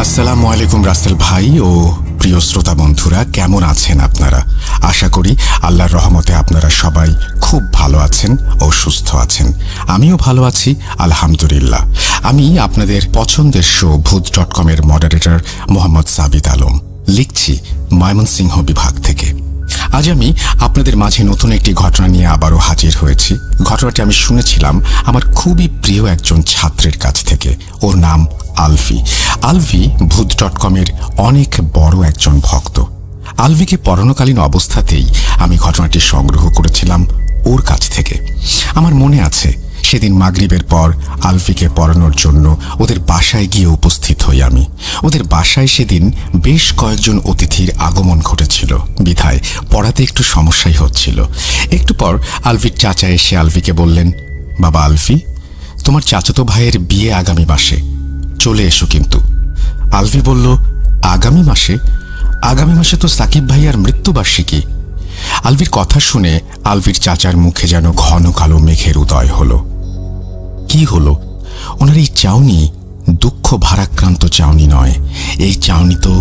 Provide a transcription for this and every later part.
আসসালামু আলাইকুম রাসেল ভাই ও প্রিয় শ্রোতা বন্ধুরা, কেমন আছেন আপনারা? আশা করি আল্লাহর রহমতে আপনারা সবাই খুব ভালো আছেন ও সুস্থ আছেন। আমিও ভালো আছি আলহামদুলিল্লাহ। আমি আপনাদের পছন্দের শো ভূত.com-এর মডারেটর মোহাম্মদ সাবিত আলম, লিখছি ময়মনসিংহ বিভাগ থেকে। আজ আমি আপনাদের মাঝে নতুন একটি ঘটনা নিয়ে আবারও হাজির হয়েছি। ঘটনাটি আমি শুনেছিলাম আমার খুবই প্রিয় একজন ছাত্রের কাছ থেকে। ওর নাম আলভি। আলভি ভূত.com-এর অনেক বড় একজন ভক্ত। আলভিকে পড়ানোকালীন অবস্থাতেই আমি ঘটনাটি সংগ্রহ করেছিলাম ওর কাছ থেকে। আমার মনে আছে সেদিন মাগরিবের পর আলভিকে পড়ানোর জন্য ওদের বাসায় গিয়ে উপস্থিত হই আমি। ওদের বাসায় সেদিন বেশ কয়েকজন অতিথির আগমন ঘটেছিল, বিধায় পড়াতে একটু সমস্যাই হচ্ছিল। একটু পর আলভির চাচা এসে আলভিকে বললেন, বাবা আলভি, তোমার চাচাতো ভাইয়ের বিয়ে আগামী মাসে, চলে এসো কিন্তু। আলভি বলল, আগামী মাসে? আগামী মাসে তো সাকিব ভাইয়ার মৃত্যুবার্ষিকী। আলভির কথা শুনে আলভির চাচার মুখে যেন ঘন কালো মেঘের উদয় হলো। কি হলো? ওনার এই চাউনি দুঃখ ভারাক্রান্ত চাউনি নয়, এই চাউনি তো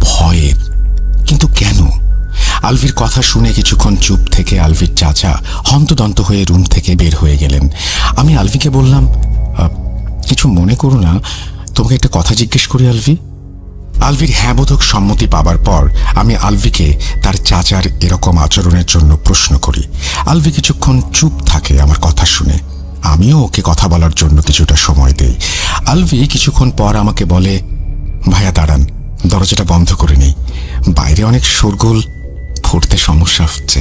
ভয়ের। কিন্তু কেন? আলভির কথা শুনে কিছুক্ষণ চুপ থেকে আলভির চাচা হন্তদন্ত হয়ে রুম থেকে বের হয়ে গেলেন। আমি আলভিকে বললাম, কিছু মনে করো না, তোমাকে একটা কথা জিজ্ঞেস করি আলভি। আলভির হ্যাঁবোধক সম্মতি পাবার পর আমি আলভিকে তার চাচার এরকম আচরণের জন্য প্রশ্ন করি। আলভি কিছুক্ষণ চুপ থাকে আমার কথা শুনে। আমিও ওকে কথা বলার জন্য কিছুটা সময় দেই। আলভি কিছুক্ষণ পর আমাকে বলে, ভাইয়া দাঁড়ান, দরজাটা বন্ধ করে নেই, বাইরে অনেক শোরগোল, ফুটতে সমস্যা হচ্ছে।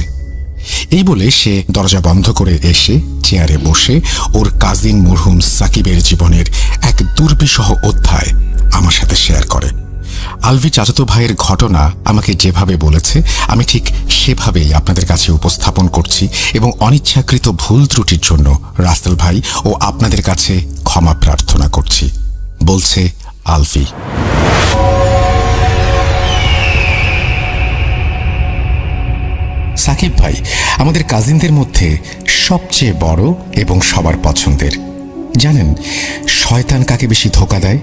এই বলে সে দরজা বন্ধ করে এসে চেয়ারে বসে ওর কাজিন মরহুম সাকিবের জীবনের এক দুর্বিষহ অধ্যায় আমার সাথে শেয়ার করে। আলভি চাচাতো ভাইয়ের ঘটনা আমাকে যেভাবে বলেছে আমি ঠিক সেভাবেই আপনাদের কাছে উপস্থাপন করছি এবং অনিচ্ছাকৃত ভুল ত্রুটির জন্য রাসেল ভাই ও আপনাদের কাছে ক্ষমা প্রার্থনা করছি। বলছে আলভি। সাকিব ভাই আমাদের কাজিনদের মধ্যে সবচেয়ে বড় এবং সবার পছন্দের। জানেন শয়তান কাকে বেশি ধোঁকা দেয়?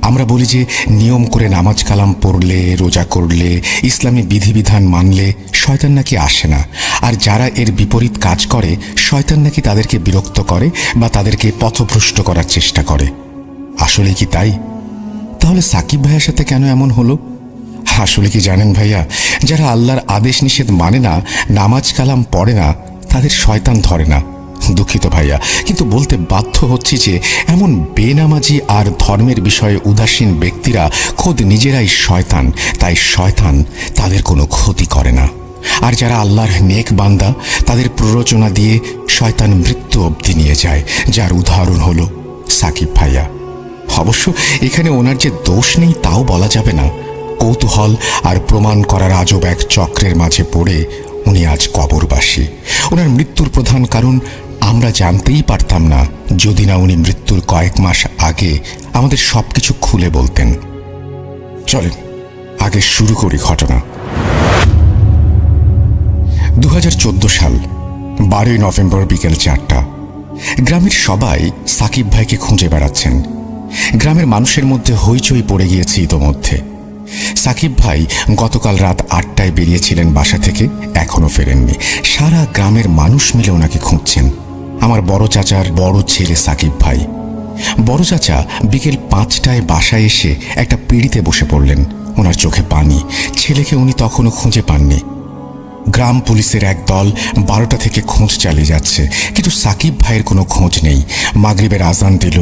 আমরা বলি যে নিয়ম করে নামাজ কালাম পড়লে, রোজা করলে, ইসলামী বিধিবিধান মানলে শয়তান নাকি আসে না, আর যারা এর বিপরীত কাজ করে শয়তান নাকি তাদেরকে বিরক্ত করে বা তাদেরকে পথভ্রষ্ট করার চেষ্টা করে। আসলে কি তাই? তাহলে সাকিব ভাইয়ের সাথে কেন এমন হলো? আসলে কি জানেন ভাইয়া, যারা আল্লাহর আদেশ নিষেধ মানে না, নামাজ কালাম পড়ে না, তাদের শয়তান ধরে না। দুঃখিত ভাইয়া, কিন্তু বলতে বাধ্য হচ্ছি যে এমন বেনামাজি আর ধর্মের বিষয়ে উদাসীন ব্যক্তিরা খোদ নিজেরাই শয়তান, তাই শয়তান তাদের কোনো ক্ষতি করে না। আর যারা আল্লাহর নেক বান্দা, তাদের প্ররোচনা দিয়ে শয়তান মৃত্যু অবধি নিয়ে যায়, যার উদাহরণ হলো সাকিব ভাইয়া। অবশ্য এখানে ওনার যে দোষ নেই তাও বলা যাবে না। কৌতূহল আর প্রমাণ করার আজব এক চক্রের মাঝে পড়ে উনি আজ কবরবাসী। ওনার মৃত্যুর প্রধান কারণ আমরা জানতেই পারতাম না যদি না উনি মৃত্যুর কয়েক মাস আগে আমাদের সবকিছু খুলে বলতেন। চলেন আগে শুরু করি ঘটনা। 2014 সাল 12 নভেম্বর বিকেল 4টা। গ্রামের সবাই সাকিব ভাইকে খুঁজে বেড়াচ্ছেন। গ্রামের মানুষের মধ্যে হইচই পড়ে গিয়েছে ইতোমধ্যে। সাকিব ভাই গতকাল রাত 8টায় বেরিয়েছিলেন বাসা থেকে, এখনো ফেরেননি। সারা গ্রামের মানুষ মিলে ওনাকে খুঁজছেন। আমার বড় চাচার বড় ছেলে সাকিব ভাই। বড় চাচা বিকেল 5টায় বাসায় এসে একটা পিঁড়িতে বসে পড়লেন। ওনার চোখে পানি। ছেলেকে উনি তখনও খুঁজে পাননি। গ্রাম পুলিশের এক দল 12টা থেকে খোঁজ চালিয়ে যাচ্ছে, কিন্তু সাকিব ভাইয়ের কোনো খোঁজ নেই। মাগরিবের আজান দিল,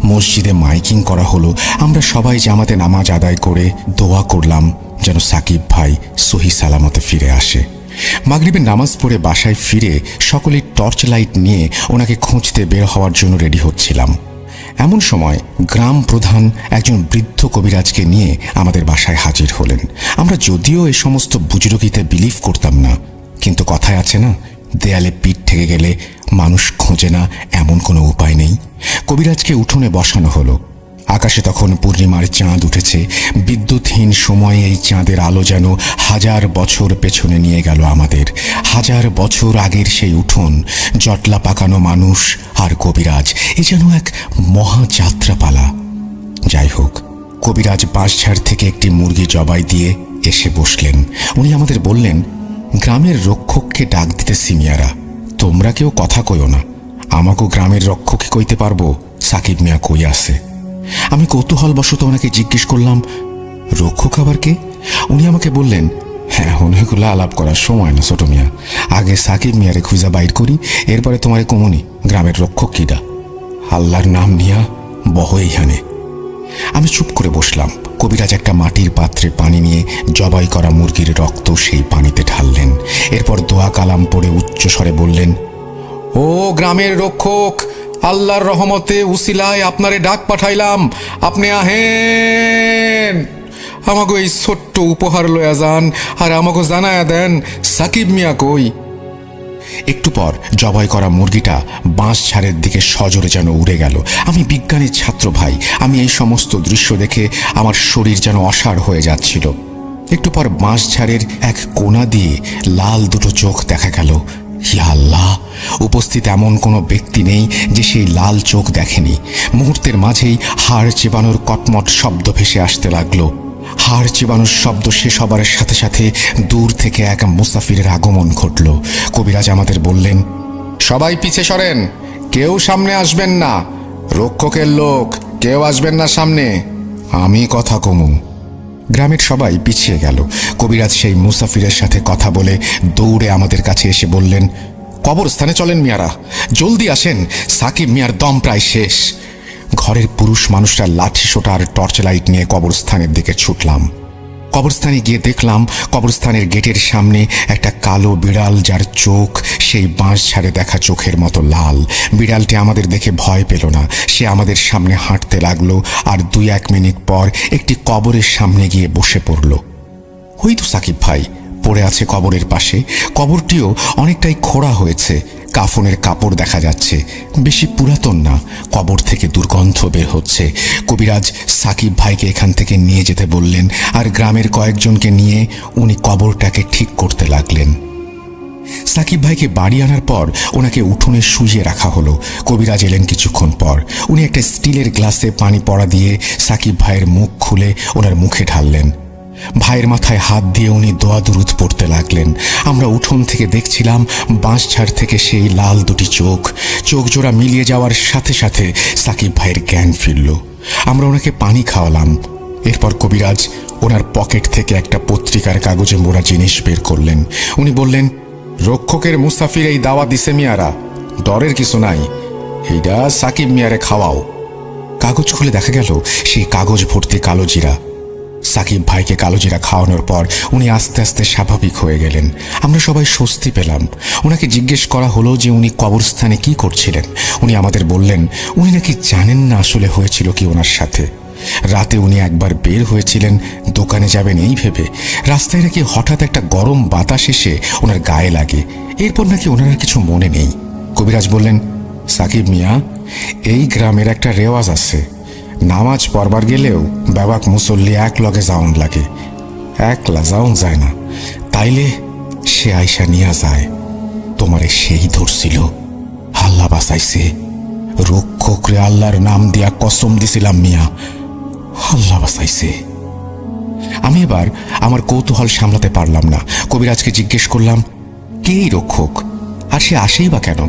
মসজিদে মাইকিং করা হলো। আমরা সবাই জামাতে নামাজ আদায় করে দোয়া করলাম যেন সাকিব ভাই সহি সালামতে ফিরে আসে। মাগরিবের নামাজ পড়ে বাসায় ফিরে সকলে টর্চ লাইট নিয়ে ওনাকে খুঁজতে বের হওয়ার জন্য রেডি হচ্ছিলাম। এমন সময় গ্রাম প্রধান একজন বৃদ্ধ কবিরাজকে নিয়ে আমাদের বাসায় হাজির হলেন। আমরা যদিও এই সমস্ত বুজরুকিতে বিলিভ করতাম না, কিন্তু কথায় আছে না, দেয়ালে পিঠ ঠেকে গেলে মানুষ খোঁজে না, এমন কোনো উপায় নেই। কবিরাজকে উঠোনে বসানো হলো। আকাশে তখন পূর্ণিমার চাঁদ উঠেছে। বিদ্যুৎহীন সময়ে এই চাঁদের আলো যেন 1000 বছর পেছনে নিয়ে গেল আমাদের। 1000 বছর আগের সেই উঠোন, জটলা পাকানো মানুষ আর কবিরাজ, এ যেন এক মহাযাত্রাপালা। যাই হোক, কবিরাজ বাঁশঝাড় থেকে একটি মুরগি জবাই দিয়ে এসে বসলেন। উনি আমাদের বললেন, গ্রামের রক্ষককে ডাক দিতেছি মিয়ারা, তোমরা কেউ কথা কইও না। আমাকেও গ্রামের রক্ষককে কইতে পারবো সাকিব মিয়া কই আছে। আমি কৌতূহলবশত ওনাকে জিজ্ঞেস করলাম, রক্ষক আবার কে? উনি আমাকে বললেন, হ্যাঁ, অনেকগুলো আলাপ করার সময় না ছোট মিয়া, আগে সাকিব মিয়ারে খুঁজা বাইর করি, এরপরে তোমারে কমনি গ্রামের রক্ষক কিডা। আল্লাহর নাম নিয়া বহ এইখানে। আমি চুপ করে বসলাম। কবিরাজ একটা মাটির পাত্রে পানি নিয়ে জবাই করা মুরগির রক্ত সেই পানিতে ঢাললেন। এরপর দোয়া কালাম পড়ে উচ্চ স্বরে বললেন, ও গ্রামের রক্ষক, আল্লাহর রহমতে উসিলায় আপনারে ডাক পাঠাইলাম, আপনি আহেন। আমাকে এই ছোট্ট উপহার লয়া যান, আর আমাকে জানায়া দেন সাকিব মিয়া কই। একটু পর জবাই করা মুরগিটা বাঁশঝাড়ের দিকে সজোরে যেন উড়ে গেল। আমি বিজ্ঞানের ছাত্র ভাই, আমি এই সমস্ত দৃশ্য দেখে আমার শরীর যেন অসাড় হয়ে যাচ্ছিল। একটু পর বাঁশঝাড়ের এক কোণা দিয়ে লাল দুটো চোখ দেখা গেল। ইয়া আল্লাহ, উপস্থিত এমন কোনো ব্যক্তি নেই যে সেই লাল চোখ দেখেনি। মুহূর্তের মাঝেই হাড় চেবানোর কটমট শব্দ ভেসে আসতে লাগলো। হাড় চিবানোর শব্দ শেষ হবার সাথে সাথে দূর থেকে এক মুসাফিরের আগমন ঘটল। কবিরাজ আমাদের বললেন, সবাই পিছে সরেন, কেউ সামনে আসবেন না। রক্ষকের লোক, কেউ আসবেন না সামনে, আমি কথা কমু। গ্রামের সবাই পিছিয়ে গেল। কবিরাজ সেই মুসাফিরের সাথে কথা বলে দৌড়ে আমাদের কাছে এসে বললেন, কবরস্থানে চলেন মিয়ারা, জলদি আসেন, সাকিব মিয়ার দম প্রায় শেষ। ঘরের পুরুষ মানুষরা লাঠি সোটা আর টর্চ লাইট নিয়ে কবরস্থানের দিকে ছুটলাম। কবরস্থানে গিয়ে দেখলাম কবরস্থানের গেটের সামনে একটা কালো বিড়াল, যার চোখ সেই বাঁশঝাড়ে দেখা চোখের মতো লাল। বিড়ালটি আমাদের দেখে ভয় পেল না, সে আমাদের সামনে হাঁটতে লাগলো আর 2-1 মিনিট পর একটি কবরের সামনে গিয়ে বসে পড়ল। ওই তো সাকিব ভাই পড়ে আছে কবরের পাশে। কবরটিও অনেকটাই খোঁড়া হয়েছে, কাফনের কাপড় দেখা যাচ্ছে, বেশি পুরাতন না। কবর থেকে দুর্গন্ধ বের হচ্ছে। কবিরাজ সাকিব ভাইকে এখান থেকে নিয়ে যেতে বললেন, আর গ্রামের কয়েকজনকে নিয়ে উনি কবরটাকে ঠিক করতে লাগলেন। সাকিব ভাইকে বাড়ি আনার পর ওনাকে উঠোনে শুইয়ে রাখা হলো। কবিরাজ এলেন কিছুক্ষণ পর। উনি একটা স্টিলের গ্লাসে পানি পড়া দিয়ে সাকিব ভাইয়ের মুখ খুলে ওনার মুখে ঢাললেন। ভাইয়ের মাথায় হাত দিয়ে উনি দোয়া দুরুদ পড়তে লাগলেন। আমরা উঠোন থেকে দেখছিলাম বাঁশঝাড় থেকে সেই লাল দুটি চোখ জোড়া মিলিয়ে যাওয়ার সাথে সাথে সাকিব ভাইয়ের জ্ঞান ফিরল। আমরা ওনাকে পানি খাওয়ালাম। এরপর কবিরাজ ওনার পকেট থেকে একটা পত্রিকার কাগজে মোড়া জিনিস বের করলেন। উনি বললেন, রক্ষকের মুসাফির এই দাওয়া দিছে মিয়ারা, ডরের কিছু নাই, এইটা সাকিব মিয়ারে খাওয়াও। কাগজ খুলে দেখা গেল সেই কাগজ ভর্তি কালো জিরা। সাকিব ভাইকে কালোজিরা খাওয়ানোর পর উনি আস্তে আস্তে স্বাভাবিক হয়ে গেলেন। আমরা সবাই স্বস্তি পেলাম। ওনাকে জিজ্ঞেস করা হলো যে উনি কবরস্থানে কি করছিলেন। উনি আমাদের বললেন, উনি নাকি জানেন না আসলে হয়েছিল কি ওনার সাথে। রাতে উনি একবার বের হয়েছিলেন দোকানে যাবেন এই ভেবে। রাস্তায় নাকি হঠাৎ একটা গরম বাতাস এসে ওনার গায়ে লাগে। এরপর নাকি ওনার আর কিছু মনে নেই। কবিরাজ বললেন, সাকিব মিয়া, এই গ্রামের একটা রেওয়াজ আছে, নামাজ পড়বার গেলেও বাবাক মুসল্লি এক লগে যাওন লাগে, একলা যাওন যায় না, তাইলে সে আয়সা নিয়া যায়। তোমারে সেই ধরছিল, আল্লাহ বাঁচাইছে। রক্ষকরে আল্লাহর নাম দিয়া কসম দিছিলাম মিয়া, আল্লাহ বাঁচাইছে। আমি এবার আমার কৌতূহল সামলাতে পারলাম না। কবিরাজকে জিজ্ঞেস করলাম, কে এই রক্ষক, আর সে আসেই বা কেন?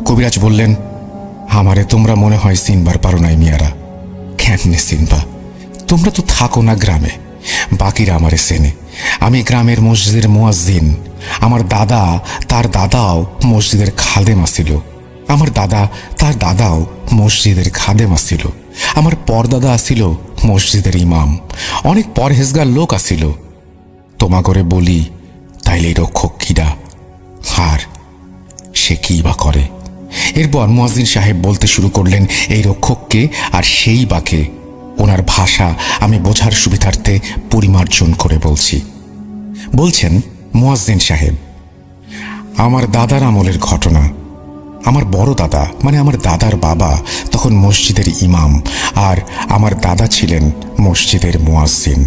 কবিরাজ বললেন, আমারে তোমরা মনে হয় চিনবার পারো নাই মিয়ারা। কেমনে চিনবা? তোমরা তো থাকো না গ্রামে, বাকিরা আমারে চেনে। আমি গ্রামের মসজিদের মুয়াজ্জিন। আমার দাদা তার দাদাও মসজিদের খাদেম আছিল। আমার দাদা তার দাদাও মসজিদের খাদেম আছিল। আমার পরদাদা আছিল মসজিদের ইমাম। অনেক পরহেজগার লোক আছিল। তোমা করে বলি, তাইলে রক্ষক কিডা, আর সে কি বা করে? এরপর মুয়াজ্জিন সাহেব বলতে শুরু করলেন এই রক্ষককে আর সেই বাকে। ওনার ভাষা আমি বোঝার সুবিধার্থে পরিমার্জন করে বলছেন, মুয়াজ্জিন সাহেব, আমার দাদার আমলের ঘটনা। আমার বড় দাদা মানে আমার দাদার বাবা তখন মসজিদের ইমাম, আর আমার দাদা ছিলেন মসজিদের মুয়াজ্জিন।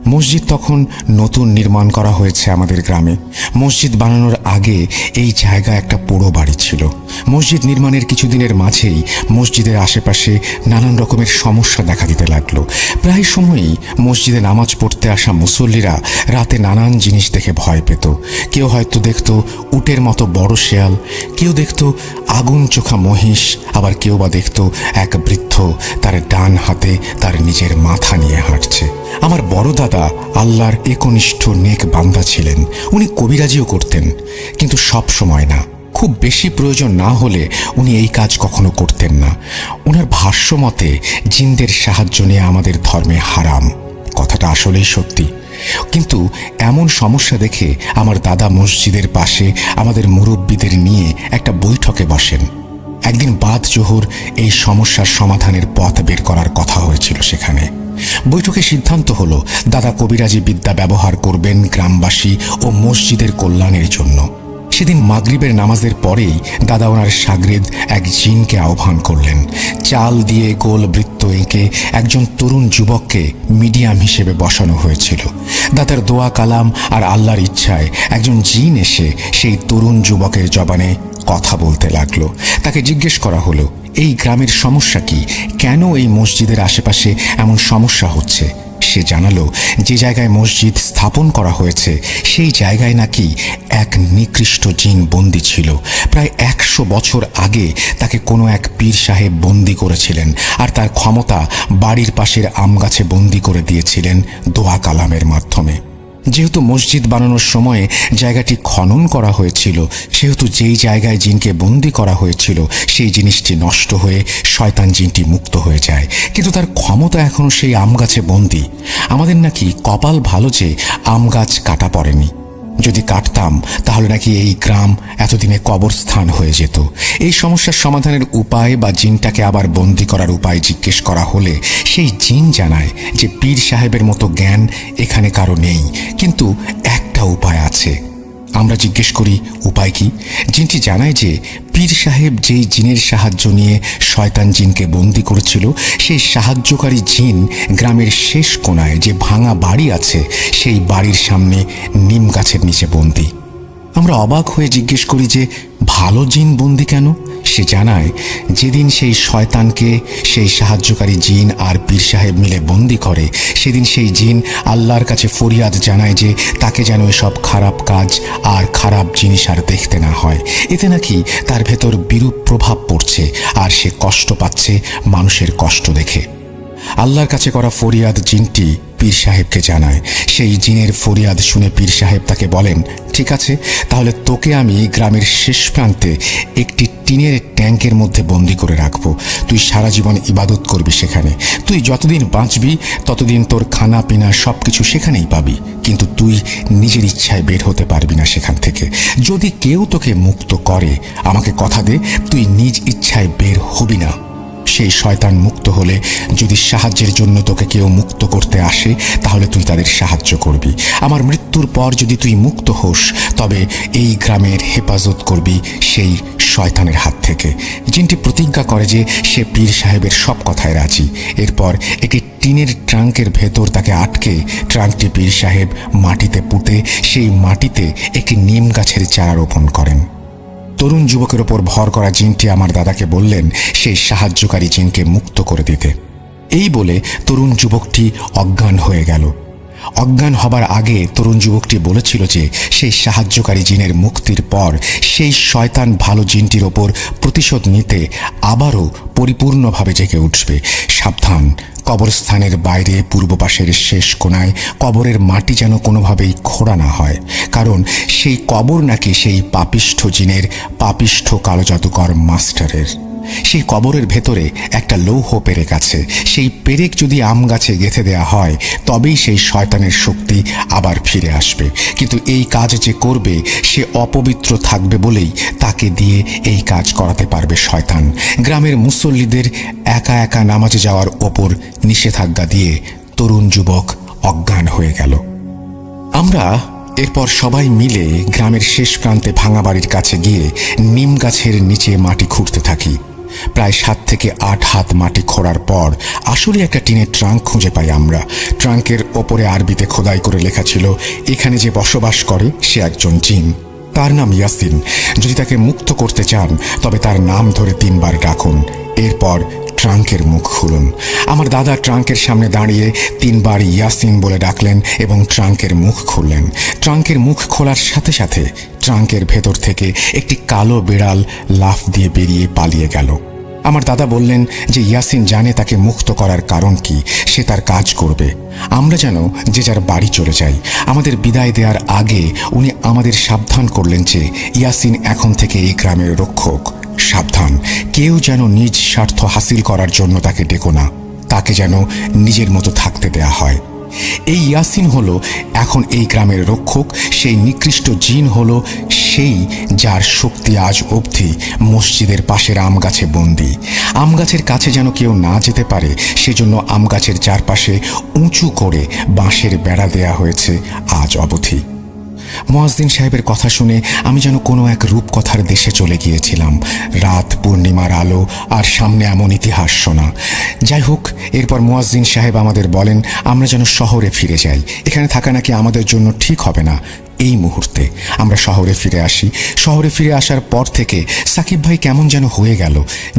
মসজিদ তখন নতুন নির্মাণ করা হয়েছে আমাদের গ্রামে। মসজিদ বানানোর আগে এই জায়গা একটা পোড়ো বাড়ি ছিল। মসজিদ নির্মাণের কিছুদিনের মাঝেই মসজিদের আশেপাশে নানান রকমের সমস্যা দেখা দিতে লাগলো। প্রায় সময়ই মসজিদে নামাজ পড়তে আসা মুসল্লিরা রাতে নানান জিনিস দেখে ভয় পেত। কেউ হয়তো দেখত উটের মতো বড় শেয়াল, কেউ দেখত আগুন চোখা মহিষ, আবার কেউ বা দেখত এক বৃদ্ধ তার ডান হাতে তার নিজের মাথা নিয়ে হাঁটছে। আমার বড় দাদা আল্লাহর একনিষ্ঠ নেক বান্দা ছিলেন। উনি কবিরাজিও করতেন, কিন্তু সব সময় না। খুব বেশি প্রয়োজন না হলে উনি এই কাজ কখনো করতেন না। ওনার ভাষ্য মতে জিনদের সাহায্য নিয়ে আমাদের ধর্মে হারাম। কথাটা আসলেই সত্যি। কিন্তু এমন সমস্যা দেখে আমার দাদা মসজিদের পাশে আমাদের মুরব্বীদের নিয়ে একটা বৈঠকে বসেন। একদিন বাদ জোহর এই সমস্যার সমাধানের পথ বের করার কথা হয়েছিল সেখানে। বৈঠকে সিদ্ধান্ত হলো দাদা কবিরাজি বিদ্যা ব্যবহার করবেন গ্রামবাসী ও মসজিদের কল্যাণের জন্য। সেদিন মাগরিবের নামাজের পরেই দাদা ওনার শাগরেদ এক জিনকে আহ্বান করলেন। চাল দিয়ে গোল বৃত্ত এঁকে একজন তরুণ যুবককে মিডিয়াম হিসেবে বসানো হয়েছিল। দাদার দোয়া কালাম আর আল্লাহর ইচ্ছায় একজন জিন এসে সেই তরুণ যুবকের জবানে কথা বলতে লাগলো। তাকে জিজ্ঞেস করা হলো, এই গ্রামের সমস্যা কি? কেন এই মসজিদের আশেপাশে এমন সমস্যা হচ্ছে? সে জানালো, যে জায়গায় মসজিদ স্থাপন করা হয়েছে সেই জায়গায় নাকি এক নিকৃষ্ট জিন বন্দী ছিল। প্রায় 100 বছর আগে তাকে কোনো এক পীর সাহেব বন্দী করেছিলেন, আর তার ক্ষমতা বাড়ির পাশের আম গাছে বন্দী করে দিয়েছিলেন দোয়া কালামের মাধ্যমে। যেহেতু মসজিদ বানানোর সময়ে জায়গাটি খনন করা হয়েছিল, সেহেতু যেই জায়গায় জিনকে বন্দী করা হয়েছিল সেই জিনিসটি নষ্ট হয়ে শয়তান জিনটি মুক্ত হয়ে যায়। কিন্তু তার ক্ষমতা এখনও সেই আম গাছে বন্দী। আমাদের নাকি কপাল ভালো যে আম গাছ কাটা পড়েনি। যদি কাটতাম তাহলে নাকি এই গ্রাম এতদিনে কবরস্থান হয়ে যেত। এই সমস্যার সমাধানের উপায় বা জিনটাকে আবার বন্দী করার উপায় জিজ্ঞেস করা হলে সেই জিন জানায় যে পীর সাহেবের মতো জ্ঞান এখানে কারো নেই, কিন্তু একটা উপায় আছে। আমরা জিজ্ঞেস করি, উপায় কি? জিনটি জানায় যে পীর সাহেব যেই জিনের সাহায্য নিয়ে শয়তান জিনকে বন্দী করেছিল, সেই সাহায্যকারী জিন গ্রামের শেষ কোণায় যে ভাঙা বাড়ি আছে সেই বাড়ির সামনে নিম গাছের নিচে বন্দী। আমরা অবাক হয়ে জিজ্ঞেস করি যে ভালো জিন বন্দী কেন? সে জানায়, যেদিন সেই শয়তানকে সেই সাহায্যকারী জিন আর পীর সাহেব মিলে বন্দী করে, সেদিন সেই জিন আল্লাহর কাছে ফরিয়াদ জানায় যে তাকে যেন এসব খারাপ কাজ আর খারাপ জিনিস আর দেখতে না হয়। এতে নাকি তার ভেতর বিরূপ প্রভাব পড়ছে আর সে কষ্ট পাচ্ছে মানুষের কষ্ট দেখে। আল্লাহর কাছে করা ফরিয়াদ জিনটি পীর সাহেবকে জানায়। সেই জিনের ফরিয়াদ শুনে পীর সাহেব তাকে বলেন, ঠিক আছে, তাহলে তোকে আমি গ্রামের শেষ প্রান্তে একটি টিনের ট্যাঙ্কের মধ্যে বন্দি করে রাখবো। তুই সারা জীবন ইবাদত করবি সেখানে। তুই যতদিন বাঁচবি ততদিন তোর খানা পিনা সব কিছু সেখানেই পাবি, কিন্তু তুই নিজের ইচ্ছায় বের হতে পারবি না সেখান থেকে। যদি কেউ তোকে মুক্ত করে, আমাকে কথা দে তুই নিজ ইচ্ছায় বের হবি না। সেই শয়তান মুক্ত হলে যদি সাহায্যের জন্য তোকে কেউ মুক্ত করতে আসে, তাহলে তুই তাদের সাহায্য করবি। আমার মৃত্যুর পর যদি তুই মুক্ত হোস, তবে এই গ্রামের হেফাজত করবি সেই শয়তানের হাত থেকে। জিনটি প্রতিজ্ঞা করে যে সে পীর সাহেবের সব কথায় রাজি। এরপর একটি টিনের ট্রাঙ্কের ভেতর তাকে আটকে ট্রাঙ্কটি পীর সাহেব মাটিতে পুঁতে সেই মাটিতে একটি নিম গাছের চারা রোপণ করেন। তরুণ যুবকের ওপর ভর করা জিনটি আমার দাদাকে বললেন সেই সাহায্যকারী জিনকে মুক্ত করে দিতে। এই বলে তরুণ যুবকটি অজ্ঞান হয়ে গেল। অজ্ঞান হবার আগে তরুণ যুবকটি বলেছিল যে সেই সাহায্যকারী জিনের মুক্তির পর সেই শয়তান ভালো জিনটির ওপর প্রতিশোধ নিতে আবারও পরিপূর্ণভাবে জেগে উঠবে। সাবধান, কবরস্থানের বাইরে পূর্ব পাশের শেষ কোণায় কবরের মাটি যেন কোনোভাবেই খোঁড়া না হয়, কারণ সেই কবর নাকি সেই পাপিষ্ঠ জিনের পাপিষ্ঠ কালো জাদুকর মাস্টারের। সেই কবরের ভেতরে একটা লৌহ পেরেক আছে। সেই পেরেক যদি আম গাছে গেঁথে দেয়া হয়, তবেই সেই শয়তানের শক্তি আবার ফিরে আসবে। কিন্তু এই কাজ যে করবে সে অপবিত্র থাকবে বলেই তাকে দিয়ে এই কাজ করাতে পারবে শয়তান। গ্রামের মুসল্লিদের একা একা নামাজে যাওয়ার ওপর নিষেধাজ্ঞা দিয়ে তরুণ যুবক অজ্ঞান হয়ে গেল। আমরা এরপর সবাই মিলে গ্রামের শেষ প্রান্তে ভাঙা বাড়ির কাছে গিয়ে নিম গাছের নিচে মাটি খুঁড়তে থাকি। প্রায় 7 থেকে 8 হাত মাটি খোঁড়ার পর আসলে একটা টিনের ট্রাঙ্ক খুঁজে পাই আমরা। ট্রাঙ্কের ওপরে আরবিতে খোদাই করে লেখা ছিল, এখানে যে বসবাস করে সে একজন জিন, তার নাম ইয়াসিন। যদি তাকে মুক্ত করতে চান তবে তার নাম ধরে 3 বার ডাকুন, এরপর ট্রাঙ্কের মুখ খুলুন। আমার দাদা ট্রাঙ্কের সামনে দাঁড়িয়ে 3 বার ইয়াসিন বলে ডাকলেন এবং ট্রাঙ্কের মুখ খুললেন। ট্রাঙ্কের মুখ খোলার সাথে সাথে ট্রাঙ্কের ভেতর থেকে একটি কালো বিড়াল লাফ দিয়ে বেরিয়ে পালিয়ে গেল। আমার দাদা বললেন যে ইয়াসিন জানে তাকে মুক্ত করার কারণ কি, সে তার কাজ করবে। আমরা যেন যে যার বাড়ি চলে যাই। আমাদের বিদায় দেওয়ার আগে উনি আমাদের সাবধান করলেন যে ইয়াসিন এখন থেকে এই গ্রামের রক্ষক। সাবধান, কেউ যেন নিজ স্বার্থ হাসিল করার জন্য তাকে ডেকো না, তাকে যেন নিজের মতো থাকতে দেয়া হয়। এই ইয়াসিন হলো এখন এই গ্রামের রক্ষক। সেই নিকৃষ্ট জিন হলো সেই যার শক্তি আজ অবধি মসজিদের পাশের আম গাছে বন্দী। আম গাছের কাছে যেন কেউ না যেতে পারে সেজন্য আম গাছের চারপাশে উঁচু করে বাঁশের বেড়া দেয়া হয়েছে আজ অবধি। মুয়াজ্জিন সাহেবের কথা শুনে আমি যেন কোনো এক রূপকথার দেশে চলে গিয়েছিলাম। রাত, পূর্ণিমার আলো আর সামনে এমন ইতিহাস শোনা। যাই হোক, এরপর মুয়াজ্জিন সাহেব আমাদের বলেন আমরা যেন শহরে ফিরে যাই, এখানে থাকা নাকি আমাদের জন্য ঠিক হবে না। এই মুহূর্তে আমরা শহরে ফিরে আসি। শহরে ফিরে আসার পর থেকে সাকিব ভাই কেমন যেন হয়ে গেল।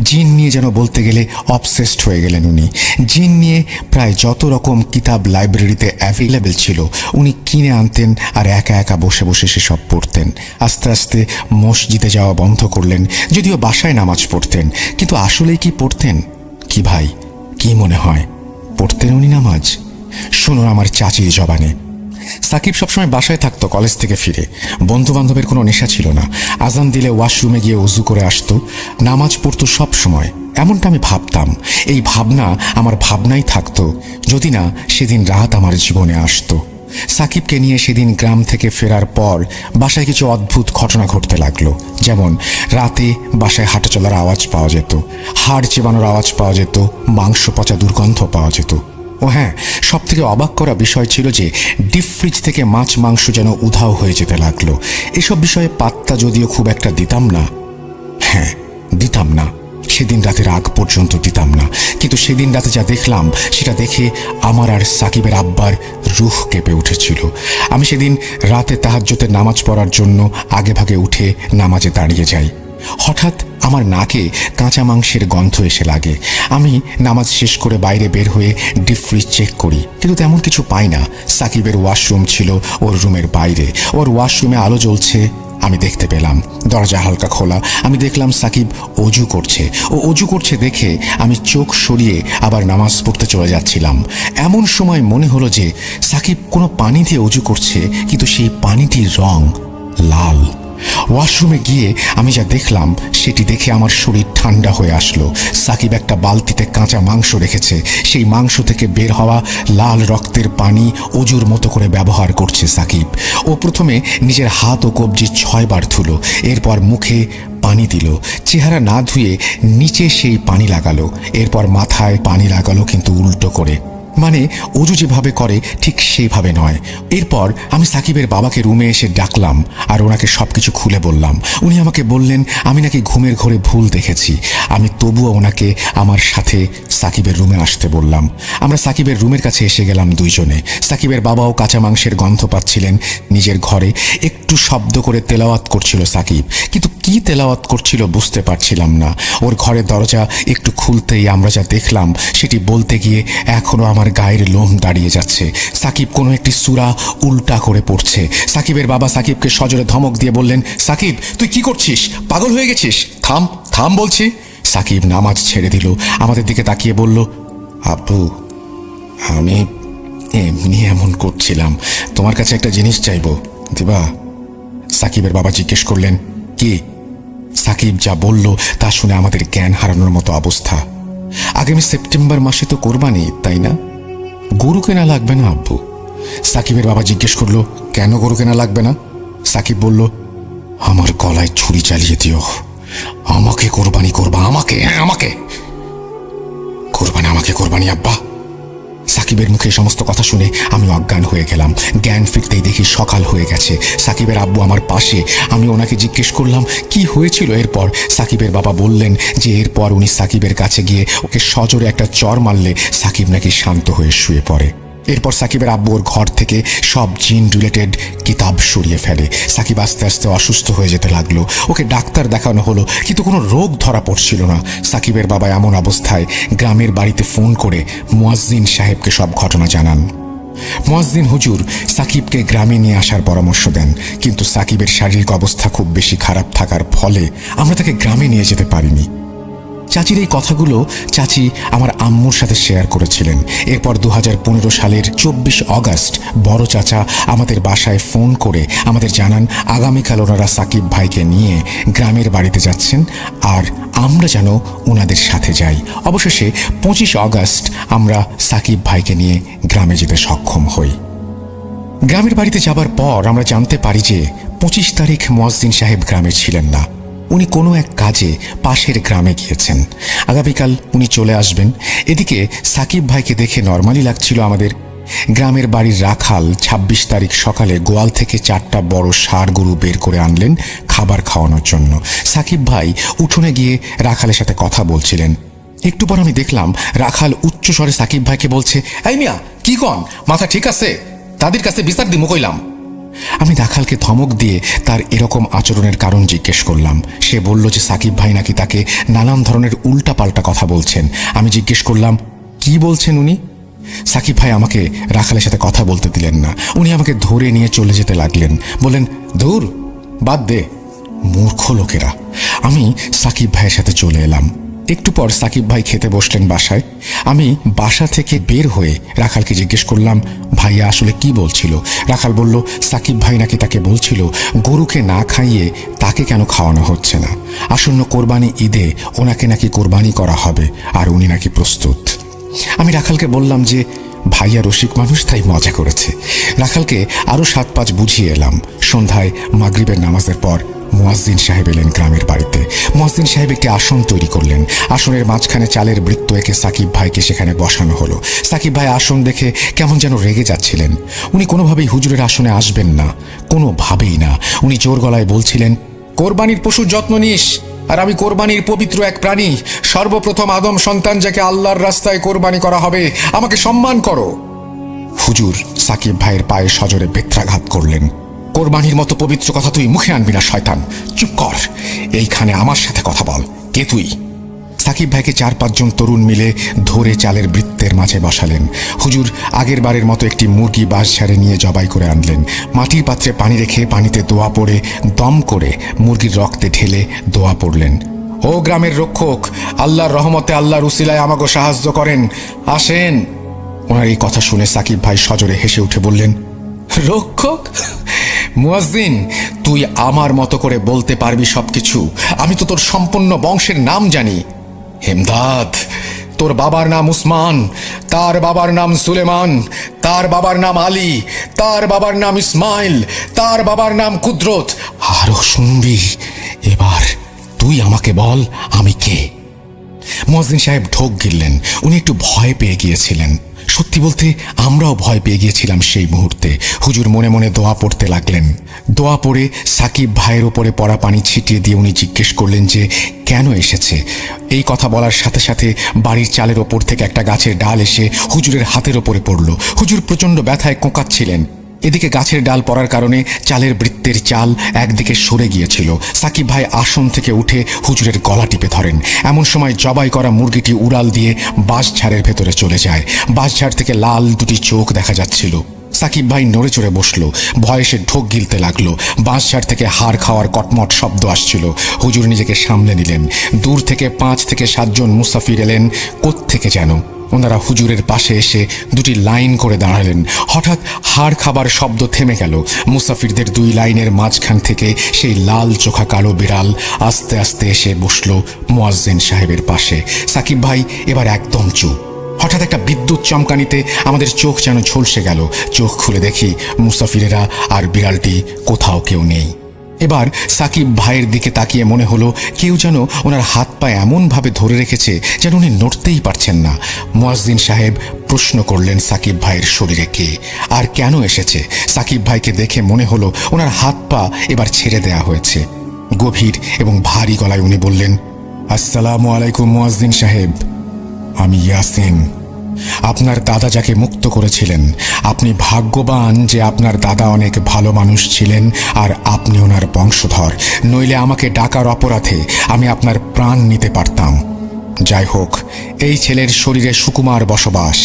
জিন নিয়ে যেন বলতে গেলে অবসেসড হয়ে গেলেন উনি। জিন নিয়ে প্রায় যত রকম কিতাব লাইব্রেরিতে অ্যাভেলেবেল ছিল উনি কিনে আনতেন আর একা একা বসে বসে সেসব পড়তেন। আস্তে আস্তে মসজিদে যাওয়া বন্ধ করলেন, যদিও বাসায় নামাজ পড়তেন। কিন্তু আসলেই কি পড়তেন? কি ভাই, কি মনে হয় পড়তেন উনি নামাজ? শুনুন আমার চাচির জবানে। সাকিব সবসময় বাসায় থাকতো কলেজ থেকে ফিরে। বন্ধু বান্ধবের কোনো নেশা ছিল না। আজান দিলে ওয়াশরুমে গিয়ে উজু করে আসতো, নামাজ পড়তো সব সময়। এমনটা আমি ভাবতাম। এই ভাবনা আমার ভাবনাই থাকতো যদি না সেদিন রাত আমার জীবনে আসতো। সাকিবকে নিয়ে সেদিন গ্রাম থেকে ফেরার পর বাসায় কিছু অদ্ভুত ঘটনা ঘটতে লাগলো। যেমন রাতে বাসায় হাঁটা চলার আওয়াজ পাওয়া যেত, হাড় চেবানোর আওয়াজ পাওয়া যেত, মাংস পচা দুর্গন্ধ পাওয়া যেত। ও হ্যাঁ, সব থেকে অবাক করা বিষয় ছিল যে ডিপ ফ্রিজ থেকে মাছ মাংস যেন উধাও হয়ে যেতে লাগলো। এসব বিষয়ে পাত্তা যদিও খুব একটা দিতাম না। হ্যাঁ, দিতাম না, সেদিন রাতের আগ পর্যন্ত দিতাম না। কিন্তু সেদিন রাতে যা দেখলাম সেটা দেখে আমার আর সাকিবের আব্বার রুহ কেঁপে উঠেছিল। আমি সেদিন রাতে তাহাজ্জুদের নামাজ পড়ার জন্য আগে ভাগে উঠে নামাজে দাঁড়িয়ে যাই। হঠাৎ আমার নাকে কাঁচা মাংসের গন্ধ এসে লাগে। আমি নামাজ শেষ করে বাইরে বের হয়ে ডিপ ফ্রিজ চেক করি, কিন্তু তেমন কিছু পাই না। সাকিবের ওয়াশরুম ছিল ওর রুমের বাইরে। ওর ওয়াশরুমে আলো জ্বলছে, আমি দেখতে পেলাম। দরজা হালকা খোলা, আমি দেখলাম সাকিব অজু করছে। ও অজু করছে দেখে আমি চোখ সরিয়ে আবার নামাজ পড়তে চলে যাচ্ছিলাম। এমন সময় মনে হলো যে সাকিব কোনো পানি দিয়ে অজু করছে, কিন্তু সেই পানিটির রং লাল। ওয়াশরুমে গিয়ে আমি যা দেখলাম সেটি দেখে আমার শরীর ঠান্ডা হয়ে আসলো। সাকিব একটা বালতিতে কাঁচা মাংস রেখেছে, সেই মাংস থেকে বের হওয়া লাল রক্তের পানি অজুর মতো করে ব্যবহার করছে সাকিব। ও প্রথমে নিজের হাত ও কবজি 6 বার ধুলো, এরপর মুখে পানি দিল, চেহারা না ধুয়ে নিচে সেই পানি লাগালো, এরপর মাথায় পানি লাগালো কিন্তু উল্টো করে, মানে অজু যেভাবে করে ঠিক সেইভাবে নয়। এরপর আমি সাকিবের বাবাকে রুমে এসে ডাকলাম আর ওনাকে সবকিছু খুলে বললাম। উনি আমাকে বললেন আমি নাকি ঘুমের ঘোরে ভুল দেখেছি। আমি তবুও ওনাকে আমার সাথে সাকিবের রুমে আসতে বললাম। আমরা সাকিবের রুমের কাছে এসে গেলাম দুইজনে। সাকিবের বাবাও কাঁচা মাংসের গন্ধ পাচ্ছিলেন নিজের ঘরে। একটু শব্দ করে তেলাওয়াত করছিল সাকিব, কিন্তু কি তেলাওয়াত করছিল বুঝতে পারছিলাম না। ওর ঘরের দরজা একটু খুলতেই আমরা যা দেখলাম সেটি বলতে গিয়ে এখনো আমার গায়ের লোম দাঁড়িয়ে যাচ্ছে। সাকিব কোনো একটি সূরা উল্টা করে পড়ছে। সাকিবের বাবা সাকিবকে সজোরে ধমক দিয়ে বললেন, সাকিব তুই কি করছিস? পাগল হয়ে গেছিস? থাম থাম বলছি। সাকিব নামাজ ছেড়ে দিল, আমাদের দিকে তাকিয়ে বলল, আব্বু আমি এমনি এমন করছিলাম, তোমার কাছে একটা জিনিস চাইবো, দিবা? সাকিবের বাবা জিজ্ঞেস করলেন, কি? সাকিব যা বলল তা শুনে আমাদের জ্ঞান হারানোর মতো অবস্থা। আগামী সেপ্টেম্বর মাসে তো কোরবানি, তাই না? গরু কেনা লাগবে না আব্বু? সাকিবের বাবা জিজ্ঞেস করলো, কেন গরু কেনা লাগবে না? সাকিব বলল, আমার গলায় ছুরি চালিয়ে দিও, আমাকে কোরবানি করবা, আমাকে, হ্যাঁ আমাকে কোরবানি, আমাকে কোরবানি আব্বা। সাকিবের মুখে সমস্ত কথা শুনে আমি অজ্ঞান হয়ে গেলাম। জ্ঞান ফিরতেই দেখি সকাল হয়ে গেছে। সাকিবের আব্বু আমার পাশে। আমি ওনাকে জিজ্ঞেস করলাম কি হয়েছিল এরপর। সাকিবের বাবা বললেন যে এরপর উনি সাকিবের কাছে গিয়ে ওকে সজোরে একটা চর মারলে সাকিব নাকি শান্ত হয়ে শুয়ে পড়ে। এরপর সাকিবের আব্বু ওর ঘর থেকে সব জিন রিলেটেড কিতাব সরিয়ে ফেলে। সাকিব আস্তে আস্তে অসুস্থ হয়ে যেতে লাগলো। ওকে ডাক্তার দেখানো হলো, কিন্তু কোনো রোগ ধরা পড়ছিল না। সাকিবের বাবা এমন অবস্থায় গ্রামের বাড়িতে ফোন করে মুয়াজ্জিন সাহেবকে সব ঘটনা জানান। মুয়াজ্জিন হুজুর সাকিবকে গ্রামে নিয়ে আসার পরামর্শ দেন, কিন্তু সাকিবের শারীরিক অবস্থা খুব বেশি খারাপ থাকার ফলে আমরা তাকে গ্রামে নিয়ে যেতে পারিনি। চাচির এই কথাগুলো চাচি আমার আম্মুর সাথে শেয়ার করেছিলেন। এরপর 2015 সালের 24 অগস্ট বড় চাচা আমাদের বাসায় ফোন করে আমাদের জানান আগামীকাল ওনারা সাকিব ভাইকে নিয়ে গ্রামের বাড়িতে যাচ্ছেন আর আমরা যেন ওনাদের সাথে যাই। অবশেষে 25 অগস্ট আমরা সাকিব ভাইকে নিয়ে গ্রামে যেতে সক্ষম হই। গ্রামের বাড়িতে যাবার পর আমরা জানতে পারি যে 25 তারিখ মুয়াজ্জিন সাহেব গ্রামে ছিলেন না। উনি কোনো এক কাজে পাশের গ্রামে গিয়েছেন। আগামীকাল উনি চলে আসবেন। এদিকে সাকিব ভাইকে দেখে নর্মালি লাগছিল আমাদের। গ্রামের বাড়ির রাখাল 26 তারিখ সকালে গোয়াল থেকে 4টা বড় ষাঁড় গরু বের করে আনলেন খাবার খাওয়ানোর জন্য। সাকিব ভাই উঠোনে গিয়ে রাখালের সাথে কথা বলছিলেন। একটু পর আমি দেখলাম রাখাল উচ্চস্বরে সাকিব ভাইকে বলছে, এই মিয়া কি কন, মাথা ঠিক আছে? তাদের কাছে বিচার দিমু কইলাম। আমি রাখালকে ধমক দিয়ে তার এরকম আচরণের কারণ জিজ্ঞেস করলাম। সে বলল যে সাকিব ভাই নাকি তাকে নানান ধরনের উল্টাপাল্টা কথা বলছেন। আমি জিজ্ঞেস করলাম কি বলছেন উনি? সাকিব ভাই আমাকে রাখালের সাথে কথা বলতে দিলেন না। উনি আমাকে ধরে নিয়ে চলে যেতে লাগলেন। বললেন, দূর বাদ দে, মূর্খ লোকেরা। আমি সাকিব ভাইয়ের সাথে চলে এলাম। একটু পর সাকিব ভাই খেতে বসলেন বাসায়। আমি বাসা থেকে বের হয়ে রাখালকে জিজ্ঞেস করলাম, ভাইয়া আসলে কি বলছিল? রাখাল বলল, সাকিব ভাই নাকি তাকে বলছিল গরুকে না খাইয়ে তাকে কেন খাওয়ানো হচ্ছে না। আসন্ন কোরবানি ঈদে ওনাকে নাকি কোরবানি করা হবে আর উনি নাকি প্রস্তুত। আমি রাখালকে বললাম যে ভাইয়া রসিক মানুষ, তাই মজা করেছে। রাখালকে আরও 7-5 বুঝিয়ে এলাম। সন্ধ্যায় মাগরিবের নামাজের পর মুয়াজ্জিন সাহেব এলেন গ্রামের বাড়িতে। মুয়াজ্জিন সাহেব একটি আসন তৈরি করলেন। আসনের মাঝখানে চালের বৃত্ত এঁকে সাকিব ভাইকে সেখানে বসানো হলো। সাকিব ভাই আসন দেখে কেমন যেন রেগে যাচ্ছিলেন। উনি কোনোভাবেই হুজুরের আসনে আসবেন না, কোনোভাবেই না। উনি জোর গলায় বলছিলেন, কোরবানির পশুর যত্ন নিস, আর আমি কোরবানির পবিত্র এক প্রাণী, সর্বপ্রথম আদম সন্তান যাকে আল্লাহর রাস্তায় কোরবানি করা হবে, আমাকে সম্মান করো। হুজুর সাকিব ভাইয়ের পায়ে সজোরে বেত্রাঘাত করলেন। কোরবানির মতো পবিত্র কথা তুই মুখে আনবি না শয়তান, চুপ কর, এইখানে আমার সাথে কথা বল, কে তুই? সাকিব ভাইকে 4-5 জন তরুণ মিলে ধরে চালের বৃত্তের মাঝে বসালেন। হুজুর আগের বারের মতো একটি মুরগি বাঁশ ঝাড়ে নিয়ে জবাই করে আনলেন। মাটির পাত্রে পানি রেখে পানিতে দোয়া পড়ে দম করে মুরগির রক্তে ঢেলে দোয়া পড়লেন। ও গ্রামের রক্ষক, আল্লাহর রহমতে আল্লাহর উসিলায় আমাকে সাহায্য করেন, আসেন। ওনার এই কথা শুনে সাকিব ভাই সজোরে হেসে উঠে বললেন, রক্ষক? মুয়াজ্জিন, তুই আমার মতো করে বলতে পারবি সবকিছু? আমি তো তোর সম্পূর্ণ বংশের নাম জানি। হেমদাদ, তোর বাবার নাম উসমান, তার বাবার নাম সুলেমান, তার বাবার নাম আলী, তার বাবার নাম ইসমাইল, তার বাবার নাম কুদরত। আরো শুনবি? এবার তুই আমাকে বল আমি কে? মুয়াজ্জিন সাহেব ঢোক গিললেন। উনি একটু ভয় পেয়ে গিয়েছিলেন। সত্যি বলতে আমরাও ভয় পেয়ে গিয়েছিলাম সেই মুহূর্তে। হুজুর মনে মনে দোয়া পড়তে লাগলেন। দোয়া পড়ে সাকিব ভাইয়ের ওপরে পড়া পানি ছিটিয়ে দিয়ে উনি জিজ্ঞেস করলেন যে কেন এসেছে। এই কথা বলার সাথে সাথে বাড়ির চালের ওপর থেকে একটা গাছের ডাল এসে হুজুরের হাতের ওপরে পড়ল। হুজুর প্রচণ্ড ব্যথায় কোঁকাচ্ছিলেন। এদিকে গাছের ডাল পড়ার কারণে চালের বৃত্তের চাল একদিকে সরে গিয়েছিল। সাকিব ভাই আসন থেকে উঠে হুজুরের গলা টিপে ধরেন। এমন সময় জবাই করা মুরগিটি উড়াল দিয়ে বাঁশঝাড়ের ভেতরে চলে যায়। বাঁশঝাড় থেকে লাল দুটি চোখ দেখা যাচ্ছিল। সাকিব ভাই নড়ে চড়ে বসল, ভয়ে সে ঢোক গিলতে লাগলো। বাঁশঝাড় থেকে হাড় খাওয়ার কটমট শব্দ আসছিল। হুজুর নিজেকে সামলে নিলেন। দূর থেকে 5 থেকে 7 জন মুসাফির এলেন কোত্থেকে যেন। ওনারা হুজুরের পাশে এসে দুটি লাইন করে দাঁড়ালেন। হঠাৎ হাড় খাবার শব্দ থেমে গেল। মুসাফিরদের 2 লাইনের মাঝখান থেকে সেই লাল চোখা কালো বিড়াল আস্তে আস্তে এসে বসল মুয়াজ্জিন সাহেবের পাশে। সাকিব ভাই এবার একদম চুপ। হঠাৎ একটা বিদ্যুৎ চমকানিতে আমাদের চোখ যেন ঝলসে গেল। চোখ খুলে দেখি মুসাফিরেরা আর বিড়ালটি কোথাও কেউ নেই। এবার সাকিব ভাইয়ের দিকে তাকিয়ে মনে হলো কেউ যেন ওনার হাত পা এমনভাবে ধরে রেখেছে যেন উনি নড়তেই পারছেন না। মুয়াজ্জিন সাহেব প্রশ্ন করলেন সাকিব ভাইয়ের শরীরে কে আর কেন এসেছে। সাকিব ভাইকে দেখে মনে হলো ওনার হাত পা এবার ছেড়ে দেয়া হয়েছে। গভীর এবং ভারী গলায় উনি বললেন, আসসালামু আলাইকুম মুয়াজ্জিন সাহেব, আমি ইয়াসিন। আপনার দাদা যাকে মুক্ত করেছিলেন, আপনি ভাগ্যবান যে আপনার দাদা অনেক ভালো মানুষ ছিলেন আর আপনি ওনার বংশধর, নইলে আমাকে ডাকার অপরাধে আমি আপনার প্রাণ নিতে পারতাম। যাই হোক, এই ছেলের শরীরে সুকুমার বসবাস।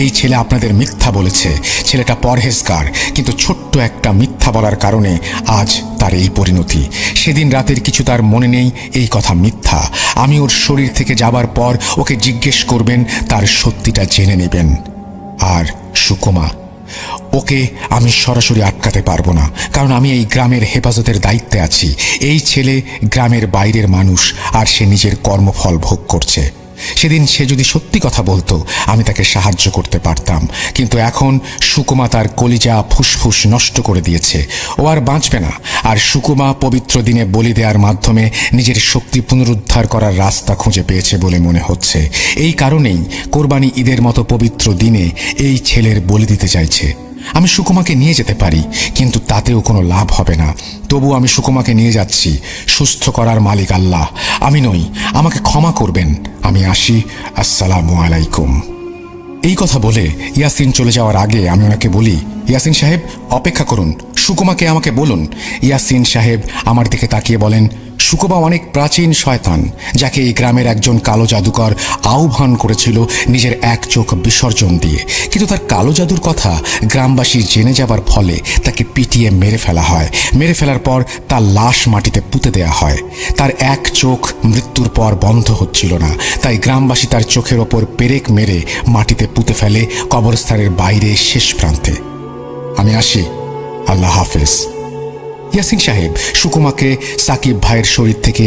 এই ছেলে আপনাদের মিথ্যা বলেছে। ছেলেটা পরহেজগার, কিন্তু ছোট্ট একটা মিথ্যা বলার কারণে আজ তার এই পরিণতি। সেদিন রাতের কিছু তার মনে নেই, এই কথা মিথ্যা। আমি ওর শরীর থেকে যাবার পর ওকে জিজ্ঞেস করবেন, তার সত্যিটা জেনে নেবেন। আর সুকুমা, ওকে আমি সরাসরি আটকাতে পারবো না, কারণ আমি এই গ্রামের হেফাজতের দায়িত্বে আছি। এই ছেলে গ্রামের বাইরের মানুষ আর সে নিজের কর্মফল ভোগ করছে। সেদিন সে যদি সত্যি কথা বলতো আমি তাকে সাহায্য করতে পারতাম, কিন্তু এখন সুকুমা তার কলিজা ফুসফুস নষ্ট করে দিয়েছে। ও আর বাঁচবে না। আর সুকুমা পবিত্র দিনে বলি দেওয়ার মাধ্যমে নিজের শক্তি পুনরুদ্ধার করার রাস্তা খুঁজে পেয়েছে বলে মনে হচ্ছে। এই কারণেই কোরবানি ঈদের মতো পবিত্র দিনে এই ছেলের বলি দিতে চাইছে। আমি সুকুমাকে নিয়ে যেতে পারি, কিন্তু তাতেও কোনো লাভ হবে না। তবু আমি সুকুমাকে নিয়ে যাচ্ছি। সুস্থ করার মালিক আল্লাহ, আমি নই। আমাকে ক্ষমা করবেন। আমি আসি। আসসালামু আলাইকুম। এই কথা বলে ইয়াসিন চলে যাওয়ার আগে আমি ওনাকে বলি, ইয়াসিন সাহেব অপেক্ষা করুন, সুকুমাকে আমাকে বলুন। ইয়াসিন সাহেব আমার দিকে তাকিয়ে বলেন, সুকুমা অনেক প্রাচীন শয়তান, যাকে এই গ্রামের একজন কালো জাদুকর আহ্বান করেছিল নিজের এক চোখ বিসর্জন দিয়ে। কিন্তু তার কালো জাদুর কথা গ্রামবাসী জেনে যাবার ফলে তাকে পিটিয়ে মেরে ফেলা হয়। মেরে ফেলার পর তার লাশ মাটিতে পুঁতে দেয়া হয়। তার এক চোখ মৃত্যুর পর বন্ধ হচ্ছিল না, তাই গ্রামবাসী তার চোখের ওপর পেরেক মেরে মাটিতে পুঁতে ফেলে কবরস্থানের বাইরে শেষ প্রান্তে। আমি আসি। আল্লাহ হাফেজ। ইয়াসিন সাহেব সুকুমাকে সাকিব ভাইয়ের শরীর থেকে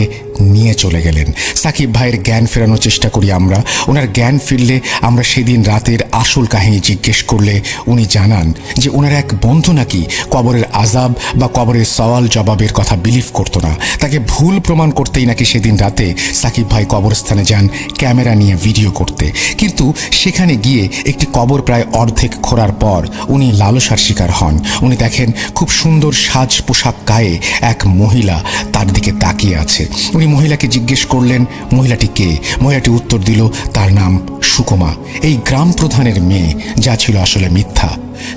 নিয়ে চলে গেলেন। সাকিব ভাইয়ের জ্ঞান ফেরানোর চেষ্টা করি আমরা। ওনার জ্ঞান ফিরলে আমরা সেদিন রাতের আসল কাহিনী জিজ্ঞেস করলে উনি জানান যে ওনার এক বন্ধু নাকি কবরের আজাব বা কবরের সওয়াল জবাবের কথা বিলিভ করতো না। তাকে ভুল প্রমাণ করতেই নাকি সেদিন রাতে সাকিব ভাই কবরস্থানে যান ক্যামেরা নিয়ে ভিডিও করতে। কিন্তু সেখানে গিয়ে একটি কবর প্রায় অর্ধেক খোঁড়ার পর উনি লালসার শিকার হন। উনি দেখেন খুব সুন্দর সাজ পোশাক গায়ে এক মহিলা তার দিকে তাকিয়ে আছে। উনি মহিলাকে জিজ্ঞেস করলেন মহিলাটি কে। মহিলাটি উত্তর দিল তার নাম সুকুমা, এই গ্রাম প্রধানের মেয়ে, যা ছিল আসলে মিথ্যা।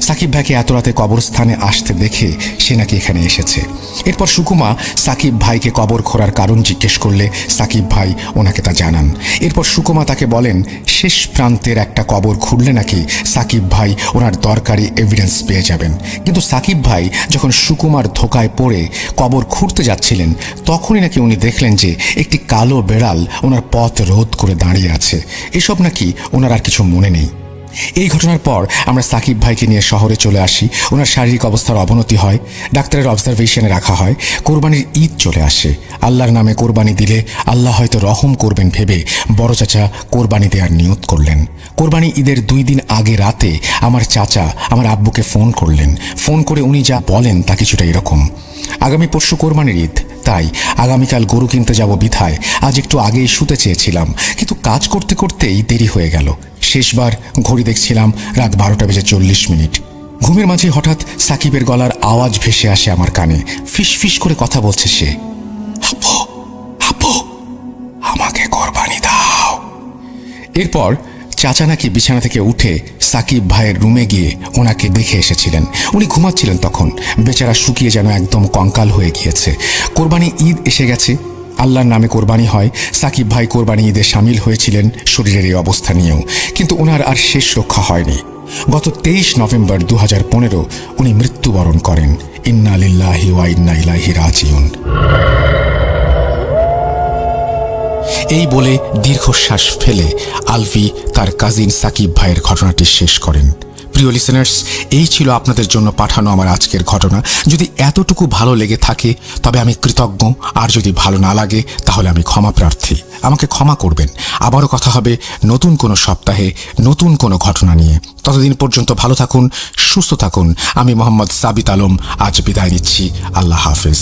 সাকিব ভাইকে এত রাতে কবরস্থানে আসতে দেখে সে নাকি এখানে এসেছে। এরপর সুকুমা সাকিব ভাইকে কবর খোঁড়ার কারণ জিজ্ঞেস করলে সাকিব ভাই ওনাকে তা জানান। এরপর সুকুমা তাকে বলেন শেষ প্রান্তের একটা কবর খুঁড়লে নাকি সাকিব ভাই ওনার দরকারি এভিডেন্স পেয়ে যাবেন। কিন্তু সাকিব ভাই যখন সুকুমার ধোকায় পড়ে কবর খুঁড়তে যাচ্ছিলেন তখনই নাকি উনি দেখলেন যে একটি কালো বেড়াল ওনার পথ রোধ করে দাঁড়িয়ে আছে। এসব নাকি ওনার আর কিছু মনে নেই। এই ঘটনার পর আমরা সাকিব ভাইকে নিয়ে শহরে চলে আসি। ওনার শারীরিক অবস্থার অবনতি হয়, ডাক্তারের অবজারভেশনে রাখা হয়। কোরবানির ঈদ চলে আসে। আল্লাহর নামে কোরবানি দিলে আল্লাহ হয়তো রহম করবেন ভেবে বড় চাচা কোরবানি দেওয়ার নিয়ত করলেন। কোরবানি ঈদের 2 দিন আগে রাতে আমার চাচা আমার আব্বুকে ফোন করলেন। ফোন করে উনি যা বলেন তা কিছুটা এরকম, আগামী পরশু কোরবানির ঈদ, তাই আগামীকাল গরু কিনতে যাব বিধায় আজ একটু আগেই শুতে চেয়েছিলাম, কিন্তু কাজ করতে করতেই দেরি হয়ে গেল। শেষবার ঘড়ি দেখছিলাম রাত 12:40। ঘুমের মাঝে হঠাৎ সাকিবের গলার আওয়াজ ভেসে আসে আমার কানে। ফিস ফিস করে কথা বলছে সে, আপু আপু আমাকে কোরবানি দাও। এরপর চাচা নাকি বিছানা থেকে উঠে সাকিব ভাইয়ের রুমে গিয়ে ওনাকে দেখে এসেছিলেন। উনি ঘুমাচ্ছিলেন তখন, বেচারা শুকিয়ে যেন একদম কঙ্কাল হয়ে গিয়েছে। কোরবানি ঈদ এসে গেছে, আল্লাহর নামে কোরবানি হয়। সাকিব ভাই কোরবানি ঈদে সামিল হয়েছিলেন শরীরের এই অবস্থা নিয়েও, কিন্তু ওনার আর শেষ রক্ষা হয়নি। গত 23 নভেম্বর 2015 উনি মৃত্যুবরণ করেন। ইন্না লিল্লাহি ওয়া ইন্না ইলাইহি রাজিউন। এই বলে দীর্ঘশ্বাস ফেলে আলভি তার কাজিন সাকিব ভাইয়ের ঘটনাটি শেষ করেন। প্রিয় লিসেনার্স, এই ছিল আপনাদের জন্য পাঠানো আমার আজকের ঘটনা। যদি এতটুকু ভালো লেগে থাকে তবে আমি কৃতজ্ঞ, আর যদি ভালো না লাগে তাহলে আমি ক্ষমা প্রার্থী। আমাকে ক্ষমা করবেন। আবারও কথা হবে নতুন কোনো সপ্তাহে নতুন কোনো ঘটনা নিয়ে। ততদিন পর্যন্ত ভালো থাকুন, সুস্থ থাকুন। আমি মোহাম্মদ সাবিত আলম আজ বিদায় নিচ্ছি। আল্লাহ হাফেজ।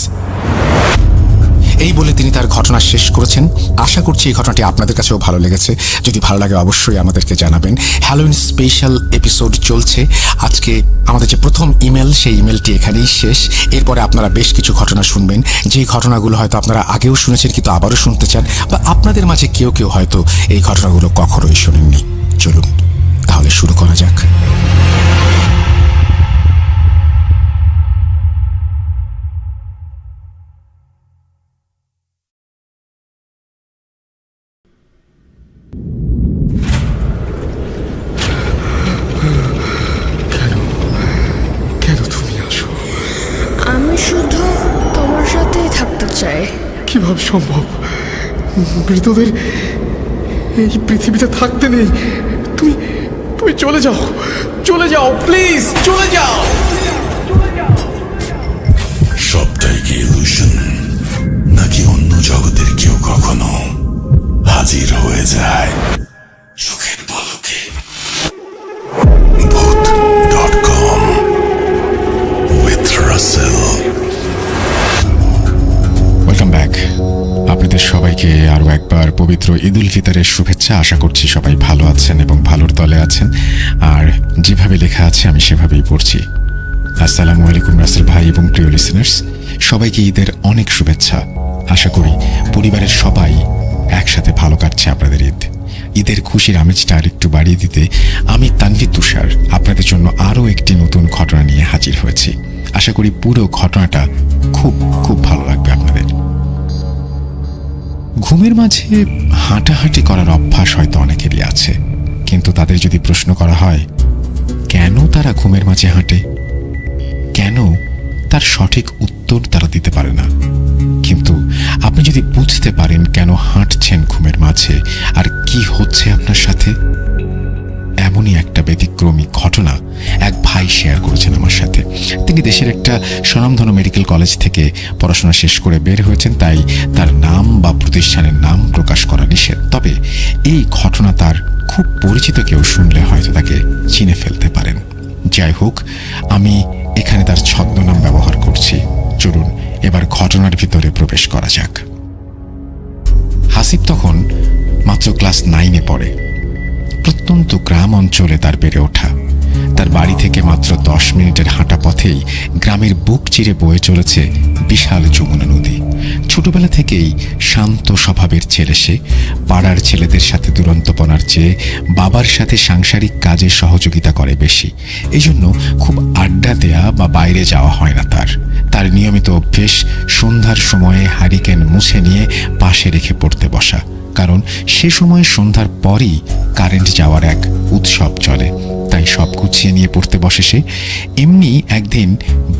এই বলে তিনি তার ঘটনা শেষ করেছেন। আশা করছি এই ঘটনাটি আপনাদের কাছেও ভালো লেগেছে। যদি ভালো লাগে অবশ্যই আমাদেরকে জানাবেন। হ্যালোউইন স্পেশাল এপিসোড চলছে। আজকে আমাদের যে প্রথম ইমেল, সেই ইমেলটি এখানেই শেষ। এরপরে আপনারা বেশ কিছু ঘটনা শুনবেন, যে ঘটনাগুলো হয়তো আপনারা আগেও শুনেছেন কিন্তু আবারও শুনতে চান, বা আপনাদের মাঝে কেউ কেউ হয়তো এই ঘটনাগুলো কখনোই শোনেননি। চলুন তাহলে শুরু করা যাক। আমি শুধু তোমার সাথেই থাকতে চাই। কিভাবে সম্ভব? মৃতদের এই পৃথিবীতে থাকতে নেই। তুমি তুমি চলে যাও, চলে যাও, প্লিজ চলে যাও। সবটাই কি ইলুশন, নাকি অন্য জগতের কেউ কখনো হাজির হয়ে যায় চোখের পলকে? ভূত.com with Russell। Welcome back. আপনাদের সবাইকে আরও একবার পবিত্র ঈদ উল ফিতরের শুভেচ্ছা। আশা করছি সবাই ভালো আছেন এবং ভালোর তলে আছেন, আর যেভাবে লেখা আছে আমি সেভাবেই পড়ছি। আসসালামু আলাইকুম রাসেল ভাই এবং প্রিয় লিসেনার্স, সবাইকে ঈদের অনেক শুভেচ্ছা। আশা করি পরিবারের সবাই একসাথে ভালো কাটছে আপনাদের ঈদ। ঈদের খুশির আমেজটা আর একটু বাড়িয়ে দিতে আমি তানভীর তুষার আপনাদের জন্য আরও একটি নতুন ঘটনা নিয়ে হাজির হয়েছি। আশা করি পুরো ঘটনাটা খুব খুব ভালো লাগবে আপনাদের। ঘুমের মাঝে হাঁটাহাঁটি করার অভ্যাস হয়তো অনেকেরই আছে, কিন্তু তাদের যদি প্রশ্ন করা হয় কেন তারা ঘুমের মাঝে হাঁটে, কেন, তার সঠিক উত্তর তারা দিতে পারে না। কিন্তু আপনি যদি বুঝতে পারেন কেন হাঁটছেন ঘুমের মাঝে আর কি হচ্ছে আপনার সাথে, এমনই একটা ব্যতিক্রমী ঘটনা এক ভাই শেয়ার করেছেন আমার সাথে। তিনি দেশের একটা স্বনামধন্য মেডিকেল কলেজ থেকে পড়াশোনা শেষ করে বের হয়েছেন, তাই তার নাম বা প্রতিষ্ঠানের নাম প্রকাশ করা নিষেধ। তবে এই ঘটনা তার খুব পরিচিত কেউ শুনলে হয়তো তাকে চিনে ফেলতে পারেন। যাই হোক, আমি এখানে তার ছদ্মনাম ব্যবহার করছি। চলুন এবার ঘটনার ভিতরে প্রবেশ করা যাক। হাসিব তখন মাত্র ক্লাস 9-এ পড়ে। প্রত্যন্ত গ্রাম অঞ্চলে তার বেড়ে ওঠা। তার বাড়ি থেকে মাত্র 10 মিনিটের হাঁটা পথেই গ্রামের বুক চিরে বয়ে চলেছে বিশাল যমুনা নদী। ছোটবেলা থেকেই শান্ত স্বভাবের ছেলে সে। পাড়ার ছেলেদের সাথে দুরন্তপনার চেয়ে বাবার সাথে সাংসারিক কাজে সহযোগিতা করে বেশি। এই জন্য খুব আড্ডা দেয়া বা বাইরে যাওয়া হয় না তার। তার নিয়মিত অভ্যেস সন্ধ্যার সময়ে হারিকেন মুছে নিয়ে পাশে রেখে পড়তে বসা, কারণ সে সময় সন্ধ্যার পরই কারেন্ট যাওয়ার এক উৎসব চলে। তাই সব গুছিয়ে নিয়ে পড়তে বসে সে। এমনি একদিন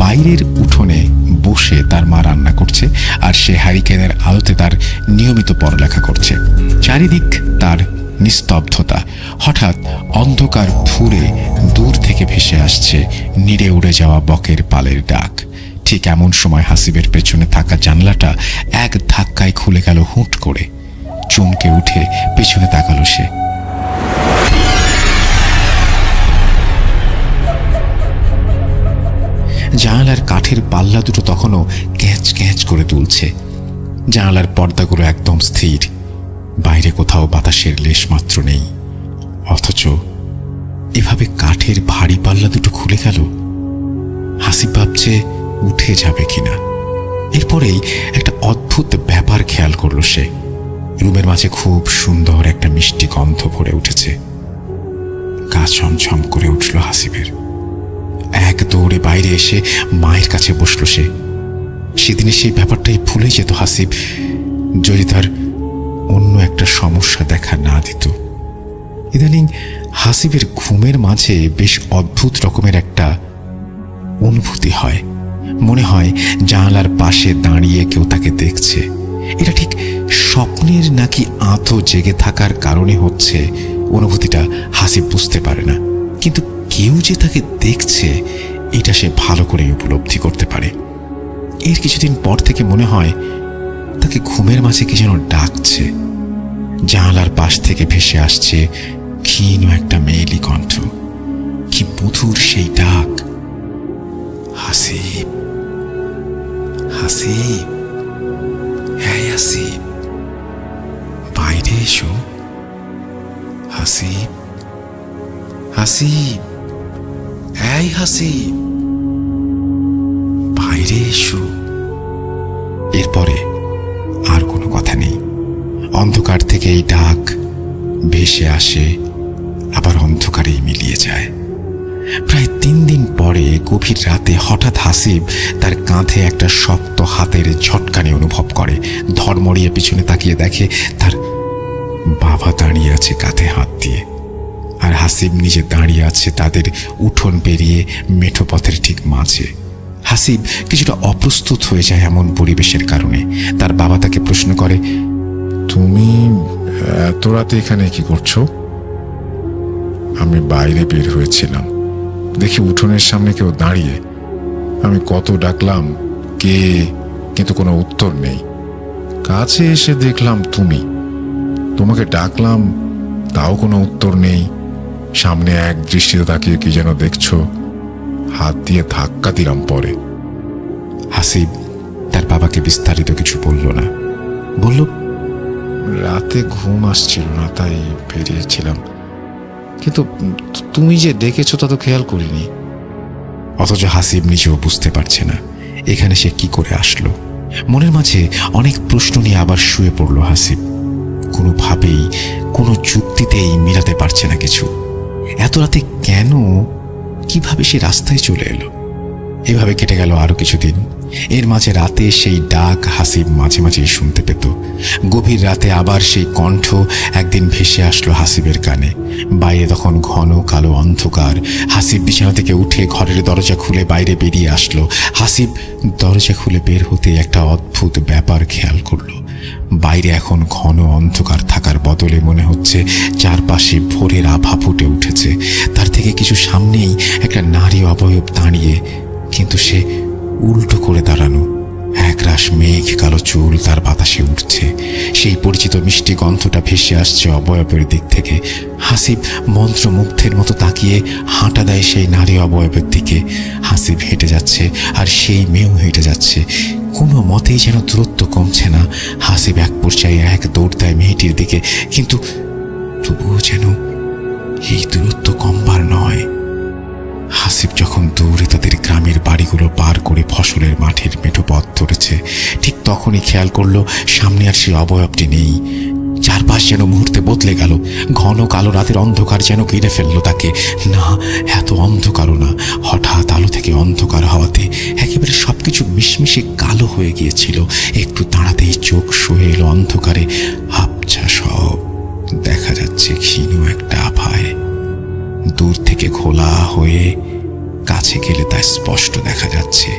বাইরের উঠোনে বসে তার মা রান্না করছে, আর সে হারিকেনের আলোতে তার নিয়মিত পড়ালেখা করছে। চারিদিক তার নিস্তব্ধতা। হঠাৎ অন্ধকার ফুরে দূর থেকে ভেসে আসছে নিড়ে উড়ে যাওয়া বকের পালের ডাক। ঠিক এমন সময় হাসিবের পেছনে থাকা জানলাটা এক ধাক্কায় খুলে গেল হুট করে। চমকে উঠে পেছনে তাকালো সে। জানালার কাঠের পাল্লা দুটো তখনও ক্যাঁচ ক্যাঁচ করে দুলছে। জানালার পর্দাগুলো একদম স্থির, বাইরে কোথাও বাতাসের লেশ মাত্র নেই। অথচ এভাবে কাঠের ভারী পাল্লা দুটো খুলে গেল। হাসিব ভাবছে উঠে যাবে কিনা। এরপরেই একটা অদ্ভুত ব্যাপার খেয়াল করলো সে। রুমের মাঝে খুব সুন্দর একটা মিষ্টি গন্ধ ভরে উঠেছে। গা ছমছম করে উঠল হাসিবের। এক দৌড়ে বাইরে এসে মায়ের কাছে বসলো সে। সেদিনে সেই ব্যাপারটাই ভুলে যেত হাসিব যদি তার অন্য একটা সমস্যা দেখা না দিত। ইদানিং হাসিবের ঘুমের মাঝে বেশ অদ্ভুত রকমের একটা অনুভূতি হয়। মনে হয় জানালার পাশে দাঁড়িয়ে কেউ তাকে দেখছে। এটা ঠিক স্বপ্নের নাকি আধো জেগে থাকার কারণে হচ্ছে অনুভূতিটা হাসিব বুঝতে পারে না। কিন্তু কেউ যে তাকে দেখছে এটা সে ভালো করে উপলব্ধি করতে পারে। এর কিছুদিন পর থেকে মনে হয় তাকে ঘুমের মাঝে কি যেন ডাকছে। জানালার পাশ থেকে ভেসে আসছে ক্ষীণ একটা মেয়েলি কণ্ঠ। কি মধুর সেই ডাক! হাসিব, হাসিব, হ্যাঁ হাসিব, বাইরে এসো। হাসিব, হাসিব, এই হাসিব, বাইরে এসো। এরপরে আর কোনো কথা নেই। অন্ধকার থেকে এই ডাক ভেসে আসে, আবার অন্ধকারেই মিলিয়ে যায়। প্রায় 3 দিন পরে গভীর রাতে হঠাৎ হাসিব তার কাঁধে একটা শক্ত হাতের ঝটকানি অনুভব করে। ধর্মড়িয়ে পিছনে তাকিয়ে দেখে তার বাবা দাঁড়িয়ে আছে কাঁধে হাত দিয়ে, আর হাসিব নিজে দাঁড়িয়ে আছে তাদের উঠোন পেরিয়ে মেঠো পথের ঠিক মাঝে। হাসিব কিছুটা অপ্রস্তুত হয়ে যায় এমন পরিবেশের কারণে। তার বাবা তাকে প্রশ্ন করে, তুমি এত রাতে এখানে কি করছো? আমি বাইরে বের হয়েছিলাম, দেখি উঠোনের সামনে কেউ দাঁড়িয়ে। আমি কত ডাকলাম কে, কিন্তু কোনো উত্তর নেই। কাছে এসে দেখলাম তুমি, তোমাকে ডাকলাম তাও কোনো উত্তর নেই। সামনে এক দৃষ্টিতে তাকিয়ে কি যেন দেখছো, হাত দিয়ে ধাক্কা দিলাম পরে। হাসিব তার বাবাকে বিস্তারিত কিছু বলল না। বলল, রাতে ঘুম আসছিল না তাই বেরিয়েছিলাম, কিন্তু তুমি যে ডেকেছো তা তো খেয়াল করিনি। অথচ হাসিব নিজেও বুঝতে পারছে না এখানে সে কি করে আসলো। মনের মাঝে অনেক প্রশ্ন নিয়ে আবার শুয়ে পড়ল হাসিব। কোনোভাবেই কোনো যুক্তিতেই মিলাতে পারছে না কিছু। এত রাতে কেন, কিভাবে সে রাস্তায় চলে এলো? এভাবে কেটে গেল আরো কিছুদিন। এর মাঝে রাতে সেই ডাক হাসিব মাঝে মাঝেই শুনতে পেত। গভীর রাতে আবার সেই কণ্ঠ একদিন ভেসে আসলো হাসিবের কানে। বাইরে তখন ঘন কালো অন্ধকার। হাসিব বিছানা থেকে উঠে ঘরের দরজা খুলে বাইরে বেরিয়ে আসলো। হাসিব দরজা খুলে বের হতে একটা অদ্ভুত ব্যাপার খেয়াল করলো। বাইরে এখন ঘন অন্ধকার থাকার বদলে মনে হচ্ছে চারপাশে ভোরের আভা ফুটে উঠেছে। তার থেকে কিছু সামনেই একটা নারী অবয়ব দাঁড়িয়ে, কিন্তু সে উল্টো করে দাঁড়ানো। একরাশ মেঘ কালো চুল তার বাতাসে উঠছে। সেই পরিচিত মিষ্টি গন্ধটা ভেসে আসছে অবয়বের দিক থেকে। হাসিব মন্ত্রমুগ্ধের মতো তাকিয়ে হাঁটা দেয় সেই নারী অবয়বের দিকে। হাসিব হেঁটে যাচ্ছে আর সেই মেয়েও হেঁটে যাচ্ছে। কোনো মতেই যেন দূরত্ব কমছে না। হাসিব এক পর্যায়ে এক দৌড় দেয় মেয়েটির দিকে, কিন্তু তবুও যেন এই দূরত্ব কমবার নয়। হাসিব যখন দৌড়ে তাদের গ্রামের বাড়িগুলো পার করে ফসলের মাঠের মেঠো পথ ধরেছে, ঠিক তখনই খেয়াল করলো সামনে আর সেই অবয়বটি নেই। চারপাশ যেন মুহূর্তে বদলে গেল। ঘন কালো রাতের অন্ধকার যেন ঘিরে ফেললো তাকে। না, এত অন্ধকারও না। হঠাৎ আলো থেকে অন্ধকার হওয়াতে একেবারে সবকিছু মিশমিশে কালো হয়ে গিয়েছিল। একটু দাঁড়াতেই চোখ সয়ে এলো অন্ধকারে। আবছা সব দেখা যাচ্ছে ক্ষীণ একটা আভায়। দূর থেকে খোলা হয়ে কাছে গেলে তা স্পষ্ট দেখা যাচ্ছে।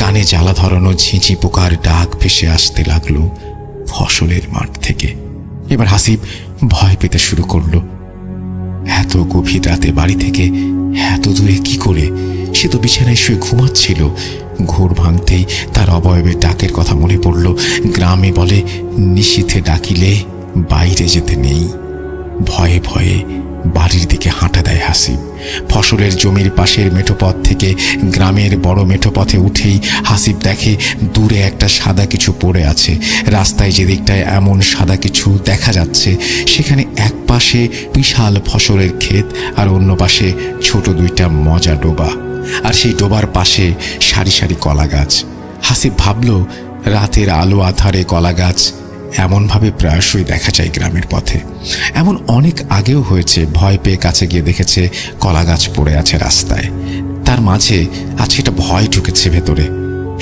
কানে জ্বালা ধরানো ঝিঁঝি পোকার ডাক ভেসে আসতে লাগলো ফসলের মাঠ থেকে। এবার হাসিব ভয় পেতে শুরু করলো। এত গভীর রাতে বাড়ি থেকে এত দূরে কি করে? সে তো বিছানায় শুয়ে ঘুমাচ্ছিল। ঘোর ভাঙতেই তার অবয়বের ডাকের কথা মনে পড়ল। গ্রামে বলে, নিশীথে ডাকিলে বাইরে যেতে নেই। ভয়ে ভয়ে বাড়ির দিকে হাঁটা দেয় হাসিব। ফসলের জমির পাশের মেঠোপথ থেকে গ্রামের বড় মেঠোপথে উঠেই হাসিব দেখে দূরে একটা সাদা কিছু পড়ে আছে। রাস্তায় যে দিকটায় এমন সাদা কিছু দেখা যাচ্ছে, সেখানে এক পাশে বিশাল ফসলের ক্ষেত আর অন্য পাশে ছোট 2টা মজা ডোবা, আর সেই ডোবার পাশে সারি সারি কলা গাছ। হাসিব ভাবল, রাতের আলো আধারে কলা গাছ এমনভাবে প্রায়শই দেখা যায় গ্রামের পথে। এমন অনেক আগেও হয়েছে। ভয় পেয়ে কাছে গিয়ে দেখেছে কলা গাছ পড়ে আছে রাস্তায়। তার মাঝে আজকে একটা ভয় ঢুকেছে ভেতরে।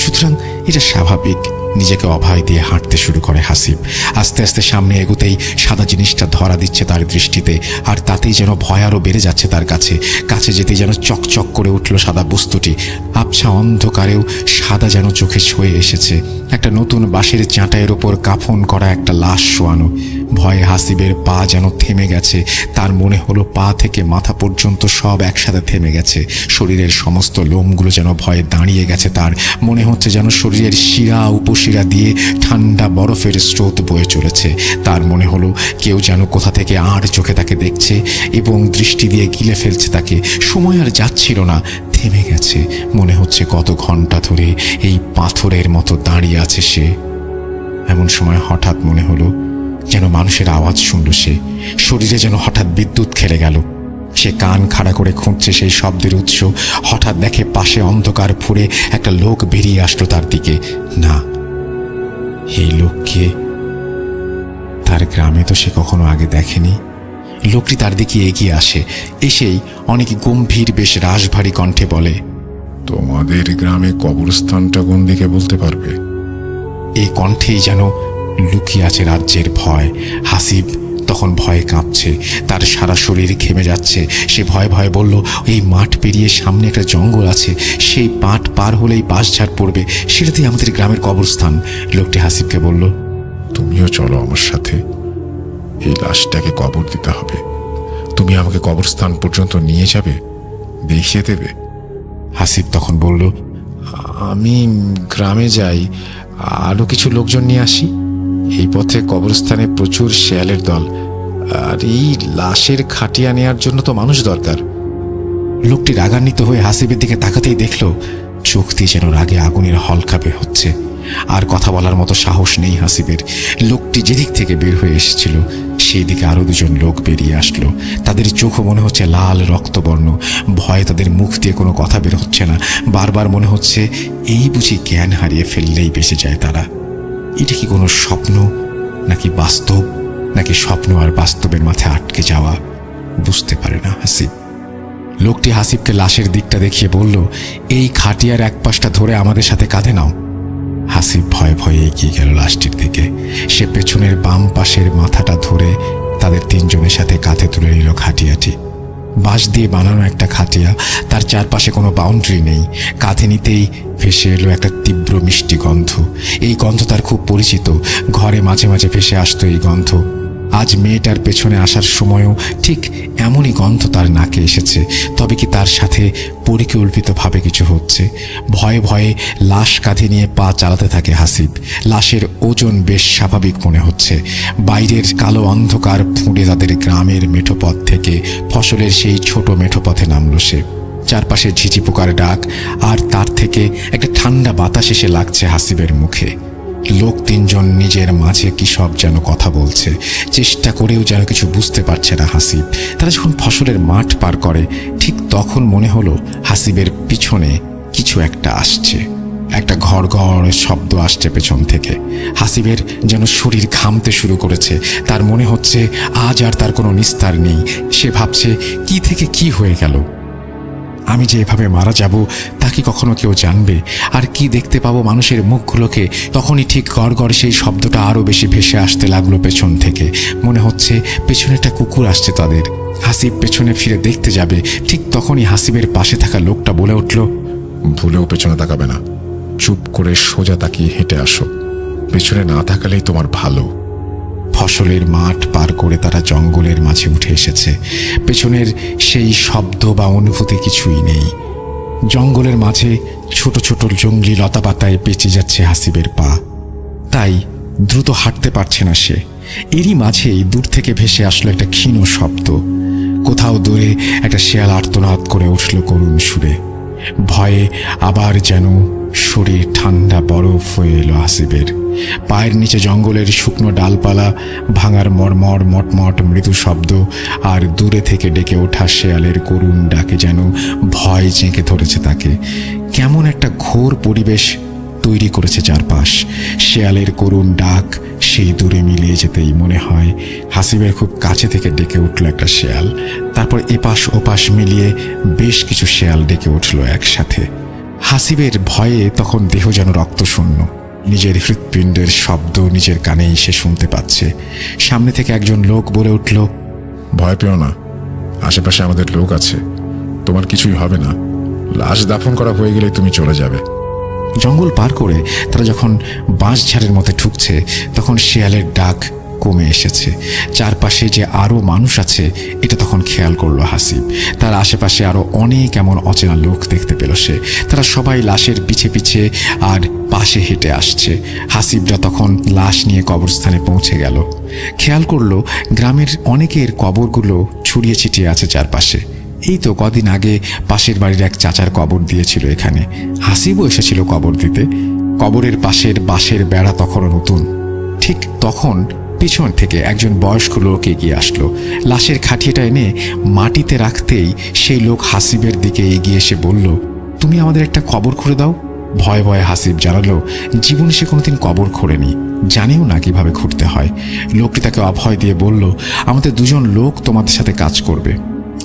সুতরাং এটা স্বাভাবিক। নিজেকে অভয় দিয়ে হাঁটতে শুরু করে হাসিব। আস্তে আস্তে সামনে এগোতেই সাদা জিনিসটা ধরা দিচ্ছে তার দৃষ্টিতে, আর তাতেই যেন ভয় আরও বেড়ে যাচ্ছে তার কাছে। কাছে যেতেই যেন চকচক করে উঠল সাদা বস্তুটি। আবছা অন্ধকারেও সাদা যেন চোখে ছয়ে এসেছে। একটা নতুন বাঁশের চাঁটাইয়ের ওপর কাফন করা একটা লাশ শোয়ানো। ভয়ে হাসিবের পা যেন থেমে গেছে। তার মনে হলো পা থেকে মাথা পর্যন্ত সব একসাথে থেমে গেছে। শরীরের সমস্ত লোমগুলো যেন ভয়ে দাঁড়িয়ে গেছে। তার মনে হচ্ছে যেন শরীরের শিরা উপশিরা দিয়ে ঠান্ডা বরফের স্রোত বয়ে চলেছে। তার মনে হলো কেউ যেন কোথা থেকে আর চোখে তাকে দেখছে এবং দৃষ্টি দিয়ে গিলে ফেলছে তাকে। সময় আর যাচ্ছিল না, থেমে গেছে। মনে হচ্ছে কত ঘন্টা ধরে এই পাথরের মতো দাঁড়িয়ে আছে সে। এমন সময় হঠাৎ মনে হলো যেন মানুষের আওয়াজ শুনল সে। শরীরে যেন হঠাৎ বিদ্যুৎ খেলে গেল। সে কান খাড়া করে খুঁজছে সেই শব্দের উৎস। হঠাৎ দেখে পাশে অন্ধকার ফুঁড়ে একটা লোক বেরিয়ে আসলো তার দিকে। না, এই লোককে তার গ্রামে তো সে কখনো আগে দেখেনি। লোকটি তার দিকে এগিয়ে আসে। এসেই অনেক গম্ভীর বেশ রাশভারী কণ্ঠে বলে, তোমাদের গ্রামে কবরস্থানটা কোন দিকে বলতে পারবে? এই কণ্ঠেই যেন লুকিয়ে আছে রাজ্যের ভয়। হাসিব তখন ভয়ে কাঁপছে, তার সারা শরীর ঘেমে যাচ্ছে। সে ভয়ে ভয়ে বলল, এই মাঠ পেরিয়ে সামনে একটা জঙ্গল আছে, সেই মাঠ পার হলেই বাঁশঝাড় পড়বে, সেটাতেই আমাদের গ্রামের কবরস্থান। লোকটি হাসিবকে বলল, তুমিও চলো আমার সাথে, এই লাশটাকে কবর দিতে হবে। তুমি আমাকে কবরস্থান পর্যন্ত নিয়ে যাবে, দেখিয়ে দেবে। হাসিব তখন বলল, আমি গ্রামে যাই, আরো কিছু লোকজন নিয়ে আসি। এই পথে কবরস্থানে প্রচুর শেয়ালের দল, আর এই লাশের খাটিয়া নেয়ার জন্য তো মানুষ দরকার। লোকটি রাগান্বিত হয়ে হাসিবের দিকে তাকাতেই দেখল চোখ দিয়ে যেন রাগে আগুনের হলকা বের হচ্ছে। আর কথা বলার মতো সাহস নেই হাসিবের। লোকটি যেদিক থেকে বের হয়ে এসেছিল সেই দিকে আরো দুজন লোক বেরিয়ে আসলো। তাদের চোখও মনে হচ্ছে লাল রক্তবর্ণ। ভয়ে তাদের মুখ দিয়ে কোনো কথা বের হচ্ছে না। বারবার মনে হচ্ছে এই বুঝি জ্ঞান হারিয়ে ফেললেই বেঁচে যায় তারা। এটা কি কোনো স্বপ্ন নাকি বাস্তব, নাকি স্বপ্ন আর বাস্তবের মাথায় আটকে যাওয়া, বুঝতে পারে না হাসিব। লোকটি হাসিবকে লাশের দিকটা দেখিয়ে বলল, এই খাটিয়ার এক পাশটা ধরে আমাদের সাথে কাঁধে নাও। হাসিব ভয়ে ভয়ে এগিয়ে গেল লাশটির দিকে। সে পেছনের বাম পাশের মাথাটা ধরে তাদের তিনজনের সাথে কাঁধে তুলে নিল খাটিয়াটি। বাঁশ দিয়ে বানানো একটা খাটিয়া, তার চারপাশে কোনো বাউন্ডারি নেই। কাঁধে নিতেই ভেসে এলো একটা তীব্র মিষ্টি গন্ধ। এই গন্ধ তার খুব পরিচিত। ঘরে মাঝে মাঝে ভেসে আসতো এই গন্ধ। আজ মেয়েটার পেছনে আসার সময়ও ঠিক এমনই গন্ধ তার নাকে এসেছে। তবে কি তার সাথে পরিকল্পিতভাবে কিছু হচ্ছে? ভয়ে ভয়ে লাশ কাঁধে নিয়ে পা চালাতে থাকে হাসিব। লাশের ওজন বেশ স্বাভাবিক মনে হচ্ছে। বাইরের কালো অন্ধকার ফুঁড়ে তাদের গ্রামের মেঠোপথ থেকে ফসলের সেই ছোট মেঠোপথে নামলো সে। চারপাশে ঝিঝি পোকার ডাক, আর তার থেকে একটা ঠান্ডা বাতাস এসে লাগছে হাসিবের মুখে। লোক তিনজন নিজের মাঝে কি সব যেন কথা বলছে। চেষ্টা করেও যেন কিছু বুঝতে পারছে না হাসিব। তারা যখন ফসলের মাঠ পার করে ঠিক তখন মনে হলো হাসিবের পিছনে কিছু একটা আসছে। একটা ঘড় ঘড় শব্দ আসছে পেছন থেকে। হাসিবের যেন শরীর ঘামতে শুরু করেছে। তার মনে হচ্ছে আজ আর তার কোনো নিস্তার নেই। সে ভাবছে কি থেকে কি হয়ে গেল। আমি যে এভাবে মারা যাব তা কি কখনো কেউ জানবে? আর কি দেখতে পাবো মানুষের মুখগুলোকে? তখনই ঠিক গড় গড় সেই শব্দটা আরো বেশি ভেসে আসতে লাগলো পেছন থেকে। মনে হচ্ছে পেছনে একটা কুকুর আসছে তাদের। হাসিব পেছনে ফিরে দেখতে যাবে, ঠিক তখনই হাসিবের পাশে থাকা লোকটা বলে উঠল, ভুলেও পেছনে তাকাবে না, চুপ করে সোজা তাকিয়ে হেঁটে আসো। পেছনে না তাকালেই তোমার ভালো। ফসলের মাঠ পার করে তারা জঙ্গলের মাঝে উঠে এসেছে। পেছনের সেই শব্দ বা অনুভূতি কিছুই নেই। জঙ্গলের মাঝে ছোট ছোট জঙ্গলি লতাপাতায় পেঁচে যাচ্ছে হাসিবের পা, তাই দ্রুত হাঁটতে পারছে না সে। এরই মাঝেই দূর থেকে ভেসে আসলো একটা ক্ষীণ শব্দ। কোথাও দূরে একটা শেয়াল আর্তনাদ করে উঠল করুণ সুরে। ভয়ে আবার যেন শরীর ঠান্ডা বরফ হয়ে এলো হাসিবের। পায়ের নিচে জঙ্গলের শুকনো ডালপালা ভাঙার মর্মর মটমট মৃদু শব্দ, আর দূরে থেকে ডেকে ওঠা শেয়ালের করুণ ডাকে যেন ভয় জেঁকে ধরেছে তাকে। কেমন একটা ঘোর পরিবেশ তৈরি করেছে চারপাশ। শেয়ালের করুণ ডাক সেই দূরে মিলিয়ে যেতেই মনে হয় হাসিবের খুব কাছে থেকে ডেকে উঠল একটা শেয়াল। তারপর এপাশ ওপাশ মিলিয়ে বেশ কিছু শেয়াল ডেকে উঠল একসাথে। হাসিবের ভয়ে তখন দেহ যেন রক্তশূন্য। নিজের হৃৎপিণ্ডের শব্দ নিজের কানেই সে শুনতে পাচ্ছে। সামনে থেকে একজন লোক বলে উঠল, ভয় পেও না, আশেপাশে আমাদের লোক আছে, তোমার কিছুই হবে না। লাশ দাফন করা হয়ে গেলে তুমি চলে যাবে। জঙ্গল পার করে তারা যখন বাঁশঝাড়ের মধ্যে ঢুকছে তখন শিয়ালের ডাক কমে এসেছে। চারপাশে যে আরো মানুষ আছে এটা তখন খেয়াল করলো হাসিব। তার আশেপাশে আরো অনেক এমন অচেনা লোক দেখতে পেল সে। তারা সবাই লাশের পিছে পিছে আর পাশে হেঁটে আসছে। হাসিবরা তখন লাশ নিয়ে কবরস্থানে পৌঁছে গেল। খেয়াল করলো গ্রামের অনেকের কবরগুলো ছড়িয়ে ছিটিয়ে আছে চারপাশে। এই তো কদিন আগে পাশের বাড়ির এক চাচার কবর দিয়েছিল এখানে। হাসিবও এসেছিল কবর দিতে। কবরের পাশের বাঁশের বেড়া তখনও নতুন। ঠিক তখন পিছন থেকে একজন বয়স্ক লোক এগিয়ে আসলো। লাশের খাটিয়াটা এনে মাটিতে রাখতেই সেই লোক হাসিবের দিকে এগিয়ে এসে বলল, তুমি আমাদের একটা কবর খুঁড়ে দাও। ভয়ে ভয়ে হাসিব জানালো জীবনে সে কোনোদিন কবর খোঁড়েনি, জানেও না কিভাবে খুঁড়তে হয়। লোকটি তাকে অভয় দিয়ে বলল, আমাদের দুজন লোক তোমাদের সাথে কাজ করবে।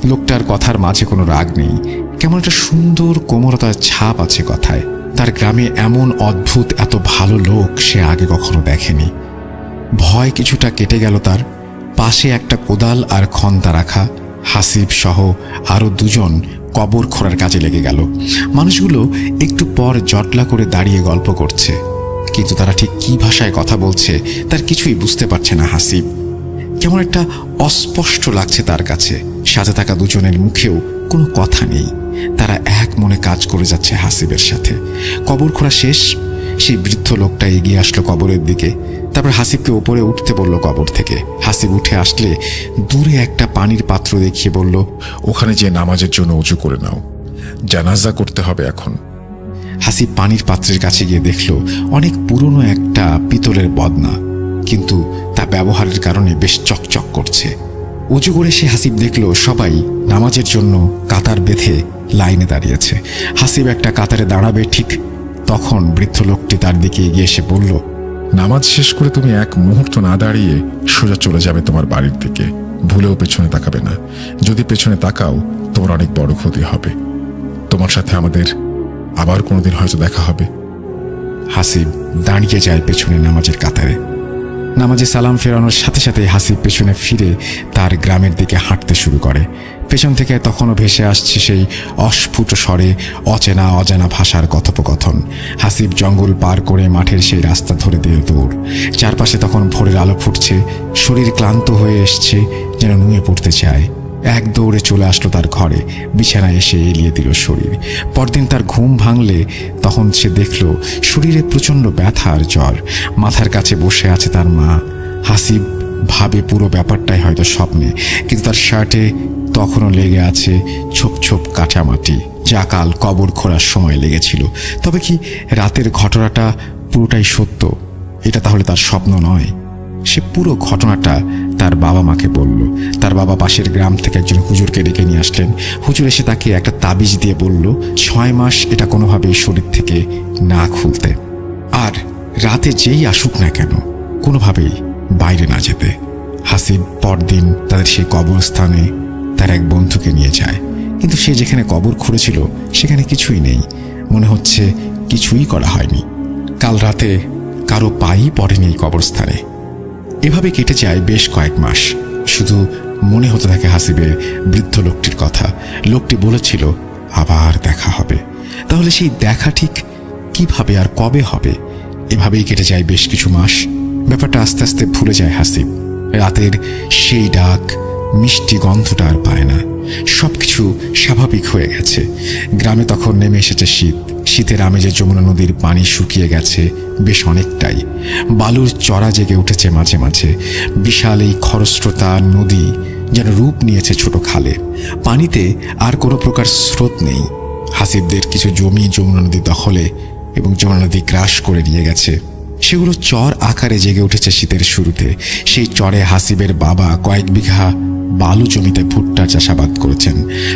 লোকটার কথার মাঝে কোনো রাগ নেই, কেমন একটা সুন্দর কোমলতার ছাপ আছে কথায়। তার গ্রামে এমন অদ্ভুত এত ভালো লোক সে আগে কখনো দেখেনি। ভয় কিছুটা কেটে গেল তার। পাশে একটা কোদাল আর খন্তা রাখা। হাসিব সহ আরো দুজন কবর খোঁড়ার কাজে লেগে গেল। মানুষগুলো একটু পর জটলা করে দাঁড়িয়ে গল্প করছে, কিন্তু তারা ঠিক কি ভাষায় কথা বলছে তার কিছুই বুঝতে পারছে না হাসিব। কেমন একটা অস্পষ্ট লাগছে তার কাছে। সাথে থাকা দুজনের মুখেও কোনো কথা নেই। তারা এক মনে কাজ করে যাচ্ছে হাসিবের সাথে। কবর খোঁড়া শেষ। সেই বৃদ্ধ লোকটা এগিয়ে আসলো কবরের দিকে। তারপর হাসিবকে উপরে উঠতে বলল কবর থেকে। হাসিব উঠে আসলে দূরে একটা পানির পাত্র দেখিয়ে বলল, ওখানে যে নামাজের জন্য উঁচু করে নাও, জানাজা করতে হবে এখন। হাসিব পানির পাত্রের কাছে গিয়ে দেখল অনেক পুরনো একটা পিতলের বদনা, কিন্তু তা ব্যবহারের কারণে বেশ চকচক করছে। উঁচু করে সে হাসিব দেখল সবাই নামাজের জন্য কাতার বেঁধে লাইনে দাঁড়িয়েছে। হাসিব একটা কাতারে দাঁড়াবে ঠিক তখন বৃদ্ধ লোকটি তার দিকে এগিয়ে এসে বলল, নামাজ শেষ করে তুমি এক মুহূর্ত না দাঁড়িয়ে সোজা চলে যাবে তোমার বাড়ির দিকে। ভুলেও পেছনে তাকাবে না। যদি পেছনে তাকাও তোমার অনেক বড় ক্ষতি হবে। তোমার সাথে আমাদের আবার কোনোদিন হয়তো দেখা হবে। হাসিব দাঁড়িয়ে যায় পেছনে নামাজের কাতারে। নামাজে সালাম ফেরানোর সাথে সাথে হাসিব পেছনে ফিরে তার গ্রামের দিকে হাঁটতে শুরু করে। পেছন থেকে তখনও ভেসে আসছে সেই অস্ফুট স্বরে অচেনা অজানা ভাষার কথোপকথন। হাসিব জঙ্গল পার করে মাঠের সেই রাস্তা ধরে দিয়ে দৌড়। চারপাশে তখন ভোরের আলো ফুটছে। শরীর ক্লান্ত হয়ে এসছে, যেন নুয়ে পড়তে চায়। এক দৌড়ে চলে আসলো তার ঘরে। বিছানায় এসে এলিয়ে দিল শরীর। পরদিন তার ঘুম ভাঙলে তখন সে দেখল শরীরে প্রচণ্ড ব্যথা আর জ্বর। মাথার কাছে বসে আছে তার মা। হাসিব ভাবে পুরো ব্যাপারটাই হয়তো স্বপ্নে, কিন্তু তার শার্টে তখনও লেগে আছে ছোপ ছোপ কাটামাটি, যা কাল কবর খোঁড়ার সময় লেগেছিল। তবে কি রাতের ঘটনাটা পুরোটাই সত্য? এটা তাহলে তার স্বপ্ন নয়। সে পুরো ঘটনাটা তার বাবা মাকে বলল। তার বাবা পাশের গ্রাম থেকে একজন হুজুরকে ডেকে নিয়ে আসলেন। হুজুর এসে তাকে একটা তাবিজ দিয়ে বলল 6 মাস এটা কোনোভাবেই শরীর থেকে না খুলতে, আর রাতে যেই আসুক না কেন কোনোভাবেই বাইরে না যেতে। হাসিব পরদিন তাদের সেই কবরস্থানে তার এক বন্ধুকে নিয়ে যায়, কিন্তু সে যেখানে কবর খুঁড়েছিল সেখানে কিছুই নেই। মনে হচ্ছে কিছুই করা হয়নি। কাল রাতে কারো পাই পড়েনি এই কবরস্থানে। এভাবে কেটে যায় বেশ কয়েক মাস। শুধু মনে হতে থাকে হাসিবের বৃদ্ধ লোকটির কথা। লোকটি বলেছিল আবার দেখা হবে। তাহলে সেই দেখা ঠিক কিভাবে আর কবে হবে? এভাবেই কেটে যায় বেশ কিছু মাস। ব্যাপারটা আস্তে আস্তে ভুলে যায় হাসিব। রাতের সেই ডাক, মিষ্টি গন্ধটা আর পায় না। সবকিছু স্বাভাবিক হয়ে গেছে। গ্রামে তখন নেমে এসেছে শীত। শীতের আমেজে যমুনা নদীর পানি শুকিয়ে গেছে বেশ অনেকটাই। বালুর চড়া জেগে উঠেছে মাঝে মাঝে। বিশাল এই খরস্রোতা নদী যেন রূপ নিয়েছে ছোট খালে। পানিতে আর কোনো প্রকার স্রোত নেই। হাসিবদের কিছু জমি যমুনা নদী দখলে এবং যমুনা নদী গ্রাস করে নিয়ে গেছে। সেগুলো চর আকারে জেগে উঠেছে শীতের শুরুতে। সেই চরে হাসিবের বাবা কয়েক বিঘা বালু জমিতে ভুট্টার চাষাবাদ করেছেন।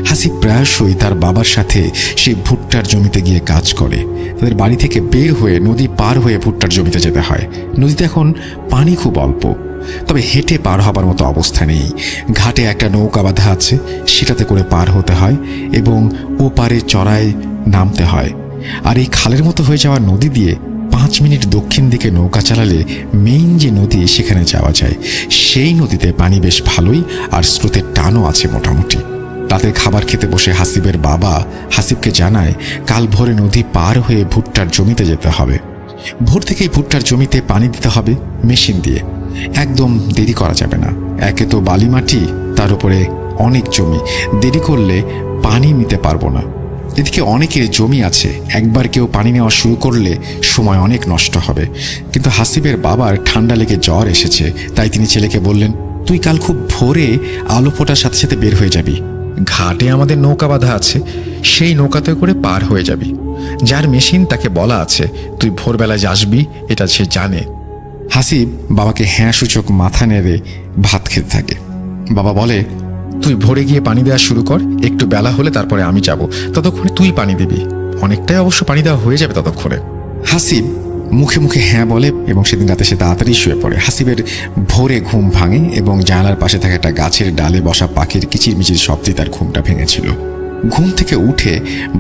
হাসিব প্রায়শই তার বাবার সাথে সেই ভুট্টার জমিতে গিয়ে কাজ করে। তাদের বাড়ি থেকে বের হয়ে নদী পার হয়ে ভুট্টার জমিতে যেতে হয়। নদীতে এখন পানি খুব অল্প, তবে হেঁটে পার হবার মতো অবস্থা নেই। ঘাটে একটা নৌকা বাঁধা আছে, সেটাতে করে পার হতে হয় এবং ও পারে চড়ায় নামতে হয়। আর এই খালের মতো হয়ে যাওয়া নদী দিয়ে 5 মিনিট দক্ষিণ দিকে নৌকা চালালে মেইন যে নদী সেখানে যাওয়া যায়। সেই নদীতে পানি বেশ ভালোই, আর স্রোতের টানও আছে মোটামুটি। রাতের খাবার খেতে বসে হাসিবের বাবা হাসিবকে জানায় কাল ভোরে নদী পার হয়ে ভুট্টার জমিতে যেতে হবে। ভোর থেকেই ভুট্টার জমিতে পানি দিতে হবে মেশিন দিয়ে। একদম দেরি করা যাবে না, একে তো বালি মাটি, তার উপরে অনেক জমি, দেরি করলে পানি নিতে পারবো না। এদিকে অনেকের জমি আছে, একবার কেউ পানি নেওয়া শুরু করলে সময় অনেক নষ্ট হবে। কিন্তু হাসিবের বাবার ঠান্ডা লেগে জ্বর এসেছে, তাই তিনি ছেলেকে বললেন, তুই কাল খুব ভোরে আলো ফোটার সাথে সাথে বের হয়ে যাবি। ঘাটে আমাদের নৌকা বাঁধা আছে, সেই নৌকাতে করে পার হয়ে যাবি। যার মেশিন তাকে বলা আছে তুই ভোরবেলায় আসবি, এটা সে জানে। হাসিব বাবাকে হ্যাঁ সূচক মাথা নেড়ে ভাত খেতে থাকে। বাবা বলে, তুই ভোরে গিয়ে পানি দেওয়া শুরু কর, একটু বেলা হলে তারপরে আমি যাব, ততক্ষণে তুই পানি দিবি। অনেকটাই অবশ্য পানি দেওয়া হয়ে যাবে ততক্ষণে। হাসিব মুখে মুখে হ্যাঁ বলে এবং সেদিন রাতে সে তাড়াতাড়ি শুয়ে পড়ে। হাসিবের ভোরে ঘুম ভাঙে এবং জানালার পাশে থাকা একটা গাছের ডালে বসা পাখির কিচিরমিচির শব্দে তার ঘুমটা ভেঙেছিল। ঘুম থেকে উঠে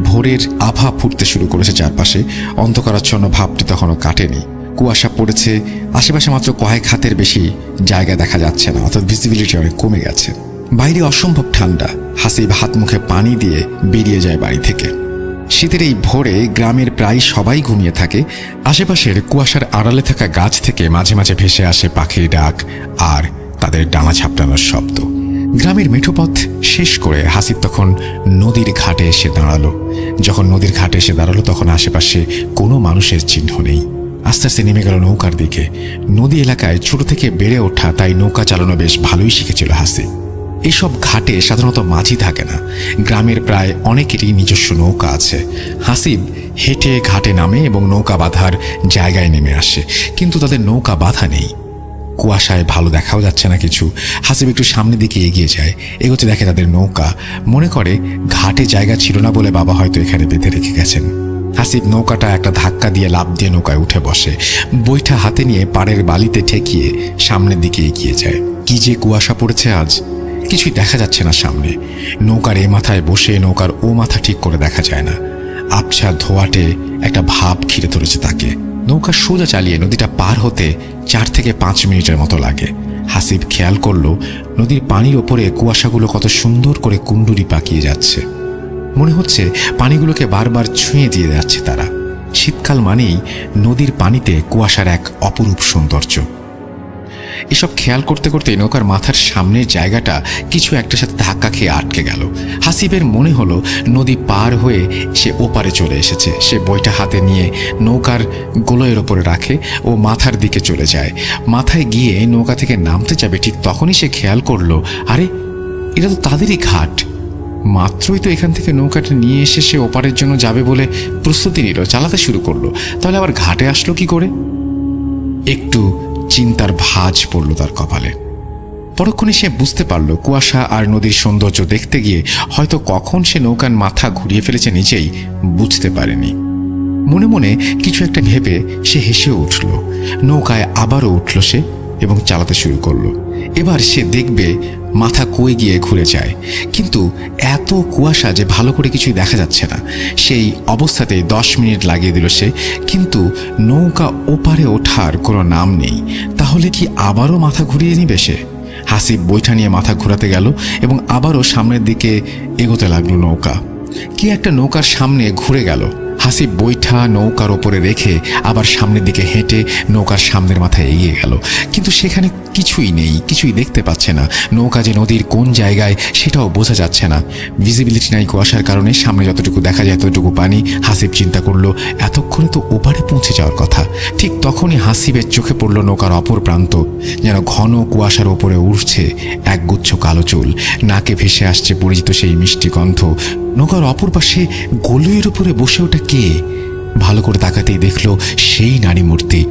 ভোরের আভা ফুটতে শুরু করেছে চারপাশে। অন্ধকারাচ্ছন্ন ভাবটি তখনও কাটেনি। কুয়াশা পড়েছে, আশেপাশে মাত্র কয়েক হাতের বেশি জায়গা দেখা যাচ্ছে না, অর্থাৎ ভিজিবিলিটি অনেক কমে গেছে। বাইরে অসম্ভব ঠান্ডা। হাসিব হাত মুখে পানি দিয়ে বেরিয়ে যায় বাড়ি থেকে। শীতের এই ভোরে গ্রামের প্রায় সবাই ঘুমিয়ে থাকে। আশেপাশের কুয়াশার আড়ালে থাকা গাছ থেকে মাঝে মাঝে ভেসে আসে পাখির ডাক আর তাদের ডানা ঝাপটানোর শব্দ। গ্রামের মেঠোপথ শেষ করে হাসিব তখন নদীর ঘাটে এসে দাঁড়ালো। যখন নদীর ঘাটে এসে দাঁড়ালো তখন আশেপাশে কোনো মানুষের চিহ্ন নেই। আস্তে আস্তে নেমে গেল নৌকার দিকে। নদী এলাকায় ছোট থেকে বেড়ে ওঠা, তাই নৌকা চালানো বেশ ভালোই শিখেছিল হাসিব। এইসব ঘাটে সাধারণত মাঝি থাকে না, গ্রামের প্রায় অনেকেরই নিজস্ব নৌকা আছে। হাসিব হেঁটে ঘাটে নামে এবং নৌকা বাঁধার জায়গায় নেমে আসে, কিন্তু তাদের নৌকা বাঁধা নেই। কুয়াশায় ভালো দেখাও যাচ্ছে না কিছু। হাসিব একটু সামনের দিকে এগিয়ে যায়, এগোতে দেখে তাদের নৌকা। মনে করে ঘাটে জায়গা ছিল না বলে বাবা হয়তো এখানে বেঁধে রেখে গেছেন। হাসিব নৌকাটা একটা ধাক্কা দিয়ে লাফ দিয়ে নৌকায় উঠে বসে। বৈঠা হাতে নিয়ে পাড়ের বালিতে ঠেকিয়ে সামনের দিকে এগিয়ে যায়। কি যে কুয়াশা পড়েছে আজ, কিছুই দেখা যাচ্ছে না সামনে। নৌকার এ মাথায় বসে নৌকার ও মাথা ঠিক করে দেখা যায় না। আবছা ধোয়াটে একটা ভাব ঘিরে ধরেছে তাকে। নৌকা সোজা চালিয়ে নদীটা পার হতে 4 থেকে 5 মিনিটের মতো লাগে। হাসিব খেয়াল করলো নদীর পানির ওপরে কুয়াশাগুলো কত সুন্দর করে কুণ্ডুরি পাকিয়ে যাচ্ছে। মনে হচ্ছে পানিগুলোকে বারবার ছুঁয়ে দিয়ে যাচ্ছে তারা। শীতকাল মানেই নদীর পানিতে কুয়াশার এক অপরূপ সৌন্দর্য। এসব খেয়াল করতে করতে নৌকার মাথার সামনের জায়গাটা কিছু একটার সাথে ধাক্কা খেয়ে আটকে গেল। হাসিবের মনে হলো নদী পার হয়ে সে ওপারে চলে এসেছে। সে বইটা হাতে নিয়ে নৌকার গোলয়ের ওপরে রাখে ও মাথার দিকে চলে যায়। মাথায় গিয়ে নৌকা থেকে নামতে যাবে, ঠিক তখনই সে খেয়াল করলো, আরে এটা তো তাদেরই ঘাট। মাত্রই তো এখান থেকে নৌকাটা নিয়ে এসে সে ওপারের জন্য যাবে বলে প্রস্তুতি নিল, চালাতে শুরু করলো, তাহলে আবার ঘাটে আসলো কি করে? একটু চিন্তার ভাঁজ পড়ল তার কপালে। পরক্ষণে সে বুঝতে পারল কুয়াশা আর নদীর সৌন্দর্য দেখতে গিয়ে হয়তো কখন সে নৌকার মাথা ঘুরিয়ে ফেলেছে নিজেই বুঝতে পারেনি। মনে মনে কিছু একটা ভেবে সে হেসে উঠল। নৌকায় আবারও উঠল সে এবং চালাতে শুরু করলো। এবার সে দেখবে মাথা কই গিয়ে ঘুরে যায়, কিন্তু এত কুয়াশা যে ভালো করে কিছুই দেখা যাচ্ছে না। সেই অবস্থাতে 10 মিনিট লাগিয়ে দিল সে, কিন্তু নৌকা ওপারে ওঠার কোনো নাম নেই। তাহলে কি আবারও মাথা ঘুরিয়ে নিবে সে? হাসিব বৈঠা নিয়ে মাথা ঘোরাতে গেল এবং আবারও সামনের দিকে এগোতে লাগলো নৌকা। কি একটা নৌকার সামনে ঘুরে গেল। হাসিব বৈঠা নৌকার ওপরে রেখে আবার সামনের দিকে হেঁটে নৌকার সামনের মাথায় এগিয়ে গেল, কিন্তু সেখানে কিছুই নেই, কিছুই দেখতে পাচ্ছে না। নৌকা যে নদীর কোন জায়গায় সেটাও বোঝা যাচ্ছে না। ভিজিবিলিটি নাই কুয়াশার কারণে, সামনে যতটুকু দেখা যায় ততটুকু পানি। হাসিব চিন্তা করলো এতক্ষণে তো ওপারে পৌঁছে যাওয়ার কথা। ঠিক তখনই হাসিবের চোখে পড়ল নৌকার অপর প্রান্ত, যেন ঘন কুয়াশার ওপরে উঠছে একগুচ্ছ কালো চুল। নাকে ভেসে আসছে পরিচিত সেই মিষ্টি গন্ধ। নৌকার অপর পাশে গোলইয়ের উপরে বসে ওঠা কে? ভালো করে তাকাতেই দেখলো সেই নারী মূর্তি।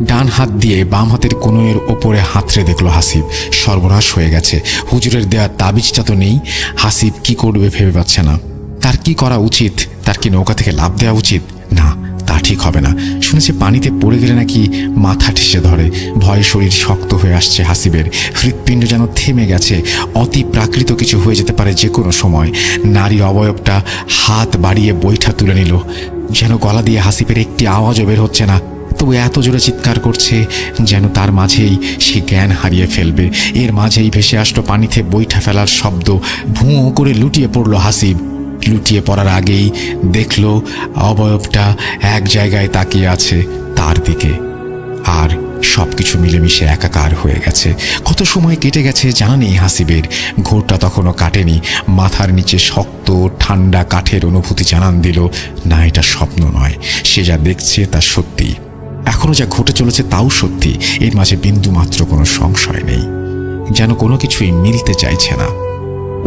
ডান হাত দিয়ে বাম হাতের কোণের ওপরে হাতড়ে দেখলো হাসিব। সর্বনাশ হয়ে গেছে, হুজুরের দেওয়া তাবিজটা তো নেই। হাসিব কি করবে ভেবে পাচ্ছে না। তার কি করা উচিত? তার কি নৌকা থেকে লাফ দেওয়া উচিত? না, তা ঠিক হবে না। শুনেছে পানিতে পড়ে গেলে নাকি মাথা ঠেসে ধরে। ভয়ে শরীর শক্ত হয়ে আসছে হাসিবের। হৃৎপিণ্ড যেন থেমে গেছে। অতি প্রাকৃত কিছু হয়ে যেতে পারে যে কোনো সময়। নারী অবয়বটা হাত বাড়িয়ে বৈঠা তুলে নিল, যেন গলা দিয়ে হাসিবের একটি আওয়াজও বের হচ্ছে না। তবু এত জোরে চিৎকার করছে যেন তার মাঝেই সে জ্ঞান হারিয়ে ফেলবে। এর মাঝেই ভেসে আসলো পানিতে বৈঠা ফেলার শব্দ। ভুঁ করে লুটিয়ে পড়ল হাসিব। লুটিয়ে পড়ার আগেই দেখল অবয়বটা এক জায়গায় তাকিয়ে আছে তার দিকে, আর সবকিছু মিলেমিশে একাকার হয়ে গেছে। কত সময় কেটে গেছে জানা নেই হাসিবের। ঘোরটা তখনও কাটেনি। মাথার নিচে শক্ত ঠান্ডা কাঠের অনুভূতি জানান দিল, না, এটা স্বপ্ন নয়, সে যা দেখছে তা সত্যি। এখনো যা ঘটে চলেছে তাও সত্যি। এর মাঝে বিন্দু মাত্র কোনো সংশয় নেই। যেন কোনো কিছুই মিলতে চাইছে না।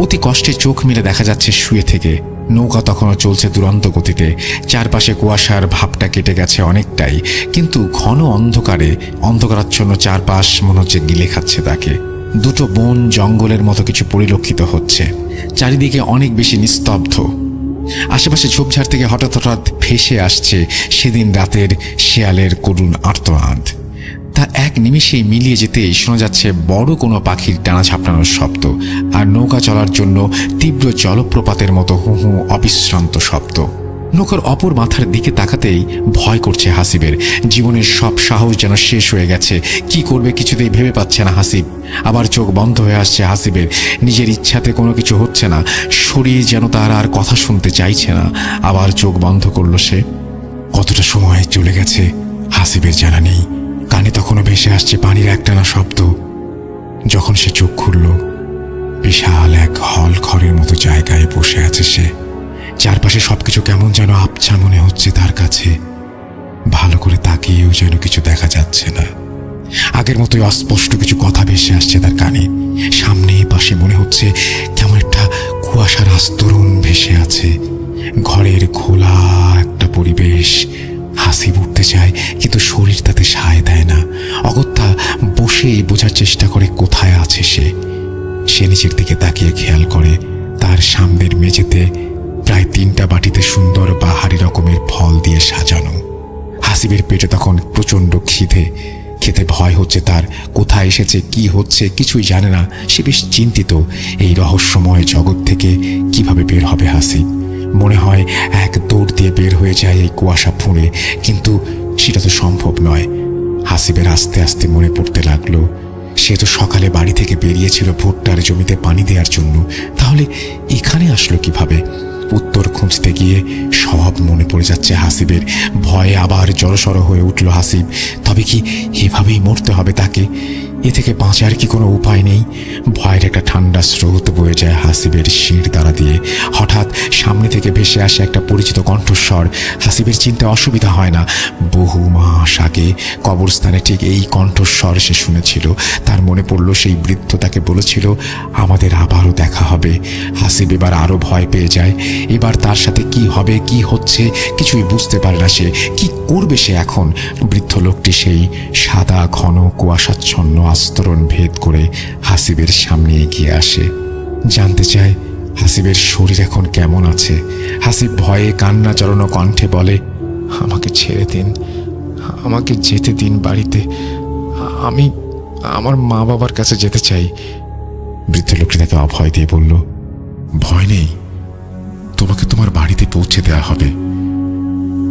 অতি কষ্টে চোখ মেলে দেখা যাচ্ছে শুয়ে থেকে নৌকা তখনও চলছে দুরন্ত গতিতে। চারপাশে কুয়াশার ভাবটা কেটে গেছে অনেকটাই, কিন্তু ঘন অন্ধকারাচ্ছন্ন চারপাশ মনে হচ্ছে গিলে খাচ্ছে তাকে। দুটো বন জঙ্গলের মতো কিছু পরিলক্ষিত হচ্ছে। চারিদিকে অনেক বেশি নিস্তব্ধ। আশেপাশে ঝোপঝাড় থেকে হঠাৎ হঠাৎ ভেসে আসছে সেদিন রাতের শেয়ালের করুণ আর্তনাদ। তা এক নিমেষেই মিলিয়ে যেতেই শোনা যাচ্ছে বড় কোনো পাখির ডানা ঝাপটানোর শব্দ, আর নৌকা চলার জন্য তীব্র জলপ্রপাতের মতো হু হু অবিশ্রান্ত শব্দ। নৌকার অপর মাথার দিকে তাকাতেই ভয় করছে হাসিবের। জীবনের সব সাহস যেন শেষ হয়ে গেছে। কি করবে কিছুতেই ভেবে পাচ্ছে না হাসিব। আবার চোখ বন্ধ হয়ে আসছে হাসিবের। নিজের ইচ্ছাতে কোনো কিছু হচ্ছে না। শরীর যেন তার আর কথা শুনতে চাইছে না। আবার চোখ বন্ধ করলো সে। কতটা সময় চলে গেছে হাসিবের জানা নেই। কানে তখনও ভেসে আসছে পানির একটানা শব্দ। যখন সে চোখ খুলল, বিশাল এক হল ঘরের মতো জায়গায় বসে আছে সে। চারপাশে সবকিছু কেমন যেন আবছা মনে হচ্ছে তার কাছে। ভালো করে তাকিয়েও যেন কিছু দেখা যাচ্ছে না। আগের মতোই অস্পষ্ট কিছু কথা ভেসে আসছে তার কানে। সামনে পাশে মনে হচ্ছে কেমন একটা কুয়াশার আস্তরণ ভেসে আছে। ঘরের খোলা একটা পরিবেশ। হাসিব উঠতে চায়, কিন্তু শরীর তাতে সায় দেয় না। অগত্যা বসেই বোঝার চেষ্টা করে কোথায় আছে সে। সে নিচের দিকে তাকিয়ে খেয়াল করে তার সামনের মেঝেতে প্রায় 3টা বাটিতে সুন্দর বাহারি রকমের ফল দিয়ে সাজানো। হাসিবের পেটে তখন প্রচণ্ড খিদে। খেতে ভয় হচ্ছে তার। কোথায় এসেছে, কি হচ্ছে কিছুই জানে না। সে বেশ চিন্তিত। এই রহস্যময় জগৎ থেকে কিভাবে বের হবে হাসিব। মনে হয় এক দৌড় দিয়ে বের হয়ে যায় এই কুয়াশা ফুঁড়ে, কিন্তু সেটা তো সম্ভব নয়। হাসিবের আস্তে আস্তে মনে পড়তে লাগলো, সে তো সকালে বাড়ি থেকে বেরিয়েছিল ভুট্টার জমিতে পানি দেওয়ার জন্য। তাহলে এখানে আসলো কিভাবে? উত্তর খুঁজতে গিয়ে সব মনে পড়ে যাচ্ছে হাসিবের। ভয়ে আবার জড়সড় হয়ে উঠল হাসিব। তবে কি এভাবেই মরতে হবে তাকে? এ থেকে বাঁচার কি কোনো উপায় নেই? ভয়ের একটা ঠান্ডা স্রোত বয়ে যায় হাসিবের শির দ্বারা দিয়ে। হঠাৎ সামনে থেকে ভেসে আসে একটা পরিচিত কণ্ঠস্বর। হাসিবের চিনতে অসুবিধা হয় না। বহু মাস আগে কবরস্থানে ঠিক এই কণ্ঠস্বর সে শুনেছিল। তার মনে পড়ল সেই বৃদ্ধ তাকে বলেছিল, আমাদের আবারও দেখা হবে। হাসিব এবার আরও ভয় পেয়ে যায়। এবার তার সাথে কি হবে, কি হচ্ছে কিছুই বুঝতে পারে না সে। কি করবে সে এখন? বৃদ্ধ লোকটি সেই সাদা ঘন কুয়াশাচ্ছন্ন আস্তরণ ভেদ করে হাসিবের সামনে এগিয়ে আসে। জানতে চায় হাসিবের শরীর এখন কেমন আছে। হাসিব ভয়ে কান্না জড়ানো কণ্ঠে বলে, আমাকে ছেড়ে দিন, আমাকে যেতে দিন বাড়িতে। আমি আমার মা বাবার কাছে যেতে চাই। বৃদ্ধ লোকটি তাকে অভয় দিয়ে বলল, ভয় নেই, তোমাকে তোমার বাড়িতে পৌঁছে দেওয়া হবে।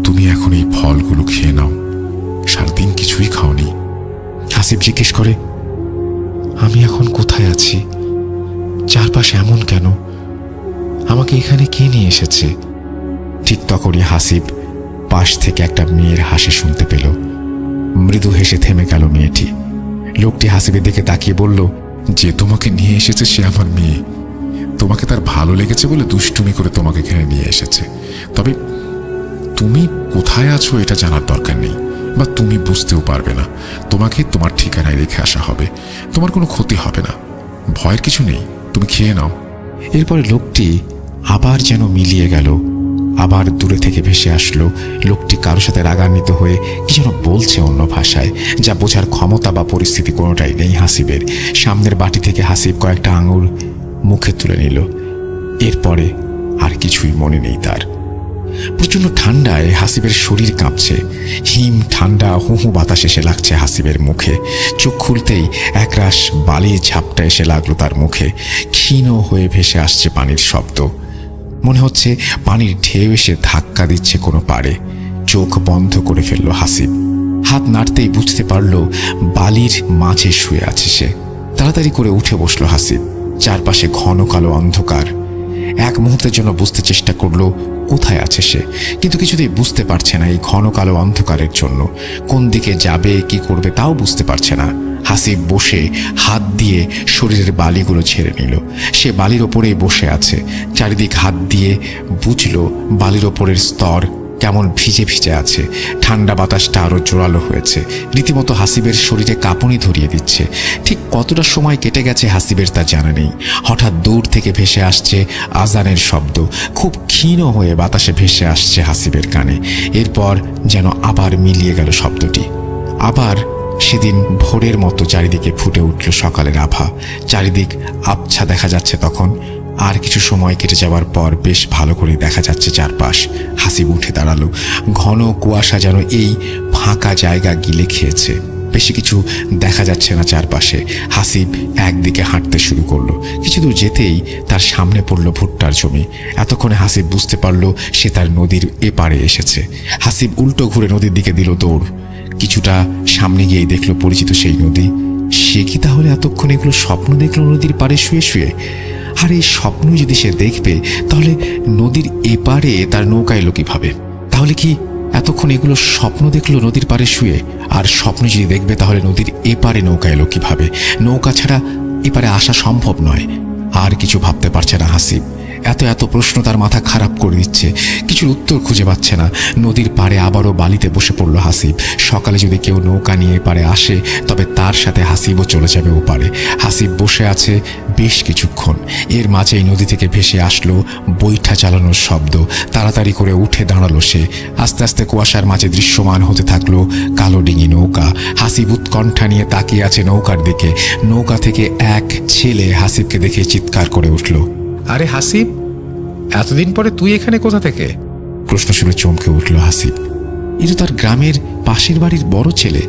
তুমি এখন এই ফলগুলো খেয়ে নাও। সারাদিন কিছুই খাওনি। হাসিব জিজ্ঞেস করে, আমি এখন কোথায় আছি? চারপাশে এমন কেন? আমাকে এখানে কে নিয়ে এসেছে? ঠিক তখনই হাসিব পাশ থেকে একটা মেয়ের হাসি শুনতে পেল। মৃদু হেসে থেমে গেল মেয়েটি। লোকটি হাসিবের দিকে তাকিয়ে বলল, যে তোমাকে নিয়ে এসেছে সে আমার মেয়ে। তোমাকে তার ভালো লেগেছে বলে দুষ্টুমি করে তোমাকে এখানে নিয়ে এসেছে। তবে তুমি কোথায় আছো এটা জানার দরকার নেই, বা তুমি বুঝতেও পারবে না। তোমাকে তোমার ঠিকানায় রেখে আসা হবে। তোমার কোনো ক্ষতি হবে না। ভয়ের কিছু নেই, তুমি খেয়ে নাও। এরপরে লোকটি আবার যেন মিলিয়ে গেল। আবার দূরে থেকে ভেসে আসলো। লোকটি কারোর সাথে রাগান্বিত হয়ে কি যেন বলছে অন্য ভাষায়, যা বোঝার ক্ষমতা বা পরিস্থিতি কোনোটাই নেই হাসিবের। সামনের বাটি থেকে হাসিব কয়েকটা আঙুর মুখে তুলে নিল। এরপরে আর কিছুই মনে নেই তার। প্রচণ্ড ঠান্ডায় হাসিবের শরীর কাঁপছে। হিম ঠান্ডা হু হু বাতাস এসে লাগছে হাসিবের মুখে। চোখ খুলতেই একরাশ বালি ঝাপটা এসে লাগলো তার মুখে। ক্ষীণ হয়ে ভেসে আসছে পানির শব্দ। মনে হচ্ছে পানির ঢেউ এসে ধাক্কা দিচ্ছে কোনো পাড়ে। চোখ বন্ধ করে ফেলল হাসিব। হাত নাড়তেই বুঝতে পারল বালির মাঝে শুয়ে আছে সে। তাড়াতাড়ি করে উঠে বসলো হাসিব। চারপাশে ঘন কালো অন্ধকার। এক মুহূর্তের জন্য বুঝতে চেষ্টা করলো কোথায় আছে সে, কিন্তু কিছুতেই বুঝতে পারছে না এই ঘন কালো অন্ধকারের জন্য। কোন দিকে যাবে, কি করবে তাও বুঝতে পারছে না। হাসিব বসে হাত দিয়ে শরীরের বালিগুলো ছেড়ে নিল। সে বালির ওপরেই বসে আছে। চারিদিক হাত দিয়ে বুঝলো বালির ওপরের স্তর কেমন ভিজে ভিজে আছে। ঠান্ডা বাতাসটা আরো জোরালো হয়েছে, রীতিমতো হাসিবের শরীরে কাঁপুনি ধরিয়ে দিচ্ছে। ঠিক কতটা সময় কেটে গেছে হাসিবের তা জানা নেই। হঠাৎ দূর থেকে ভেসে আসছে আজানের শব্দ, খুব ক্ষীণ হয়ে বাতাসে ভেসে আসছে হাসিবের কানে। এরপর যেন আবার মিলিয়ে গেল শব্দটি। আবার সেদিন ভোরের মতো চারিদিকে ফুটে উঠল সকালের আভা। চারিদিক আবছা দেখা যাচ্ছে তখন। আর কিছু সময় কেটে যাওয়ার পর বেশ ভালো করে দেখা যাচ্ছে চারপাশ। হাসিব উঠে দাঁড়ালো। ঘন কুয়াশা যেন এই ফাঁকা জায়গা গিলে খেয়েছে। বেশি কিছু দেখা যাচ্ছে না চারপাশে। হাসিব একদিকে হাঁটতে শুরু করলো। কিছু দূর যেতেই তার সামনে পড়ল ভুট্টার জমি। এতক্ষণে হাসিব বুঝতে পারলো সে তার নদীর এপারে এসেছে। হাসিব উল্টো ঘুরে নদীর দিকে দিল দৌড়। কিছুটা সামনে গিয়েই দেখলো পরিচিত সেই নদী। সে কি তাহলে এতক্ষণ এগুলো স্বপ্ন দেখলো নদীর পাড়ে শুয়ে শুয়ে? আর এই স্বপ্নই যদি সে দেখবে, তাহলে নদীর এপারে তার নৌকা এলো কিভাবে? তাহলে কি এতক্ষণ এগুলো স্বপ্ন দেখলো নদীর পাড়ে শুয়ে? আর স্বপ্ন যদি দেখবে, তাহলে নদীর এপারে নৌকা এলো কিভাবে? নৌকা ছাড়া এপারে আসা সম্ভব নয়। আর কিছু ভাবতে পারছে না হাসিব। এত এত প্রশ্ন তার মাথা খারাপ করে দিচ্ছে। কিছুর উত্তর খুঁজে পাচ্ছে না। নদীর পাড়ে আবারও বালিতে বসে পড়ল হাসিব। সকালে যদি কেউ নৌকা নিয়ে পাড়ে আসে, তবে তার সাথে হাসিবও চলে যাবে ও পারে। হাসিব বসে আছে বেশ কিছুক্ষণ। এর মাঝেই নদী থেকে ভেসে আসলো বৈঠা চালানোর শব্দ। তাড়াতাড়ি করে উঠে দাঁড়ালো সে। আস্তে আস্তে কুয়াশার মাঝে দৃশ্যমান হতে থাকলো কালো ডিঙি নৌকা। হাসিব উৎকণ্ঠা নিয়ে তাকিয়ে আছে নৌকার দিকে। নৌকা থেকে এক ছেলে হাসিবকে দেখে চিৎকার করে উঠল, আরে হাসিব, এতদিন পরে তুই এখানে কোথা থেকে? প্রশ্ন শুনে চমকে উঠল হাসিব। এ তো তার গ্রামের পাশের বাড়ির বড় ছেলে।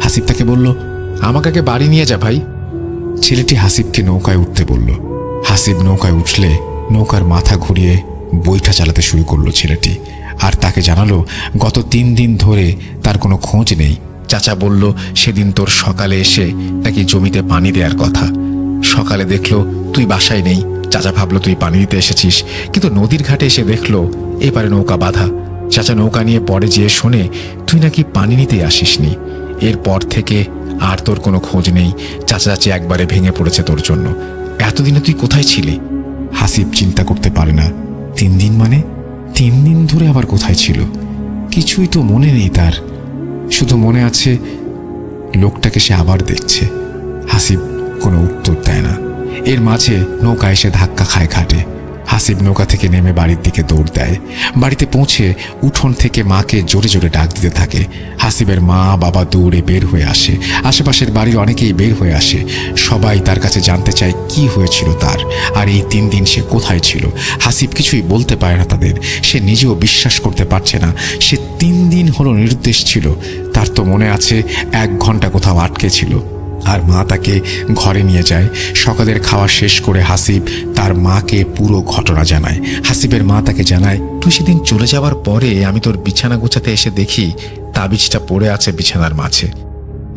হাসিব তাকে বলল, আমাকে আগে বাড়ি নিয়ে যা ভাই। ছেলেটি হাসিবকে নৌকায় উঠতে বলল। হাসিব নৌকায় উঠলে নৌকার মাথা ঘুরিয়ে বৈঠা চালাতে শুরু করলো ছেলেটি। আর তাকে জানালো গত 3 দিন ধরে তার কোনো খোঁজ নেই। চাচা বলল সেদিন তোর সকালে এসে নাকি জমিতে পানি দেওয়ার কথা। সকালে দেখলো তুই বাসায় নেই। চাচা ভাবলো তুই পানি দিতে এসেছিস, কিন্তু নদীর ঘাটে এসে দেখলো এপারে নৌকা বাঁধা। চাচা নৌকা নিয়ে পরে যেয়ে শোনে তুই নাকি পানি নিতে আসিসনি। এরপর থেকে আর তোর কোনো খোঁজ নেই। চাচা চাচি একবারে ভেঙে পড়েছে তোর জন্য। এতদিনে তুই কোথায় ছিলি? হাসিব চিন্তা করতে পারে না। 3 দিন মানে 3 দিন ধরে আবার কোথায় ছিল? কিছুই তো মনে নেই তার। শুধু মনে আছে লোকটাকে সে আবার দেখছে। হাসিব কোনো উত্তর দেয় না। এর মাঝে নৌকা এসে ধাক্কা খায় ঘাটে। হাসিব নৌকা থেকে নেমে বাড়ির দিকে দৌড় দেয়। বাড়িতে পৌঁছে উঠোন থেকে মাকে জোরে জোরে ডাক দিতে থাকে। হাসিবের মা বাবা দৌড়ে বের হয়ে আসে। আশেপাশের বাড়ির অনেকেই বের হয়ে আসে। সবাই তার কাছে জানতে চায় কি হয়েছিল তার, আর এই 3 দিন সে কোথায় ছিল। হাসিব কিছুই বলতে পারে না তাদের। সে নিজেও বিশ্বাস করতে পারছে না সে 3 দিন হলো নিরুদ্দেশ ছিল। তার তো মনে আছে 1 ঘন্টা কোথাও আটকে ছিল। আর মা তাকে ঘরে নিয়ে যায়। সকালের খাওয়া শেষ করে হাসিব তার মাকে পুরো ঘটনা জানায়। হাসিবের মা তাকে জানায়, তুই সেদিন চলে যাওয়ার পরে আমি তোর বিছানা গোছাতে এসে দেখি তাবিজটা পড়ে আছে বিছানার মাঝে।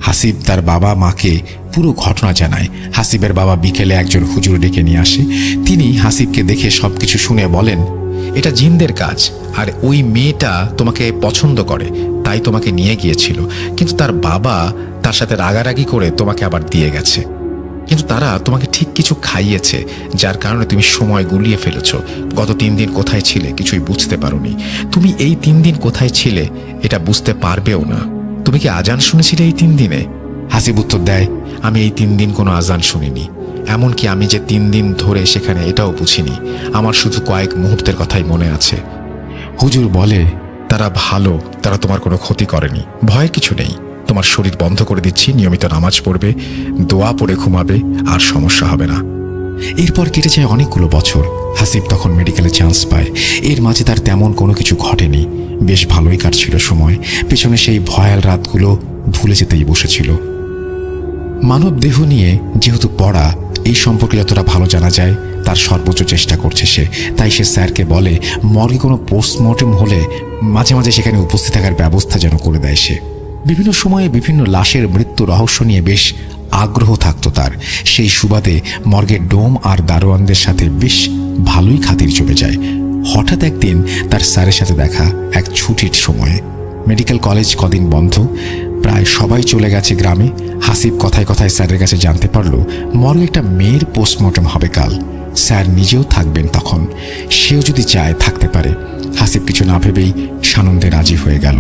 হাসিব তার বাবা মাকে পুরো ঘটনা জানায়। হাসিবের বাবা বিকেলে একজন হুজুর ডেকে নিয়ে আসে। তিনি হাসিবকে দেখে সবকিছু শুনে বলেন, এটা জিনদের কাজ, আর ওই মেয়েটা তোমাকে পছন্দ করে, তাই তোমাকে নিয়ে গিয়েছিল। কিন্তু তার বাবা তার সাথে রাগারাগি করে তোমাকে আবার দিয়ে গেছে। কিন্তু তারা তোমাকে ঠিক কিছু খাইয়েছে, যার কারণে তুমি সময় গুলিয়ে ফেলেছ। গত 3 দিন কোথায় ছিলে কিছুই বুঝতে পারোনি। তুমি এই 3 দিন কোথায় ছিলে এটা বুঝতে পারবেও না। তুমি কি আজান শুনেছিলে এই 3 দিনে? হাসিব উত্তর দেয়, আমি এই 3 দিন কোনো আজান শুনিনি। এমনকি আমি যে 3 দিন ধরে সেখানে এটাও বুঝিনি। আমার শুধু কয়েক মুহূর্তের কথাই মনে আছে। হুজুর বলে, তারা ভালো, তারা তোমার কোনো ক্ষতি করেনি। ভয় কিছু নেই। তোমার শরীর বন্ধ করে দিচ্ছি, নিয়মিত নামাজ পড়বে, দোয়া পড়ে ঘুমাবে, আর সমস্যা হবে না। এরপর কেটে যায় অনেকগুলো বছর। হাসিব তখন মেডিকেলে চান্স পায়। এর মাঝে তার তেমন কোনো কিছু ঘটেনি। বেশ ভালোই কাটছিল সময়। পেছনে সেই ভয়াল রাতগুলো ভুলে যেতেই বসেছিল। মানব দেহ নিয়ে যেহেতু পড়া, এই সম্পর্কে যতটা ভালো জানা যায় তার সর্বোচ্চ চেষ্টা করছে সে। তাই সে স্যারকে বলে মর্গে কোনো পোস্টমর্টেম হলে মাঝে মাঝে সেখানে উপস্থিত থাকার ব্যবস্থা যেন করে দেয় সে। বিভিন্ন সময়ে বিভিন্ন লাশের মৃত্যু রহস্য নিয়ে বেশ আগ্রহ থাকতো তার। সেই সুবাদে মর্গের ডোম আর দারোয়ানদের সাথে বেশ ভালোই খাতির জমে যায়। হঠাৎ একদিন তার স্যারের সাথে দেখা এক ছুটির সময়ে। মেডিকেল কলেজ কদিন বন্ধ, প্রায় সবাই চলে গেছে গ্রামে। হাসিব কথায় কথায় স্যারের কাছে জানতে পারলো মর্গে একটা মেয়ের পোস্টমর্টম হবে কাল। স্যার নিজেও থাকবেন তখন, সেও যদি চায় থাকতে পারে। হাসিব কিছু না ভেবেই সানন্দে রাজি হয়ে গেল।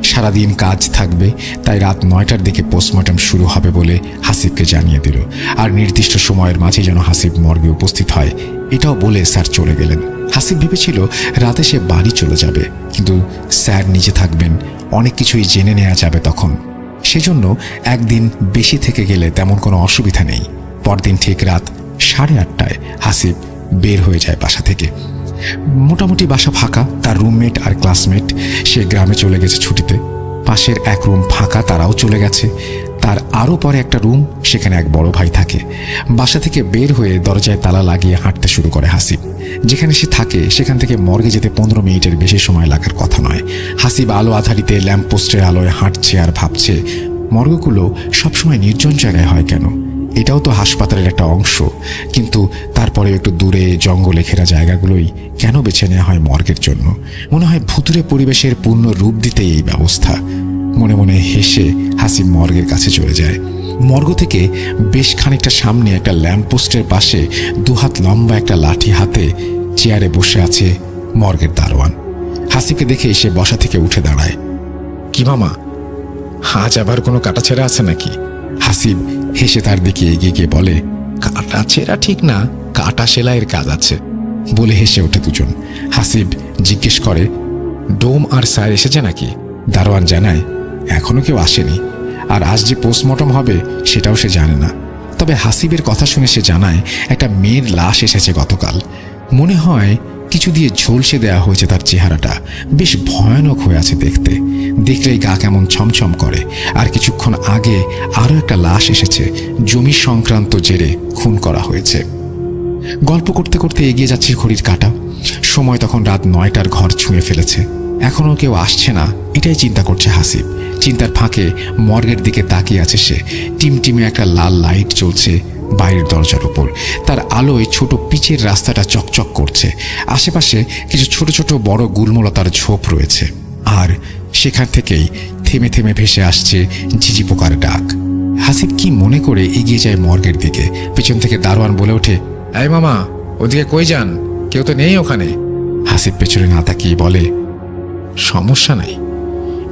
সারাদিন কাজ থাকবে, তাই রাত 9টার দিকে পোস্টমর্টম শুরু হবে বলে হাসিবকে জানিয়ে দিল। আর নির্দিষ্ট সময়ের মাঝে যেন হাসিব মর্গে উপস্থিত হয় এটাও বলে স্যার চলে গেলেন। হাসিব ভেবেছিল রাতে সে বাড়ি চলে যাবে, কিন্তু স্যার নিজে থাকবেন, অনেক কিছুই জেনে নেওয়া যাবে তখন। সেজন্য একদিন বেশি থেকে গেলে তেমন কোনো অসুবিধা নেই। পরদিন ঠিক রাত 8:30টায় হাসিব বের হয়ে যায় বাসা থেকে। মোটামুটি বাসা ফাঁকা, তার রুমমেট আর ক্লাসমেট সে গ্রামে চলে গেছে ছুটিতে। পাশের এক রুম ফাঁকা, তারাও চলে গেছে। তার আরও পরে একটা রুম, সেখানে এক বড় ভাই থাকে। বাসা থেকে বের হয়ে দরজায় তালা লাগিয়ে হাঁটতে শুরু করে হাসিব। যেখানে সে থাকে সেখান থেকে মর্গে যেতে 15 মিনিটের বেশি সময় লাগার কথা নয়। হাসিব আলো আধারিতে ল্যাম্পপোস্টের আলোয় হাঁটছে আর ভাবছে মর্গগুলো সবসময় নির্জন জায়গায় হয় কেন? এটাও তো হাসপাতালের একটা অংশ, কিন্তু তারপরে একটু দূরে জঙ্গলে ঘেরা জায়গাগুলোই কেন বেছে নেওয়া হয় মর্গের জন্য? মনে হয় ভুতুরে পরিবেশের পূর্ণ রূপ দিতেই এই ব্যবস্থা। মনে মনে হেসে হাসিব মর্গের কাছে চলে যায়। মর্গ থেকে বেশ খানিকটা সামনে একটা ল্যাম্পপোস্টের পাশে 2 হাত লম্বা একটা লাঠি হাতে চেয়ারে বসে আছে মর্গের দারোয়ান। হাসিবকে দেখে সে বসা থেকে উঠে দাঁড়ায়। কি মামা, আজ আবার কোনো কাটাছেড়া আছে নাকি? হাসিব হেসে তার দিকে এগিয়ে গিয়ে বলে, কাটাছেড়া ঠিক না, কাটা সেলাইয়ের কাজ আছে। বলে হেসে ওঠে দুজন। হাসিব জিজ্ঞেস করে, ডোম আর স্যার এসেছে নাকি? দারোয়ান জানায়, এখনো কেউ আসেনি, আর আজ যে পোস্টমর্টম হবে সেটাও সে জানে না। তবে হাসিবের কথা শুনে সে জানায় একটা মেয়ের লাশ এসেছে গতকাল। মনে হয় কিছু দিয়ে ঝলসে দেওয়া হয়েছে তার চেহারাটা, বেশ ভয়ানক হয়ে আছে দেখতে। দেখলেই গা কেমন ছমছম করে। আর কিছুক্ষণ আগে আরও একটা লাশ এসেছে, জমি সংক্রান্ত জেরে খুন করা হয়েছে। গল্প করতে করতে এগিয়ে যাচ্ছে ঘড়ির কাঁটা। সময় তখন রাত 9টার ঘর ছুঁয়ে ফেলেছে। এখনো কেউ আসছে না, এটাই চিন্তা করছে হাসিব। চিন্তার ফাঁকে মর্গের দিকে তাকিয়ে আছে সে। টিমটিমে একটা লাল লাইট জ্বলছে বাইরের দরজার উপর। তার আলোয় ছোট পিচের রাস্তাটা চকচক করছে। আশেপাশে কিছু ছোট ছোট বড় গুলমলতার ঝোপ রয়েছে, আর সেখান থেকেই থেমে থেমে ভেসে আসছে ঝিঝি পোকার ডাক। হাসিব কি মনে করে এগিয়ে যায় মর্গের দিকে। পেছন থেকে দারোয়ান বলে ওঠে, এই মামা, ওদিকে কই যান? কেউ তো নেই ওখানে। হাসিব পেছনে না তাকিয়ে বলে, সমস্যা নাই,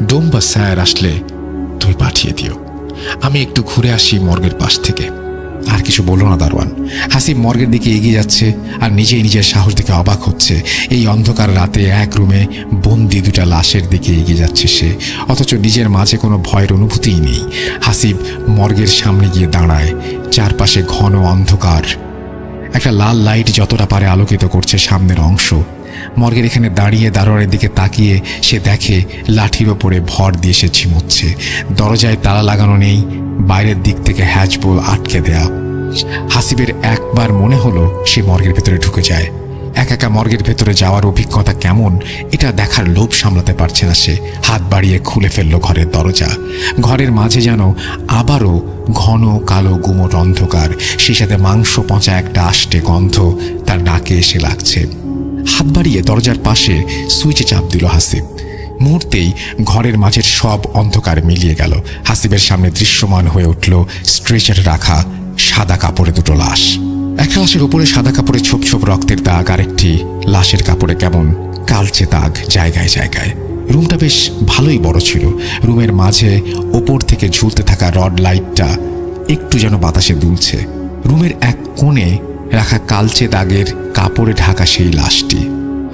ডোম বা স্যার আসলে তুমি পাঠিয়ে দিও, আমি একটু ঘুরে আসি মর্গের পাশ থেকে। আর কিছু বলল না দারোয়ান। হাসিব মর্গের দিকে এগিয়ে যাচ্ছে আর নিজেই নিজের সাহস দেখে অবাক হচ্ছে। এই অন্ধকার রাতে এক রুমে বন্দি 2টা লাশের দিকে এগিয়ে যাচ্ছে সে, অথচ নিজের মাঝে কোনো ভয়ের অনুভূতিই নেই। হাসিব মর্গের সামনে গিয়ে দাঁড়ায়। চারপাশে ঘন অন্ধকার, একটা লাল লাইট যতটা পারে আলোকিত করছে সামনের অংশ। মর্গের এখানে দাঁড়িয়ে দারোয়ানের দিকে তাকিয়ে সে দেখে লাঠির ওপরে ভর দিয়ে সে ঝিমুচ্ছে। দরজায় তালা লাগানো নেই, বাইরের দিক থেকে হ্যাজবোল আটকে দেয়া। হাসিবের একবার মনে হলো সে মর্গের ভেতরে ঢুকে যায়। একা একা মর্গের ভেতরে যাওয়ার অভিজ্ঞতা কেমন এটা দেখার লোভ সামলাতে পারছে না সে। হাত বাড়িয়ে খুলে ফেলল ঘরের দরজা। ঘরের মাঝে যেন আবারও ঘন কালো গুমট অন্ধকার, সেই সাথে মাংস পচা একটা আষ্টে গন্ধ তার নাকে এসে লাগছে। হাত বাড়িয়ে দরজার পাশে সুইচে চাপ দিল হাসিব। মুহূর্তেই ঘরের মাঝের সব অন্ধকার মিলিয়ে গেল। হাসিবের সামনে দৃশ্যমান হয়ে উঠল স্ট্রেচারে রাখা সাদা কাপড়ে 2টো লাশ। একটা লাশের উপরে সাদা কাপড়ে ছোপ ছোপ রক্তের দাগ, আরেকটি লাশের কাপড়ে কেমন কালচে দাগ জায়গায় জায়গায়। রুমটা বেশ ভালোই বড় ছিল। রুমের মাঝে ওপর থেকে ঝুলতে থাকা রড লাইটটা একটু যেন বাতাসে দুলছে। রুমের এক কোণে রাখা কালচে দাগের কাপড়ে ঢাকা সেই লাশটি,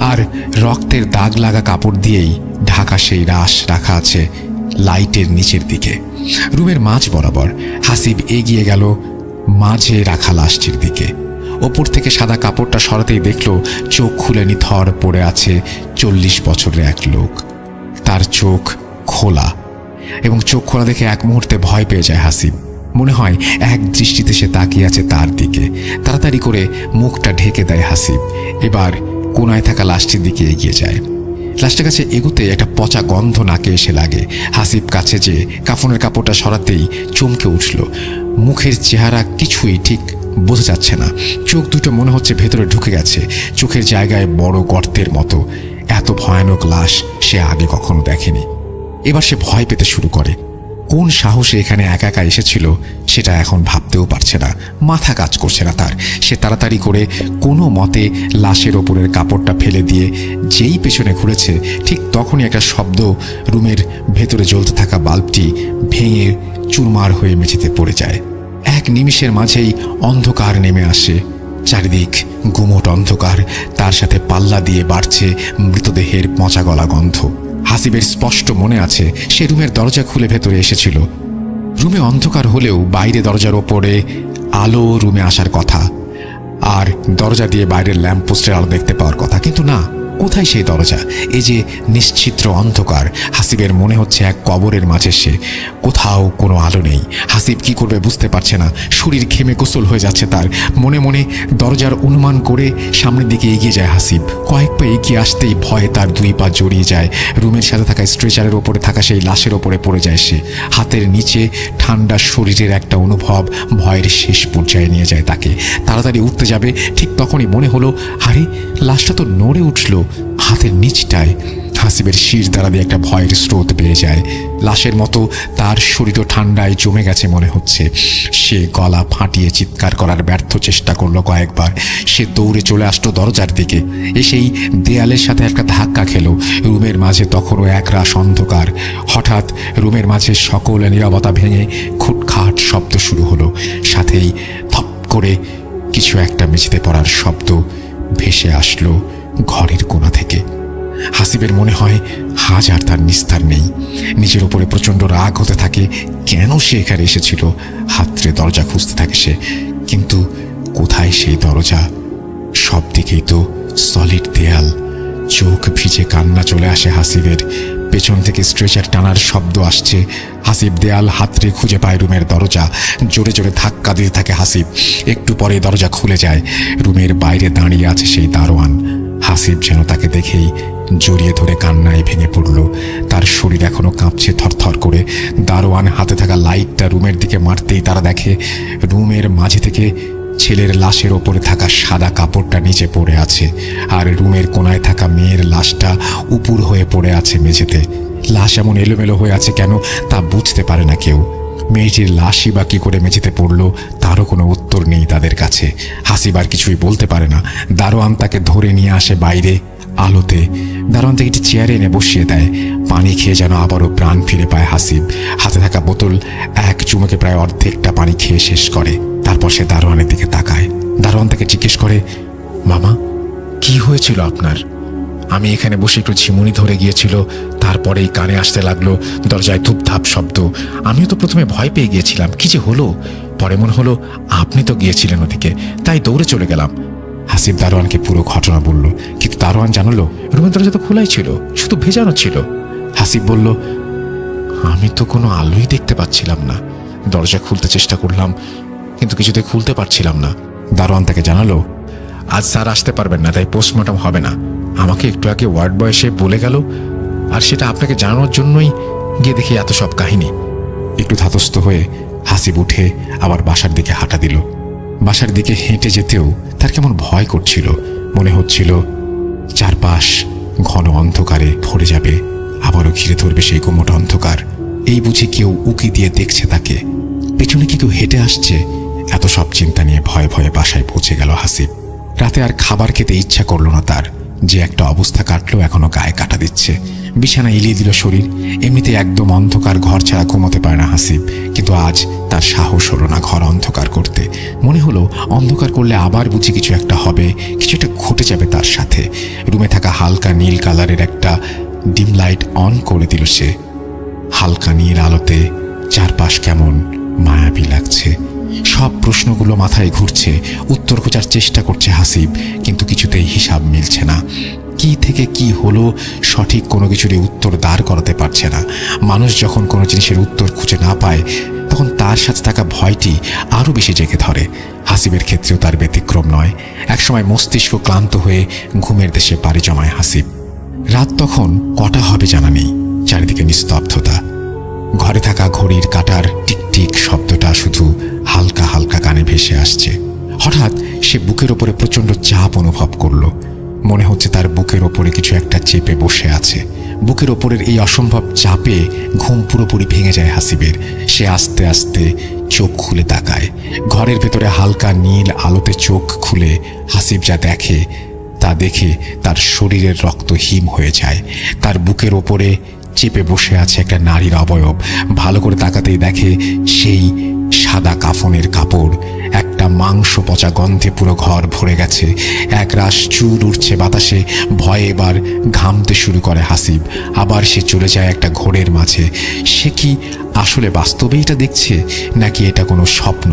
আর রক্তের দাগ লাগা কাপড় দিয়েই ঢাকা সেই লাশ রাখা আছে লাইটের নিচের দিকে। রুমের মাঝ বরাবর হাসিব এগিয়ে গেল মাঝে রাখা লাশটির দিকে। ওপর থেকে সাদা কাপড়টা সরাতেই দেখল চোখ খুলে নিথর পড়ে আছে 40 বছরের এক লোক। তার চোখ খোলা, এবং চোখ খোলা দেখে এক মুহূর্তে ভয় পেয়ে যায় হাসিব। মনে হয় এক দৃষ্টিতে সে তাকিয়ে আছে তার দিকে। তাড়াতাড়ি করে মুখটা ঢেকে দেয় হাসিব। এবার কোনায় থাকা লাশটির দিকে এগিয়ে যায়। লাশটার কাছে এগুতে একটা পচা গন্ধ নাকে এসে লাগে। হাসিব কাছে যে কাফনের কাপড়টা সরাতেই চমকে উঠল। মুখের চেহারা কিছুই ঠিক বোঝা যাচ্ছে না, চোখ দুটো মনে হচ্ছে ভেতরে ঢুকে গেছে, চোখের জায়গায় বড় গর্তের মতো। এত ভয়ানক লাশ সে আগে কখনো দেখেনি। এবার সে ভয় পেতে শুরু করে। কোন সাহসে এখানে একা একা এসেছিল সেটা এখন ভাবতেও পারছে না, মাথা কাজ করছে না তার। সে তাড়াতাড়ি করে কোনো মতে লাশের ওপরের কাপড়টা ফেলে দিয়ে যেই পেছনে ঘুরেছে, ঠিক তখনই একটা শব্দ, রুমের ভেতরে জ্বলতে থাকা বাল্বটি ভেঙে চুরমার হয়ে মেঝেতে পড়ে যায়। এক নিমিষের মাঝেই অন্ধকার নেমে আসে, চারিদিক গুমোট অন্ধকার, তার সাথে পাল্লা দিয়ে বাড়ছে মৃতদেহের পচা গলা গন্ধ। হাসিবের স্পষ্ট মনে আছে সে রুমের দরজা খুলে ভেতরে এসেছিল। রুমে অন্ধকার হলেও বাইরে দরজার ওপরে আলো রুমে আসার কথা, আর দরজা দিয়ে বাইরের ল্যাম্পপোস্টের আলো দেখতে পাওয়ার কথা, কিন্তু না, কোথায় সেই দরজা? এই যে নিশ্চিত্র অন্ধকার, হাসিবের মনে হচ্ছে এক কবরের মাঝে সে, কোথাও কোনো আলো নেই। হাসিব কি করবে বুঝতে পারছে না, শরীর ঘেমে গোসল হয়ে যাচ্ছে তার। মনে মনে দরজার অনুমান করে সামনের দিকে এগিয়ে যায় হাসিব। কয়েক পা এগিয়ে আসতেই ভয়ে তার দুই পা জড়িয়ে যায়। রুমের সাথে থাকা স্ট্রেচারের ওপরে থাকা সেই লাশের ওপরে পড়ে যায় সে। হাতের নিচে ঠান্ডা শরীরের একটা অনুভব ভয়ের শেষ পর্যায়ে নিয়ে যায় তাকে। তাড়াতাড়ি উঠতে যাবে, ঠিক তখনই মনে হলো, আরে লাশটা তো নড়ে উঠল হাতের নিচটায়। হাসিবের শির দ্বারা দিয়ে একটা ভয়ের স্রোত বেয়ে যায়। লাশের মতো তার শরীরও ঠান্ডায় জমে গেছে মনে হচ্ছে। সে গলা ফাটিয়ে চিৎকার করার ব্যর্থ চেষ্টা করলো কয়েকবার। সে দৌড়ে চলে আসলো দরজার দিকে, এসেই দেয়ালের সাথে একটা ধাক্কা খেলো। রুমের মাঝে তখনও একরাশ অন্ধকার। হঠাৎ রুমের মাঝে সকল নীরবতা ভেঙে খুটখাট শব্দ শুরু হলো, সাথেই ধপ করে কিছু একটা মেঝেতে পড়ার শব্দ ভেসে আসলো ঘরের কোণা থেকে। হাসিবের মনে হয় আজ আর তার নিস্তার নেই। নিজের উপরে প্রচণ্ড রাগ হতে থাকে, কেন সে এখানে এসেছিল। হাতড়ে দরজা খুঁজতে থাকে সে, কিন্তু কোথায় সেই দরজা? সব দিকেই তো সলিড দেয়াল। চোখ ভিজে কান্না চলে আসে হাসিবের। পেছন থেকে স্ট্রেচার টানার শব্দ আসছে। হাসিব দেয়াল হাতড়ে খুঁজে পায় রুমের দরজা। জোরে জোরে ধাক্কা দিতে থাকে হাসিব। একটু পরে দরজা খুলে যায়। রুমের বাইরে দাঁড়িয়ে আছে সেই দারোয়ান। হাসিব যেন তাকে দেখেই জড়িয়ে ধরে কান্নায় ভেঙে পড়ল। তার শরীর এখনো কাঁপছে থরথর করে। দারোয়ান হাতে থাকা লাইটটা রুমের দিকে মারতেই তারা দেখে রুমের মাঝে থেকে ছেলের লাশের ওপরে থাকা সাদা কাপড়টা নিচে পড়ে আছে, আর রুমের কোনায় থাকা মেয়ের লাশটা উপুর হয়ে পড়ে আছে মেঝেতে। লাশ এমন এলোমেলো হয়ে আছে কেন তা বুঝতে পারে না কেউ। মেয়েটির লাশই বা কী করে মেঝেতে পড়ল তারও কোনো উত্তর নেই তাদের কাছে। হাসিব আর কিছুই বলতে পারে না। দারোয়ান তাকে ধরে নিয়ে আসে বাইরে আলোতে। দারোয়ান থেকে একটি চেয়ারে এনে বসিয়ে দেয়। পানি খেয়ে যেন আবারও প্রাণ ফিরে পায় হাসিব। হাতে থাকা বোতল এক চুমুকে প্রায় অর্ধেকটা পানি খেয়ে শেষ করে। তারপর সে দারোয়ানের দিকে তাকায়। দারোয়ান তাকে জিজ্ঞেস করে, মামা, কি হয়েছিল আপনার? আমি এখানে বসে একটু ঝিমুনি ধরে গিয়েছিল, তারপরেই কানে আসতে লাগলো দরজায় ধূপধাপ শব্দ। আমিও তো প্রথমে ভয় পেয়ে গিয়েছিলাম, কি যে হলো। পরে মনে হলো আপনি তো গিয়েছিলেন ওদিকে, তাই দৌড়ে চলে গেলাম। হাসিব দারোয়ানকে পুরো ঘটনা বলল, কিন্তু দারোয়ান জানালো রুমের দরজা তো খোলাই ছিল, শুধু ভেজানো ছিল। হাসিব বলল, আমি তো কোনো আলোই দেখতে পাচ্ছিলাম না। দরজা খুলতে চেষ্টা করলাম, কিন্তু কিছুতে খুলতে পারছিলাম না। দারোয়ান তাকে জানালো, আজ স্যার আসতে পারবেন না, তাই পোস্টমর্টম হবে না। আমাকে একটু আগে ওয়ার্ড বয় এসে বলে গেল, আর সেটা আপনাকে জানানোর জন্যই গিয়ে দেখি এত সব কাহিনী। একটু ধাতস্থ হয়ে হাসিব উঠে আবার বাসার দিকে হাঁটা দিল। বাসার দিকে হেঁটে যেতেও তার কেমন ভয় করছিল। মনে হচ্ছিল চারপাশ ঘন অন্ধকারে ভরে যাবে, আবারও ঘিরে ধরবে সেই গুমোট অন্ধকার। এই বুঝি কেউ উকি দিয়ে দেখছে তাকে, পেছনে কি কেউ হেঁটে আসছে। এত সব চিন্তা নিয়ে ভয়ে ভয়ে বাসায় পৌঁছে গেল হাসিব। রাতে আর খাবার খেতে ইচ্ছা করলো না তার। যে একটা অবস্থা কাটলো এখনো গায়ে কাটা দিচ্ছে। বিছানা এলিয়ে দিল শরীর। এমনিতে একদম অন্ধকার ঘর ছাড়া ঘুমোতে পারে না হাসিব, কিন্তু আজ তার সাহস হলো না ঘর অন্ধকার করতে। মনে হলো অন্ধকার করলে আবার বুঝি কিছু একটা হবে, কিছু একটা ঘটে যাবে তার সাথে। রুমে থাকা হালকা নীল কালারের একটা ডিম লাইট অন করে দিল সে। হালকা নীল আলোতে চারপাশ কেমন মায়াবী লাগছে। সব প্রশ্নগুলো মাথায় ঘুরছে, উত্তর খোঁজার চেষ্টা করছে হাসিব, কিন্তু কিছুতেই হিসাব মিলছে না। কি থেকে কি হলো সঠিক কোনো কিছুরই উত্তর দাঁড় করাতে পারছে না। মানুষ যখন কোনো জিনিসের উত্তর খুঁজে না পায় তখন তার সাথে থাকা ভয়টি আরও বেশি জেগে ধরে। হাসিবের ক্ষেত্রেও তার ব্যতিক্রম নয়। একসময় মস্তিষ্ক ক্লান্ত হয়ে ঘুমের দেশে পাড়ি জমায় হাসিব। রাত তখন কটা হবে জানা নেই, চারিদিকে নিস্তব্ধতা। ঘরে থাকা ঘড়ির কাঁটার টিকটিক শব্দটা শুধু হালকা হালকা কানে ভেসে আসছে। হঠাৎ সে বুকের ওপরে প্রচণ্ড চাপ অনুভব করলো। মনে হচ্ছে তার বুকের ওপরে কিছু একটা চেপে বসে আছে। বুকের ওপরের এই অসম্ভব চাপে ঘুম পুরোপুরি ভেঙে যায় হাসিবের। সে আস্তে আস্তে চোখ খুলে তাকায়। ঘরের ভেতরে হালকা নীল আলোতে চোখ খুলে হাসিব যা দেখে তা দেখে তার শরীরের রক্ত হিম হয়ে যায়। তার বুকের ওপরে চেপে বসে আছে একটা নারীর অবয়ব। ভালো করে তাকাতেই দেখে সেই সাদা কাফনের কাপড়। একটা মাংস পচা গন্ধে পুরো ঘর ভরে গেছে। একরাশ চুল উঠছে বাতাসে। ভয়ে এবার ঘামতে শুরু করে হাসিব। আবার সে চলে যায় একটা ঘোরের মাঝে। সে কি আসলে বাস্তবেই এটা দেখছে, নাকি এটা কোনো স্বপ্ন?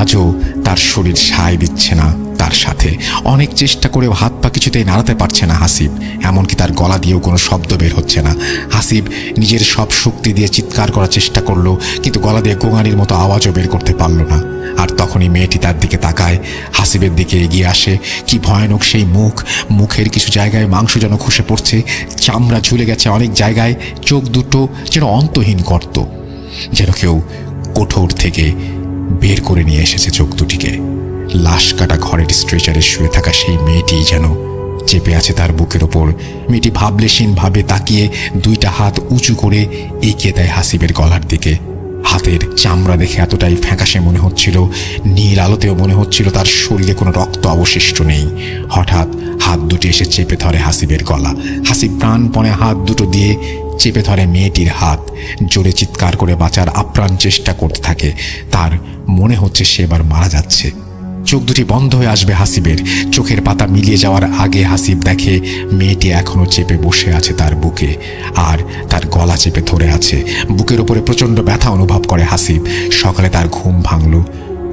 আজও তার শরীর সায় দিচ্ছে না তার সাথে। অনেক চেষ্টা করেও হাত পা কিছুতেই নাড়াতে পারছে না হাসিব। এমনকি তার গলা দিয়েও কোনো শব্দ বের হচ্ছে না। হাসিব নিজের সব শক্তি দিয়ে চিৎকার করার চেষ্টা করলো, কিন্তু গলা দিয়ে গোঙানির মতো আওয়াজও বের করতে পারল না। আর তখনই মেয়েটি তার দিকে তাকায়, হাসিবের দিকে এগিয়ে আসে। কি ভয়ানক সেই মুখ! মুখের কিছু জায়গায় মাংস যেন খসে পড়ছে, চামড়া ঝুলে গেছে অনেক জায়গায়। চোখ দুটো যেন অন্তহীন গর্ত, যেন কেউ কোঠর থেকে বের করে নিয়ে এসেছে চোখ দুটিকে। লাশ কাটা ঘরের স্ট্রেচারে শুয়ে থাকা সেই মেয়েটি যেন চেপে আছে তার বুকের ওপর। মেয়েটি ভাবলেশীন ভাবে তাকিয়ে দুইটা হাত উঁচু করে এগিয়ে দেয় হাসিবের গলার দিকে। হাতের চামড়া দেখে এতটাই ফ্যাকাশে মনে হচ্ছিল, নীল আলোতেও মনে হচ্ছিল তার শরীরে কোনো রক্ত অবশিষ্ট নেই। হঠাৎ হাত দুটি এসে চেপে ধরে হাসিবের গলা। হাসিব প্রাণপণে হাত দুটো দিয়ে চেপে ধরে মেয়েটির হাত। জোরে চিৎকার করে বাঁচার আপ্রাণ চেষ্টা করতে থাকে। তার মনে হচ্ছে সে এবার মারা যাচ্ছে। চোখ দুটি বন্ধ হয়ে আসবে হাসিবের। চোখের পাতা মিলিয়ে যাওয়ার আগে হাসিব দেখে মেয়েটি এখনো চেপে বসে আছে তার বুকে, আর তার গলা চেপে ধরে আছে। বুকের উপরে প্রচণ্ড ব্যথা অনুভব করে হাসিব। সকালে তার ঘুম ভাঙল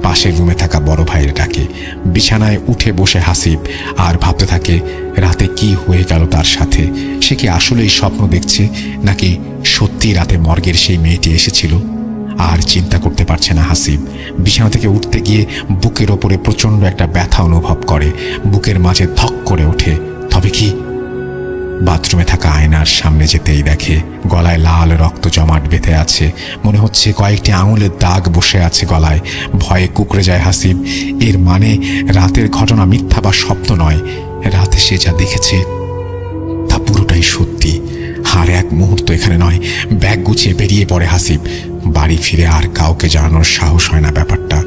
পাশের রুমে থাকা বড় ভাইয়ের ডাকে। বিছানায় উঠে বসে হাসিব আর ভাবতে থাকে রাতে কি হয়ে গেল তার সাথে। সে কি আসলেই স্বপ্ন দেখছে, নাকি সত্যি রাতে মর্গের সেই মেয়েটি এসেছিল? আর চিন্তা করতে পারছে না হাসিব। বিছানা থেকে উঠতে গিয়ে বুকের ওপরে প্রচণ্ড একটা ব্যথা অনুভব করে। বুকের মাঝে ধক করে ওঠে। তবে কি? বাথরুমে থাকা আয়নার সামনে যেতেই দেখে গলায় লাল রক্ত জমাট বেঁধে আছে। মনে হচ্ছে কয়েকটি আঙুলের দাগ বসে আছে গলায়। ভয়ে কুঁকড়ে যায় হাসিব। এর মানে রাতের ঘটনা মিথ্যা বা স্বপ্ন নয়। রাতে সে যা দেখেছে তা পুরোটাই সত্যি। আর এক মুহূর্ত এখানে নয়। ব্যাগ গুছিয়ে বেরিয়ে পড়ে হাসিব। বাড়ি ফিরে আর কাউকে জানানোর সাহস হয় না ব্যাপারটা।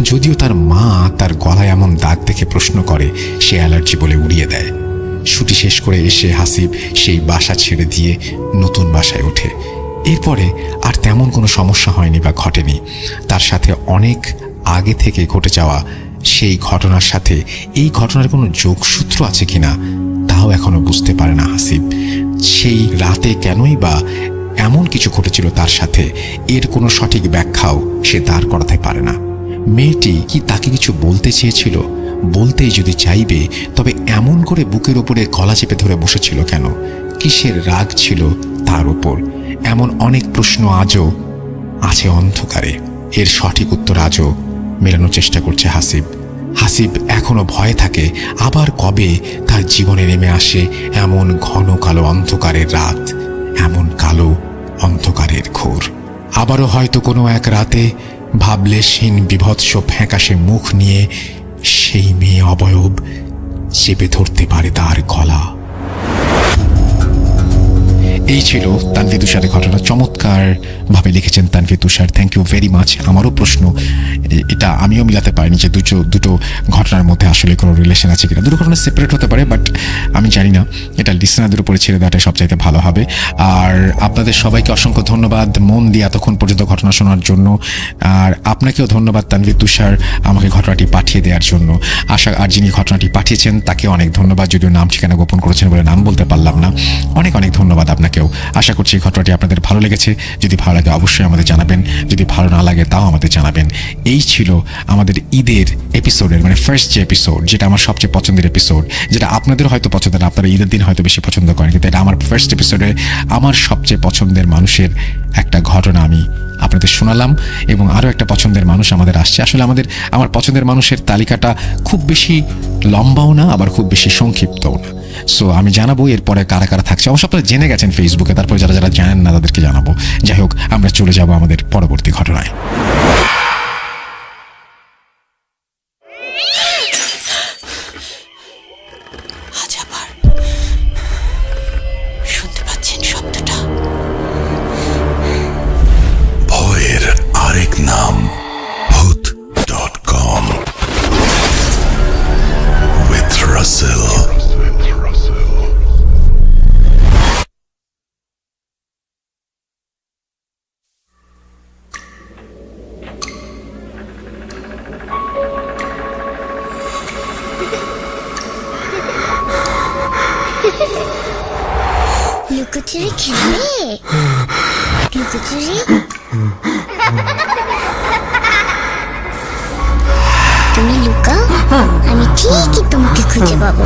যদিও তার মা তার গলায় এমন দাগ দেখে প্রশ্ন করে, সে অ্যালার্জি বলে উড়িয়ে দেয়। ছুটি শেষ করে এসে হাসিব সেই বাসা ছেড়ে দিয়ে নতুন বাসায় ওঠে। এরপরে আর তেমন কোনো সমস্যা হয়নি বা ঘটেনি। তার সাথে অনেক আগে থেকে ঘটে যাওয়া সেই ঘটনার সাথে এই ঘটনার কোনো যোগসূত্র আছে কিনা তাও এখনো বুঝতে পারে না হাসিব। সেই রাতে কেনই বা এমন কিছু ঘটেছিল তার সাথে, এর কোনো সঠিক ব্যাখ্যাও সে দাঁড় করাতে পারে না। মেয়েটি কি তাকে কিছু বলতে চেয়েছিল? বলতেই যদি চাইবে, তবে এমন করে বুকের ওপরে গলা চেপে ধরে বসেছিল কেন? কিসের রাগ ছিল তার উপর? এমন অনেক প্রশ্ন আজও আছে অন্ধকারে। এর সঠিক উত্তর আজও মেলানোর চেষ্টা করছে হাসিব। হাসিব এখনো ভয়ে থাকে আবার কবে তার জীবনে নেমে আসে এমন ঘন কালো অন্ধকারের রাত, এমন কালো অন্ধকারের ঘোর। আবারও হয়তো কোনো এক রাতে ভাবলেশহীন বিভৎস ফ্যাকাশে মুখ নিয়ে সেই মেয়ে অবয়ব চেপে ধরতে পারে তার গলা। এই ছিল তানভীর তুষারের ঘটনা। চমৎকার ভাবে লিখেছেন তানভীর তুষার, থ্যাংক ইউ ভেরি মাচ। আমারও প্রশ্ন, এটা আমিও মিলাতে পারিনি যে দুটো ঘটনার মধ্যে আসলে কোনো রিলেশন আছে কিনা। দুটো ঘটনা সেপারেট হতে পারে, বাট আমি জানি না। এটা লিসনারদের উপরে ছেড়ে দেওয়াটা সবচাইতে ভালো হবে। আর আপনাদের সবাইকে অসংখ্য ধন্যবাদ মন দিয়ে এতক্ষণ পর্যন্ত ঘটনা শোনার জন্য। আর আপনাকেও ধন্যবাদ তানভীর তুষার আমাকে ঘটনাটি পাঠিয়ে দেওয়ার জন্য। আর যিনি ঘটনাটি পাঠিয়েছেন তাকে অনেক ধন্যবাদ, যদিও নাম ঠিকানা গোপন করেছেন বলে নাম বলতে পারলাম না। অনেক অনেক ধন্যবাদ আপনাকেও। আশা করছি এই ঘটনাটি আপনাদের ভালো লেগেছে। যদি ভালো লাগে অবশ্যই আমাদের জানাবেন, যদি ভালো না লাগে তাও আমাদের জানাবেন। এই ছিল আমাদের ঈদের এপিসোডের মানে ফার্স্ট যে এপিসোড, যেটা আমার সবচেয়ে পছন্দের এপিসোড, যেটা আপনাদের হয়তো পছন্দ না, আপনারা ঈদের দিন হয়তো বেশি পছন্দ করেন, কিন্তু এটা আমার ফার্স্ট এপিসোডে আমার সবচেয়ে পছন্দের মানুষের একটা ঘটনা আমি আপনাদের শোনালাম, এবং আরও একটা পছন্দের মানুষ আমাদের আসছে। আসলে আমার পছন্দের মানুষের তালিকাটা খুব বেশি লম্বাও না, আবার খুব বেশি সংক্ষিপ্তও না। সো আমি জানাবো এরপরে কারা কারা থাকছে। অবশ্য আপনারা জেনে গেছেন ফেসবুকে, তারপরে যারা যারা জানেন না তাদেরকে জানাবো। যাই হোক, আমরা চলে যাব আমাদের পরবর্তী ঘটনায়। আজ আবার শুনতে পাচ্ছেন শব্দটা? ভয়ের আরেক নাম ভূত.com with Russell. লুকোচুরি খেলবে? লুকোচুরি? তুমি লুকাও, আমি ঠিকই তোমাকে খুঁজে পাবো।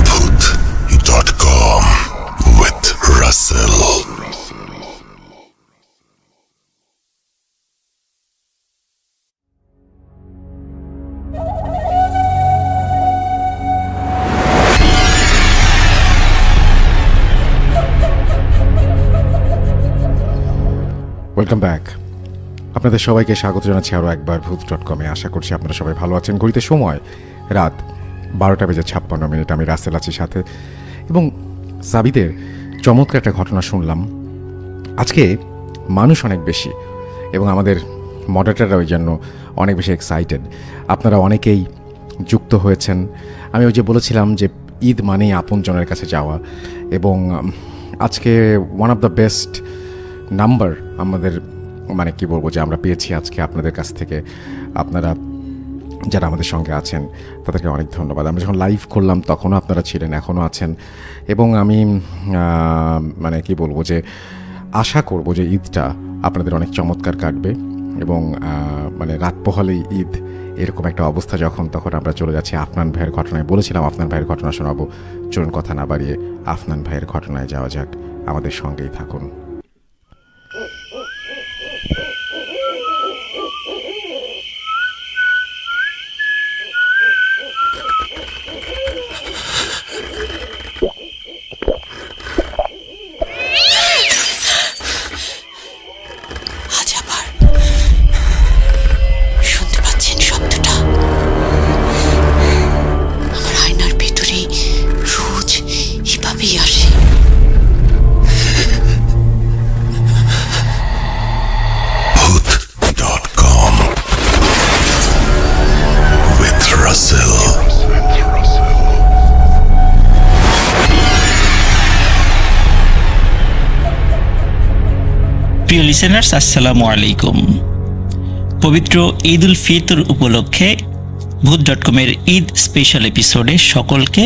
Voot.com with Russell. Welcome back. আপনাদের সবাইকে স্বাগত জানাচ্ছি আরও একবার ভূত.com-এ। আশা করছি আপনারা সবাই ভালো আছেন। ঘড়িতে সময় রাত 12:56। আমি রাসেল আছি সাথে, এবং সাবিদের চমৎকার একটা ঘটনা শুনলাম। আজকে মানুষ অনেক বেশি, এবং আমাদের মডারেটররা ওই জন্য অনেক বেশি এক্সাইটেড। আপনারা অনেকেই যুক্ত হয়েছেন। আমি ওই যে বলেছিলাম যে ঈদ মানেই আপনজনের কাছে যাওয়া, এবং আজকে one of the best number আমাদের, মানে কি বলবো, যে আমরা পেয়েছি আজকে আপনাদের কাছ থেকে। আপনারা যারা আমাদের সঙ্গে আছেন তাদেরকে অনেক ধন্যবাদ। আমরা যখন লাইভ করলাম তখনও আপনারা ছিলেন, এখনও আছেন, এবং আমি মানে কি বলবো, যে আশা করব যে ঈদটা আপনাদের অনেক চমৎকার কাটবে, এবং মানে রাত পোহালেই ঈদ, এরকম একটা অবস্থা যখন, তখন আমরা চলে যাচ্ছি আফনান ভাইয়ের ঘটনায়। বলেছিলাম আফনান ভাইয়ের ঘটনা শোনাবো। চলুন কথা না বাড়িয়ে আফনান ভাইয়ের ঘটনায় যাওয়া যাক। আমাদের সঙ্গেই থাকুন। আজ আবার শুনতে পাচ্ছেন শব্দটা? আমার আয়নার ভেতরে রোজ এভাবেই আসে। Voot.com with Russell. প্রিয় লিসেনার্স, আসসালামু আলাইকুম। পবিত্র ঈদ উল ফিতর উপলক্ষে ভূত.com-এর ঈদ স্পেশাল এপিসোডে সকলকে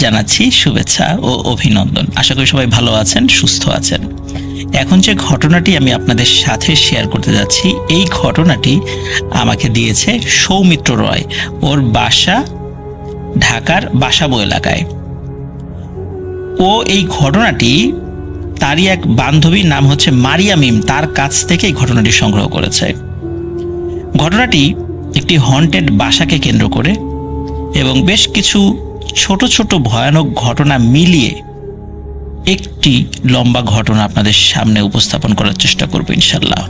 জানাচ্ছি শুভেচ্ছা ও অভিনন্দন। আশা করি সবাই ভালো আছেন, সুস্থ আছেন। এখন যে ঘটনাটি আমি আপনাদের সাথে শেয়ার করতে যাচ্ছি, এই ঘটনাটি আমাকে দিয়েছে সৌমিত্র রয়। ওর বাসা ঢাকার বাসাবো এলাকায়। ও এই ঘটনাটি তারই এক বান্ধবীর নাম হচ্ছে মারিয়া মিম, তার কাছ থেকে এই ঘটনাটি সংগ্রহ করেছে। ঘটনাটি একটি হন্টেড বাসাকে কেন্দ্র করে, এবং বেশ কিছু ছোট ছোট ভয়ানক ঘটনা মিলিয়ে একটি লম্বা ঘটনা আপনাদের সামনে উপস্থাপন করার চেষ্টা করব ইনশাল্লাহ।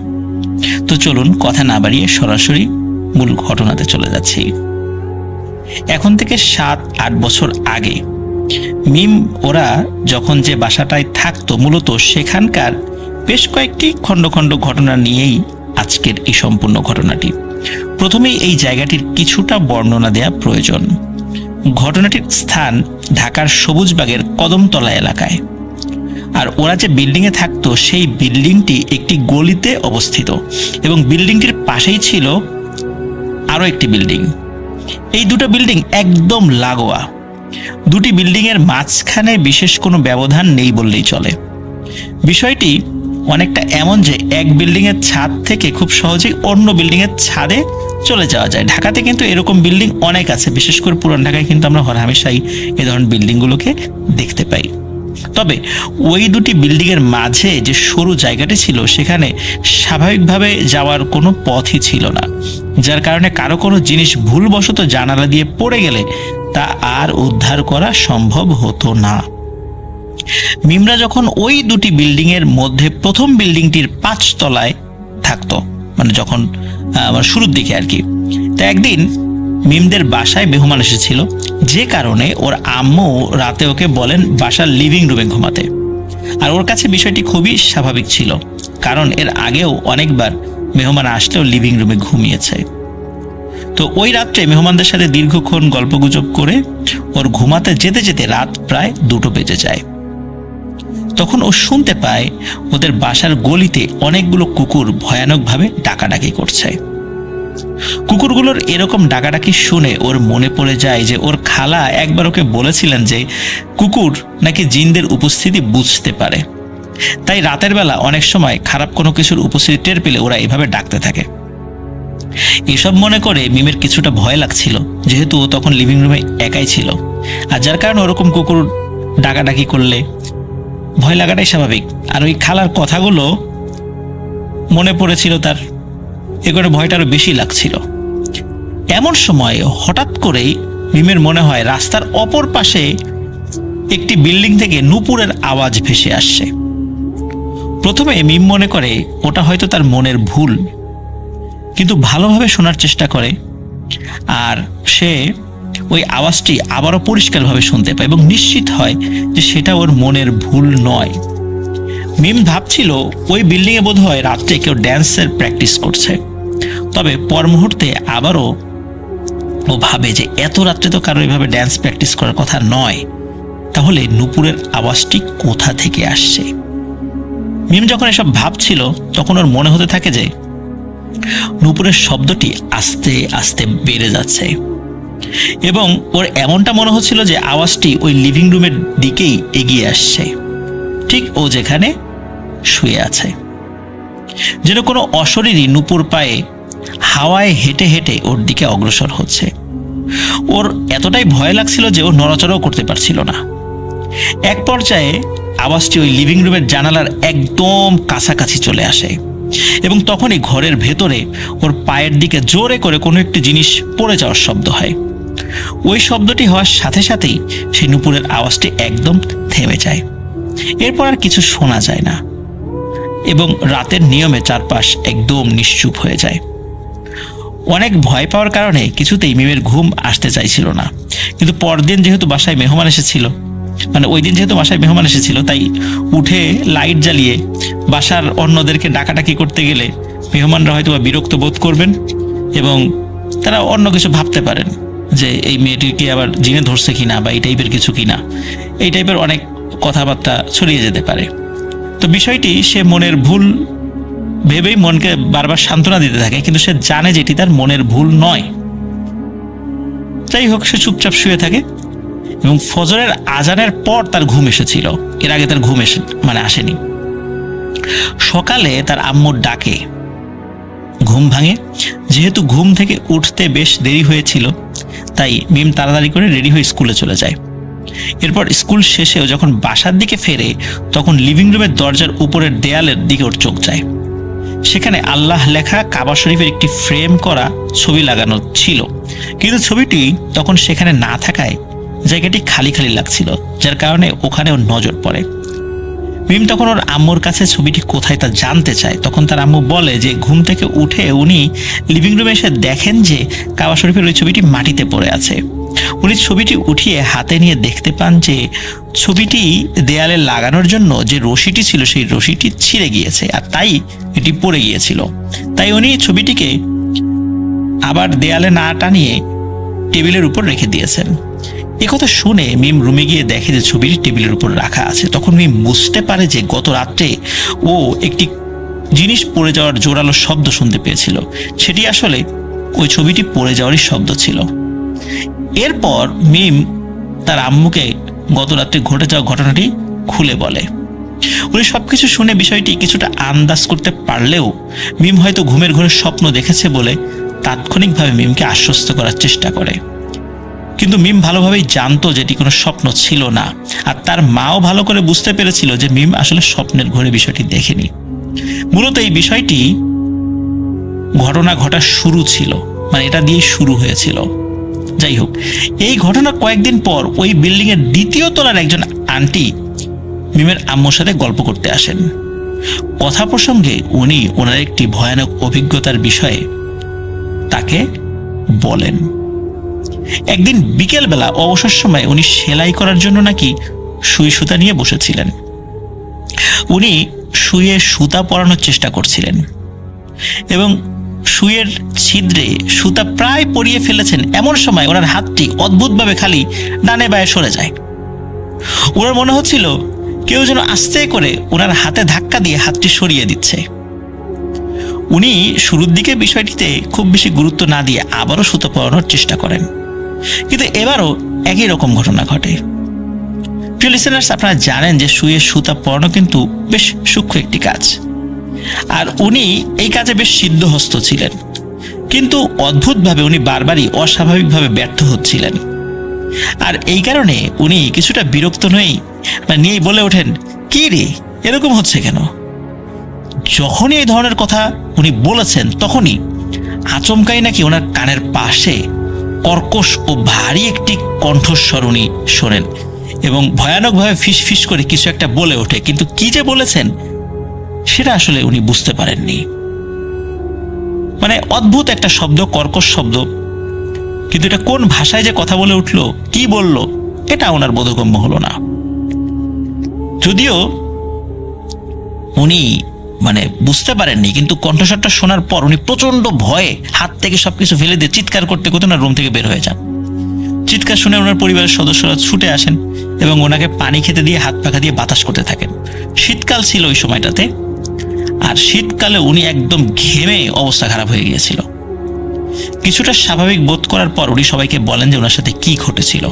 তো চলুন কথা না বাড়িয়ে সরাসরি মূল ঘটনাতে চলে যাচ্ছি। এখন থেকে 7-8 বছর আগে মিম ওরা যখন যে বাসাটায় থাকতো, মূলত সেখানকার বেশ কয়েকটি খণ্ড খণ্ড ঘটনা নিয়েই আজকের এই সম্পূর্ণ ঘটনাটি। প্রথমেই এই জায়গাটির কিছুটা বর্ণনা দেয়া প্রয়োজন। ঘটনাটির স্থান ঢাকার সবুজবাগের কদমতলা এলাকায়, আর ওরা যে বিল্ডিংয়ে থাকতো সেই বিল্ডিংটি একটি গলিতে অবস্থিত, এবং বিল্ডিংটির পাশেই ছিল আরও একটি বিল্ডিং। এই দুটো বিল্ডিং একদম লাগোয়া। দুটি বিল্ডিংয়ের মাঝখানে বিশেষ কোনো ব্যবধান নেই বললেই চলে। বিষয়টি অনেকটা এমন যে এক বিল্ডিংয়ের ছাদ থেকে খুব সহজেই অন্য বিল্ডিংয়ের ছাদে চলে যাওয়া যায়। ঢাকাতে কিন্তু এরকম বিল্ডিং অনেক আছে, বিশেষ করে পুরান ঢাকায় কিন্তু আমরা হরহামেশাই এই ধরনের বিল্ডিংগুলোকে দেখতে পাই। তবে ওই দুটি বিল্ডিংয়ের মাঝে যে সরু জায়গাটি ছিল সেখানে স্বাভাবিকভাবে যাওয়ার কোনো পথই ছিল না, যার কারণে কারো কোনো জিনিস ভুলবশত জানালা দিয়ে পড়ে গেলে তা আর উদ্ধার করা সম্ভব হতো না। মিমরা যখন ওই দুটি বিল্ডিং এর মধ্যে প্রথম বিল্ডিংটির 5 তলায় থাকতো, মানে যখন শুরুর দিকে আর কি, তা একদিন মিমদের বাসায় মেহমান এসেছিল, যে কারণে ওর আম্মু রাতে ওকে বলেন বাসার লিভিং রুমে ঘুমাতে। আর ওর কাছে বিষয়টি খুবই স্বাভাবিক ছিল, কারণ এর আগেও অনেকবার মেহমান আসলেও লিভিং রুমে ঘুমিয়েছে। তো ওই রাত্রে মেহমানদের সাথে দীর্ঘক্ষণ গল্পগুজব করে ওর ঘুমাতে যেতে যেতে রাত প্রায় 2টো বেজে যায়। তখন ও শুনতে পায় ওদের বাসার গলিতে অনেকগুলো কুকুর ভয়ানকভাবে ডাকাডাকি করছে। কুকুরগুলোর এরকম ডাকাডাকি শুনে ওর মনে পড়ে যায় যে ওর খালা একবার ওকে বলেছিলেন যে কুকুর নাকি জিনদের উপস্থিতি বুঝতে পারে, তাই রাতের বেলা অনেক সময় খারাপ কোনো কিছুর উপস্থিতি টের পেলে ওরা এভাবে ডাকতে থাকে। এসব মনে করে মিমের কিছুটা ভয় লাগছিল, যেহেতু ও তখন লিভিং রুমে একাই ছিল, আর যার কারণে ওরকম কুকুর ডাকাডাকি করলে ভয় লাগাটাই স্বাভাবিক। আর ওই খালার কথাগুলো মনে পড়েছিল তার, এ করে ভয়টা আরো বেশি লাগছিল। এমন সময় হঠাৎ করেই মিমের মনে হয় রাস্তার অপর পাশে একটি বিল্ডিং থেকে নূপুরের আওয়াজ ভেসে আসছে। প্রথমে মিম মনে করে ওটা হয়তো তার মনের ভুল, কিন্তু ভালোভাবে শোনার চেষ্টা করে আর সে ওই আওয়াজটি আবারও পরিষ্কারভাবে শুনতে পায় এবং নিশ্চিত হয় যে সেটা ওর মনের ভুল নয়। মিম ভাবছিল ওই বিল্ডিংয়ে বোধহয় রাত্রে কেউ ড্যান্সের প্র্যাকটিস করছে। তবে পর মুহূর্তে আবারও ও ভাবে যে এত রাত্রে তো কারো এভাবে ড্যান্স প্র্যাকটিস করার কথা নয়, তাহলে নূপুরের আওয়াজটি কোথা থেকে আসছে। মিম যখন এসব ভাবছিল তখন ওর মনে হতে থাকে যে নূপুরের শব্দটি আস্তে আস্তে বেড়ে যাচ্ছে এবং ওর এমনটা মনে হচ্ছিল যে আওয়াজটি ওই লিভিং রুমের দিকেই এগিয়ে আসছে, ঠিক ও যেখানে শুয়ে আছে। যেন কোনো অশরীরী নূপুর পায়ে হাওয়ায় হেঁটে হেঁটে ওর দিকে অগ্রসর হচ্ছে। ওর এতটাই ভয় লাগছিল যে ও নড়াচড়াও করতে পারছিল না। এক পর্যায়ে আওয়াজটি ওই লিভিং রুমের জানালার একদম কাছাকাছি চলে আসে এবং তখনই ঘরের ভেতরে ওর পায়ের দিকে জোরে করে কোনো একটি জিনিস পড়ে যাওয়ার শব্দ হয়। ওই শব্দটি হওয়ার সাথে সাথেই সেই নূপুরের আওয়াজটি একদম থেমে যায়। এরপর আর কিছু শোনা যায় না এবং রাতের নিয়মে চারপাশ একদম নিশ্চুপ হয়ে যায়। অনেক ভয় পাওয়ার কারণে কিছুতেই মিমের ঘুম আসতে চাইছিল না, কিন্তু পরদিন যেহেতু বাসায় মেহমান এসেছিল, মানে ওই দিন যেহেতু বাসায় মেহমান এসেছিল, তাই উঠে লাইট জ্বালিয়ে বাসার অন্যদেরকে ডাকাডাকি করতে গেলে মেহমানরা হয়তো বা বিরক্ত বোধ করবেন এবং তারা অন্য কিছু ভাবতে পারেন যে এই মেয়েটিকে আবার জিনে ধরছে কিনা বা এই টাইপের কিছু কিনা, এই টাইপের অনেক কথাবার্তা ছড়িয়ে যেতে পারে। তো বিষয়টি সে মনের ভুল ভেবেই মনকে বারবার সান্ত্বনা দিতে থাকে, কিন্তু সে জানে যে এটি তার মনের ভুল নয়। যাই হোক, সে চুপচাপ শুয়ে থাকে এবং ফজরের আজানের পর তার ঘুম এসেছিল, এর আগে তার ঘুম আসেনি। সকালে তার আম্মুর ডাকে ঘুম ভাঙে। যেহেতু ঘুম থেকে উঠতে বেশ দেরি হয়েছিল, তাই মিম তাড়াতাড়ি করে রেডি হয়ে স্কুলে চলে যায়। এরপর স্কুল শেষেও যখন বাসার দিকে ফেরে তখন লিভিং রুমের দরজার উপরের দেয়ালের দিকে ওর চোখ যায়। সেখানে আল্লাহ লেখা কাবা শরীফের একটি ফ্রেম করা ছবি লাগানো ছিল, কিন্তু ছবিটি তখন সেখানে না থাকায় জায়গাটি খালি খালি লাগছিল, যার কারণে ওখানে ওর নজর পড়ে। মিম তখন ওর আম্মুর কাছে ছবিটি কোথায় তা জানতে চায়। তখন তার আম্মু বলে যে ঘুম থেকে উঠে উনি লিভিং রুমে এসে দেখেন যে কাবা শরীফের ওই ছবিটি মাটিতে পড়ে আছে। উনি ছবিটি উঠিয়ে হাতে নিয়ে দেখতে পান যে ছবিটি দেয়ালে লাগানোর জন্য যে রশিটি ছিল সেই রশিটি ছিঁড়ে গিয়েছে, আর তাই এটি পড়ে গিয়েছিল। তাই উনি ছবিটিকে আবার দেয়ালে না টানিয়ে টেবিলের উপর রেখে দিয়েছেন। একথা শুনে মিম রুমে গিয়ে দেখে যে ছবিটি টেবিলের উপর রাখা আছে। তখন মিম বুঝতে পারে যে গত রাত্রে ও একটি জিনিস পড়ে যাওয়ার জোরালো শব্দ শুনতে পেয়েছিল, সেটি আসলে ওই ছবিটি পড়ে যাওয়ারই শব্দ ছিল। এরপর মিম তার আম্মুকে গত রাত্রে ঘটে যাওয়া ঘটনাটি খুলে বলে। উনি সবকিছু শুনে বিষয়টি কিছুটা আন্দাজ করতে পারলেও মিম হয়তো ঘুমের ঘরে স্বপ্ন দেখেছে বলে তাৎক্ষণিকভাবে মিমকে আশ্বস্ত করার চেষ্টা করে, কিন্তু মিম ভালোভাবেই জানতো যে এটি কোনো স্বপ্ন ছিল না, আর তার মাও ভালো করে বুঝতে পেরেছিল যে মিম আসলে স্বপ্নের ঘরে বিষয়টি দেখেনি। মূলত এই বিষয়টি ঘটনা ঘটার শুরু ছিল, মানে এটা দিয়ে শুরু হয়েছিল। যাই হোক, এই ঘটনা কয়েকদিন পর ওই বিল্ডিং এর দ্বিতীয় তলার একজন আন্টি মিমের আম্মুর সাথে গল্প করতে আসেন। কথা প্রসঙ্গে উনি ওনার একটি ভয়ানক অভিজ্ঞতার বিষয়ে তাকে বলেন। একদিন বিকেলবেলা অবসর সময় উনি সেলাই করার জন্য নাকি সুই সুতা নিয়ে বসেছিলেন। উনি সুইয়ে সুতা পরানোর চেষ্টা করছিলেন এবং সুইয়ের ছিদ্রে সুতা প্রায় পরিয়ে ফেলেছেন। এমন সময় ওনার হাতটি অদ্ভুতভাবে খালি ডানে বায়ে সরে যায়। ওনার মনে হচ্ছিল কেউ যেন আস্তে করে ওনার হাতে ধাক্কা দিয়ে হাতটি সরিয়ে দিচ্ছে। উনি শুরুর দিকে বিষয়টিতে খুব বেশি গুরুত্ব না দিয়ে আবারও সুতা পরানোর চেষ্টা করেন, কিন্তু এবারও একই রকম ঘটনা ঘটে। প্রিয় লিসেনার্স, আপনারা জানেন যে সুইয়ের সুতা পরানো কিন্তু বেশ সূক্ষ্ম একটি কাজ, আর উনি এই কাজে বেশ সিদ্ধহস্ত ছিলেন, কিন্তু অদ্ভুতভাবে উনি বারবারই অস্বাভাবিকভাবে ব্যর্থ হচ্ছিলেন। আর এই কারণে উনি কিছুটা বিরক্ত নিয়েই বলে ওঠেন, কি রে, এরকম হচ্ছে কেন? যখনই এই ধরনের কথা উনি বলেছেন তখনই আচমকাই নাকি ওনার কানের পাশে কর্কশ ও ভারী একটি কণ্ঠস্বর উনি শোনেন এবং ভয়ানকভাবে ফিস ফিস করে কিছু একটা বলে ওঠে, কিন্তু কি যে বলেছেন সেটা আসলে উনি বুঝতে পারেননি। মানে অদ্ভুত একটা শব্দ, কর্কশ শব্দ, কিন্তু এটা কোন ভাষায় যে কথা বলে উঠলো, কি বলল, এটা ওনার বোধগম্য হলো না। যদিও উনি বুঝতে পারেননি, কিন্তু কণ্ঠস্বরটা শোনার পর উনি প্রচন্ড ভয়ে হাত থেকে সবকিছু ফেলে দিয়ে চিৎকার করতে করতে ওনার রুম থেকে বের হয়ে যান। চিৎকার শুনে ওনার পরিবারের সদস্যরা ছুটে আসেন এবং ওনাকে পানি খেতে দিয়ে হাত পাখা দিয়ে বাতাস করতে থাকেন। শীতকাল ছিল ওই সময়টাতে, আর শীতকালে উনি একদম ঘেমে অবস্থা খারাপ হয়ে গিয়েছিল। কিছুটা স্বাভাবিক বোধ করার পর উনি সবাইকে বলেন যে ওনার সাথে কি ঘটেছিল।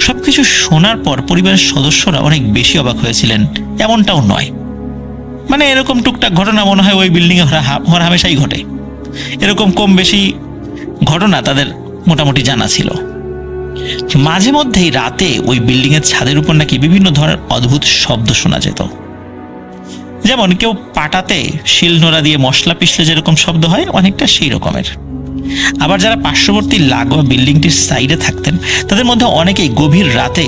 সবকিছু শোনার পর পরিবারের সদস্যরা অনেক বেশি অবাক হয়েছিলেন এমনটাও নয়। এরকম টুকটাক ঘটনা মনে হয় ওই বিল্ডিং এ হরহামেশাই ঘটে, এরকম কম বেশি ঘটনা তাদের মোটামুটি জানা ছিল। মাঝে মধ্যেই রাতে ওই বিল্ডিং এর ছাদের উপর নাকি বিভিন্ন ধরনের অদ্ভুত শব্দ শোনা যেত, যেমন কেউ পাটাতে শিলনোড়া দিয়ে মশলা পিষলে যেরকম শব্দ হয়, অনেকটা সেই রকমের। আবার যারা পার্শ্ববর্তী লাগোয়া বিল্ডিংটির সাইডে থাকতেন তাদের মধ্যে অনেকেই গভীর রাতে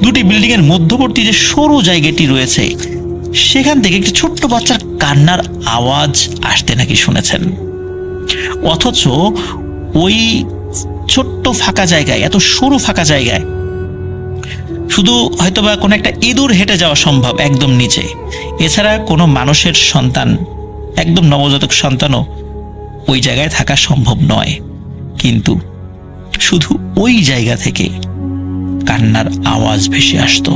দুটি বিল্ডিং এর মধ্যবর্তী যে সরু জায়গাটি রয়েছে সেখান থেকে একটি ছোট্ট বাচ্চার কান্নার আওয়াজ আসতে নাকি শুনেছেন। অথচ ওই ছোট্ট ফাঁকা জায়গায়, এত সরু ফাঁকা জায়গায় শুধু হয়তোবা কোনো একটা ইঁদুর হেঁটে যাওয়া সম্ভব একদম নিচে, এছাড়া কোনো মানুষের সন্তান, একদম নবজাতক সন্তানও ওই জায়গায় থাকা সম্ভব নয়। কিন্তু শুধু ওই জায়গা থেকে কান্নার আওয়াজ ভেসে আসতো।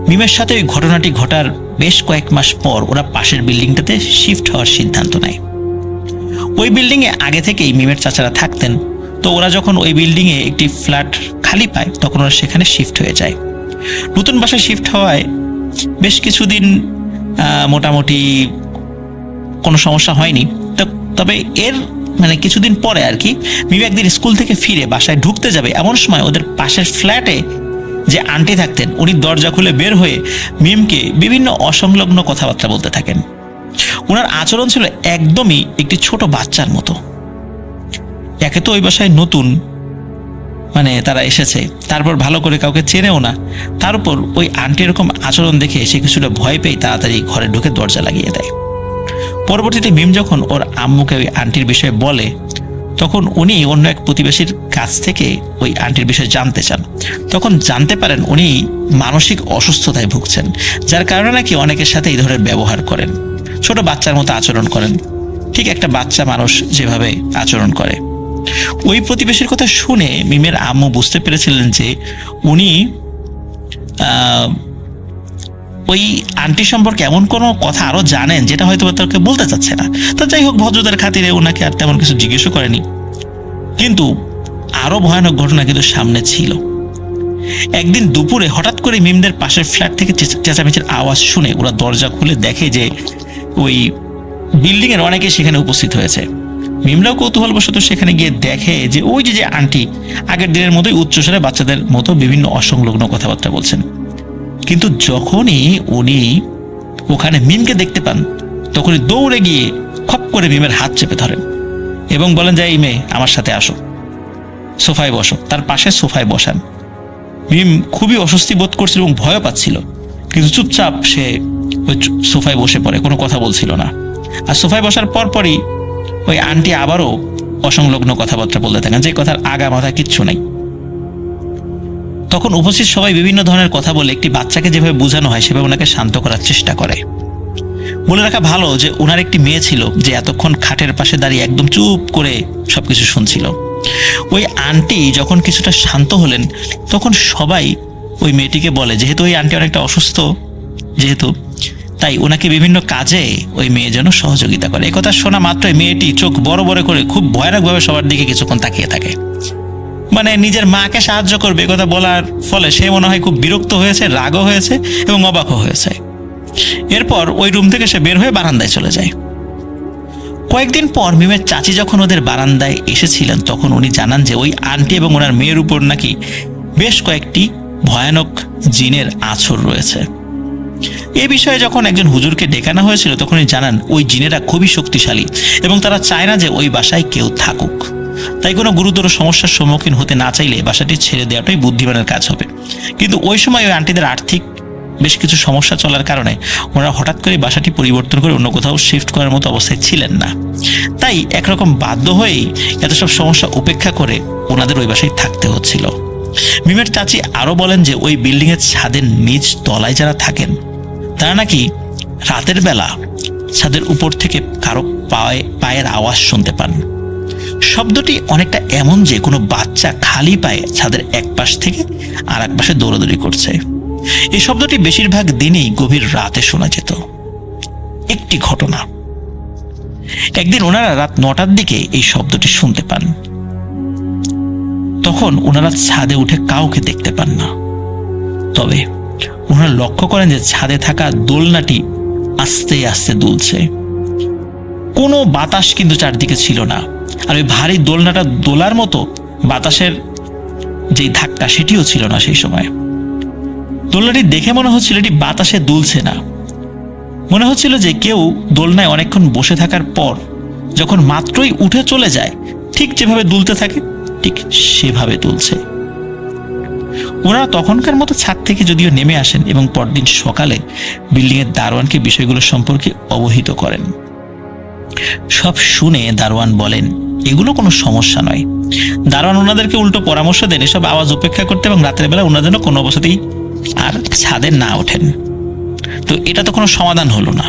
মিমের সাথে ওই ঘটনাটি ঘটার বেশ কয়েক মাস পর ওরা পাশের বিল্ডিংটাতে শিফট হওয়ার সিদ্ধান্ত নেয়। ওই বিল্ডিং এ আগে থেকেই মিমের চাচারা থাকতেন, তো ওরা যখন ওই বিল্ডিং এ একটি ফ্ল্যাট খালি পায় তখন ওরা সেখানে শিফট হয়ে যায়। নতুন বাসায় শিফট হওয়ায় বেশ কিছুদিন মোটামুটি কোনো সমস্যা হয়নি। তবে এর কিছুদিন পরে আর কি, মিম একদিন স্কুল থেকে ফিরে বাসায় ঢুকতে যাবে, এমন সময় ওদের পাশের ফ্ল্যাটে যে আন্টি থাকতেন উনি দরজা খুলে বের হয়ে মিমকে বিভিন্ন অসংলগ্ন কথাবার্তা বলতে থাকেন। ওনার আচরণ ছিল একদমই একটি ছোট বাচ্চার মতো। একে তো ওই বাসায় নতুন, তারা এসেছে, তারপর ভালো করে কাউকে চেনেও না, তার উপর ওই আন্টি এরকম আচরণ দেখে সে কিছুটা ভয় পেয়ে তাড়াতাড়ি ঘরে ঢুকে দরজা লাগিয়ে দেয়। পরবর্তীতে মিম যখন ওর আম্মুকে ওই আন্টির বিষয়ে বলে তখন উনি অন্য এক প্রতিবেশীর কাছ থেকে ওই আন্টির বিষয়ে জানতে চান। তখন জানতে পারেন উনি মানসিক অসুস্থতায় ভুগছেন, যার কারণে নাকি অনেকের সাথে এই ধরনের ব্যবহার করেন, ছোট বাচ্চার মতো আচরণ করেন, ঠিক একটা বাচ্চা মানুষ যেভাবে আচরণ করে। ওই প্রতিবেশীর কথা শুনে মিমের আম্মু বুঝতে পেরেছিলেন যে উনি ওই আন্টি সম্পর্কে এমন কোনো কথা আরো জানেন যেটা হয়তো তাকে বলতে চাচ্ছে না। তো যাই হোক, ভদ্রতার খাতিরে ওনাকে আর তেমন কিছু জিজ্ঞেসও করেনি। কিন্তু আরো ভয়ানক ঘটনা কিন্তু সামনে ছিল। একদিন দুপুরে হঠাৎ করে মিমদের পাশের ফ্ল্যাট থেকে চেঁচামেচির আওয়াজ শুনে ওরা দরজা খুলে দেখে যে ওই বিল্ডিং এর অনেকে সেখানে উপস্থিত হয়েছে। মিমরাও কৌতূহলবশত সেখানে গিয়ে দেখে যে ওই যে আন্টি আগের দিনের মতোই উচ্চস্বরে বাচ্চাদের মতো বিভিন্ন অসংলগ্ন কথাবার্তা বলছেন। কিন্তু যখনই উনি ওখানে মিমকে দেখতে পান তখনই দৌড়ে গিয়ে খপ করে মিমের হাত চেপে ধরেন এবং বলেন যে এই মেয়ে আমার সাথে আসো, সোফায় বসো। তার পাশে সোফায় বসান। মিম খুবই অস্বস্তি বোধ করছিল এবং ভয় পাচ্ছিল, কিন্তু চুপচাপ সে ওই সোফায় বসে পড়ে, কোনো কথা বলছিল না। আর সোফায় বসার পরপরই ওই আন্টি আবারও অসংলগ্ন কথাবার্তা বলতে থাকেন, যে কথার আগা মাথা কিচ্ছু নেই। তখন উপস্থিত সবাই বিভিন্ন ধরনের কথা বলে একটি বাচ্চাকে যেভাবে বোঝানো হয় সেভাবে ওনাকে শান্ত করার চেষ্টা করে। বলে রাখা ভালো যে ওনার একটি মেয়ে ছিল যে এতক্ষণ খাটের পাশে দাঁড়িয়ে একদম চুপ করে সবকিছু শুনছিল। ওই আন্টি যখন কিছুটা শান্ত হলেন তখন সবাই ওই মেয়েটিকে বলে, যেহেতু ওই আন্টি অনেকটা অসুস্থ যেহেতু, তাই ওনাকে বিভিন্ন কাজে ওই মেয়ে যেন সহযোগিতা করে। একথা শোনা মাত্রই মেয়েটি চোখ বড় বড় করে খুব ভয়ানকভাবে সবার দিকে কিছুক্ষণ তাকিয়ে থাকে। মানে নিজের মাকে সাহায্য করবে কথা বলার ফলে সে মনে হয় খুব বিরক্ত হয়েছে, রাগও হয়েছে এবং অবাকও হয়েছে। এরপর ওই রুম থেকে সে বের হয়ে বারান্দায় চলে যায়। কয়েকদিন পর মিমের চাচি যখন ওদের বারান্দায় এসেছিলেন তখন উনি জানান যে ওই আন্টি এবং ওনার মেয়ের উপর নাকি বেশ কয়েকটি ভয়ানক জিনের আছর রয়েছে। এ বিষয়ে যখন একজন হুজুরকে ডেকানো হয়েছিল তখন উনি জানান ওই জিনেরা খুবই শক্তিশালী এবং তারা চায় না যে ওই বাসায় কেউ থাকুক। তাই কোনো গুরুতর সমস্যার সম্মুখীন হতে না চাইলে বাসাটি ছেড়ে দেওয়াটাই বুদ্ধিমানের কাজ হবে। কিন্তু ওই সময় ওই আন্টিদের আর্থিক বেশ কিছু সমস্যা চলার কারণে ওনারা হঠাৎ করে বাসাটি পরিবর্তন করে অন্য কোথাও শিফট করার মতো অবস্থায় ছিলেন না। তাই একরকম বাধ্য হয়েই এত সব সমস্যা উপেক্ষা করে ওনাদের ওই বাসায় থাকতে হচ্ছিল। মিমের চাচি আরও বলেন যে ওই বিল্ডিংয়ের ছাদের নিচ তলায় যারা থাকেন তারা নাকি রাতের বেলা ছাদের উপর থেকে কারো পায়ের আওয়াজ শুনতে পান। শব্দটি অনেকটা এমন যে কোনো বাচ্চা খালি পায়ে ছাদের এক পাশ থেকে আর এক পাশে দৌড়াদৌড়ি করছে। এই শব্দটি বেশিরভাগ দিনেই গভীর রাতে শোনা যেত। একটি ঘটনা, একদিন ওনারা রাত 9টার দিকে এই শব্দটি শুনতে পান। তখন ওনারা ছাদে উঠে কাউকে দেখতে পান না, তবে ওনারা লক্ষ্য করেন যে ছাদে থাকা দোলনাটি আস্তে আস্তে দুলছে। কোনো বাতাস কিন্তু চারদিকে ছিল না, আর ওই ভারী দোলনাটা দোলার মতো বাতাসের যে ধাক্কা সেটিও ছিল না সেই সময়। দোলনাটি দেখে মনে হচ্ছিল এটি বাতাসে দুলছে না, মনে হচ্ছিল যে কেউ দোলনায় অনেকক্ষণ বসে থাকার পর যখন মাত্রই উঠে চলে যায় ঠিক যেভাবে দুলতে থাকে ঠিক সেভাবে দুলছে। ওনারা তখনকার মতো ছাদ থেকে যদিও নেমে আসেন এবং পরদিন সকালে বিল্ডিংয়ের দারোয়ানকে বিষয়গুলো সম্পর্কে অবহিত করেন। সব শুনে দারোয়ান বলেন এগুলো কোনো সমস্যা নয়। দারোয়ান ওনাদেরকে উল্টো পরামর্শ দেন এসব আওয়াজ উপেক্ষা করতে এবং রাতের বেলা ওনারা যেন কোনো অবস্থাতেই আর ছাদে না ওঠেন। তো এটা তো কোনো সমাধান হলো না,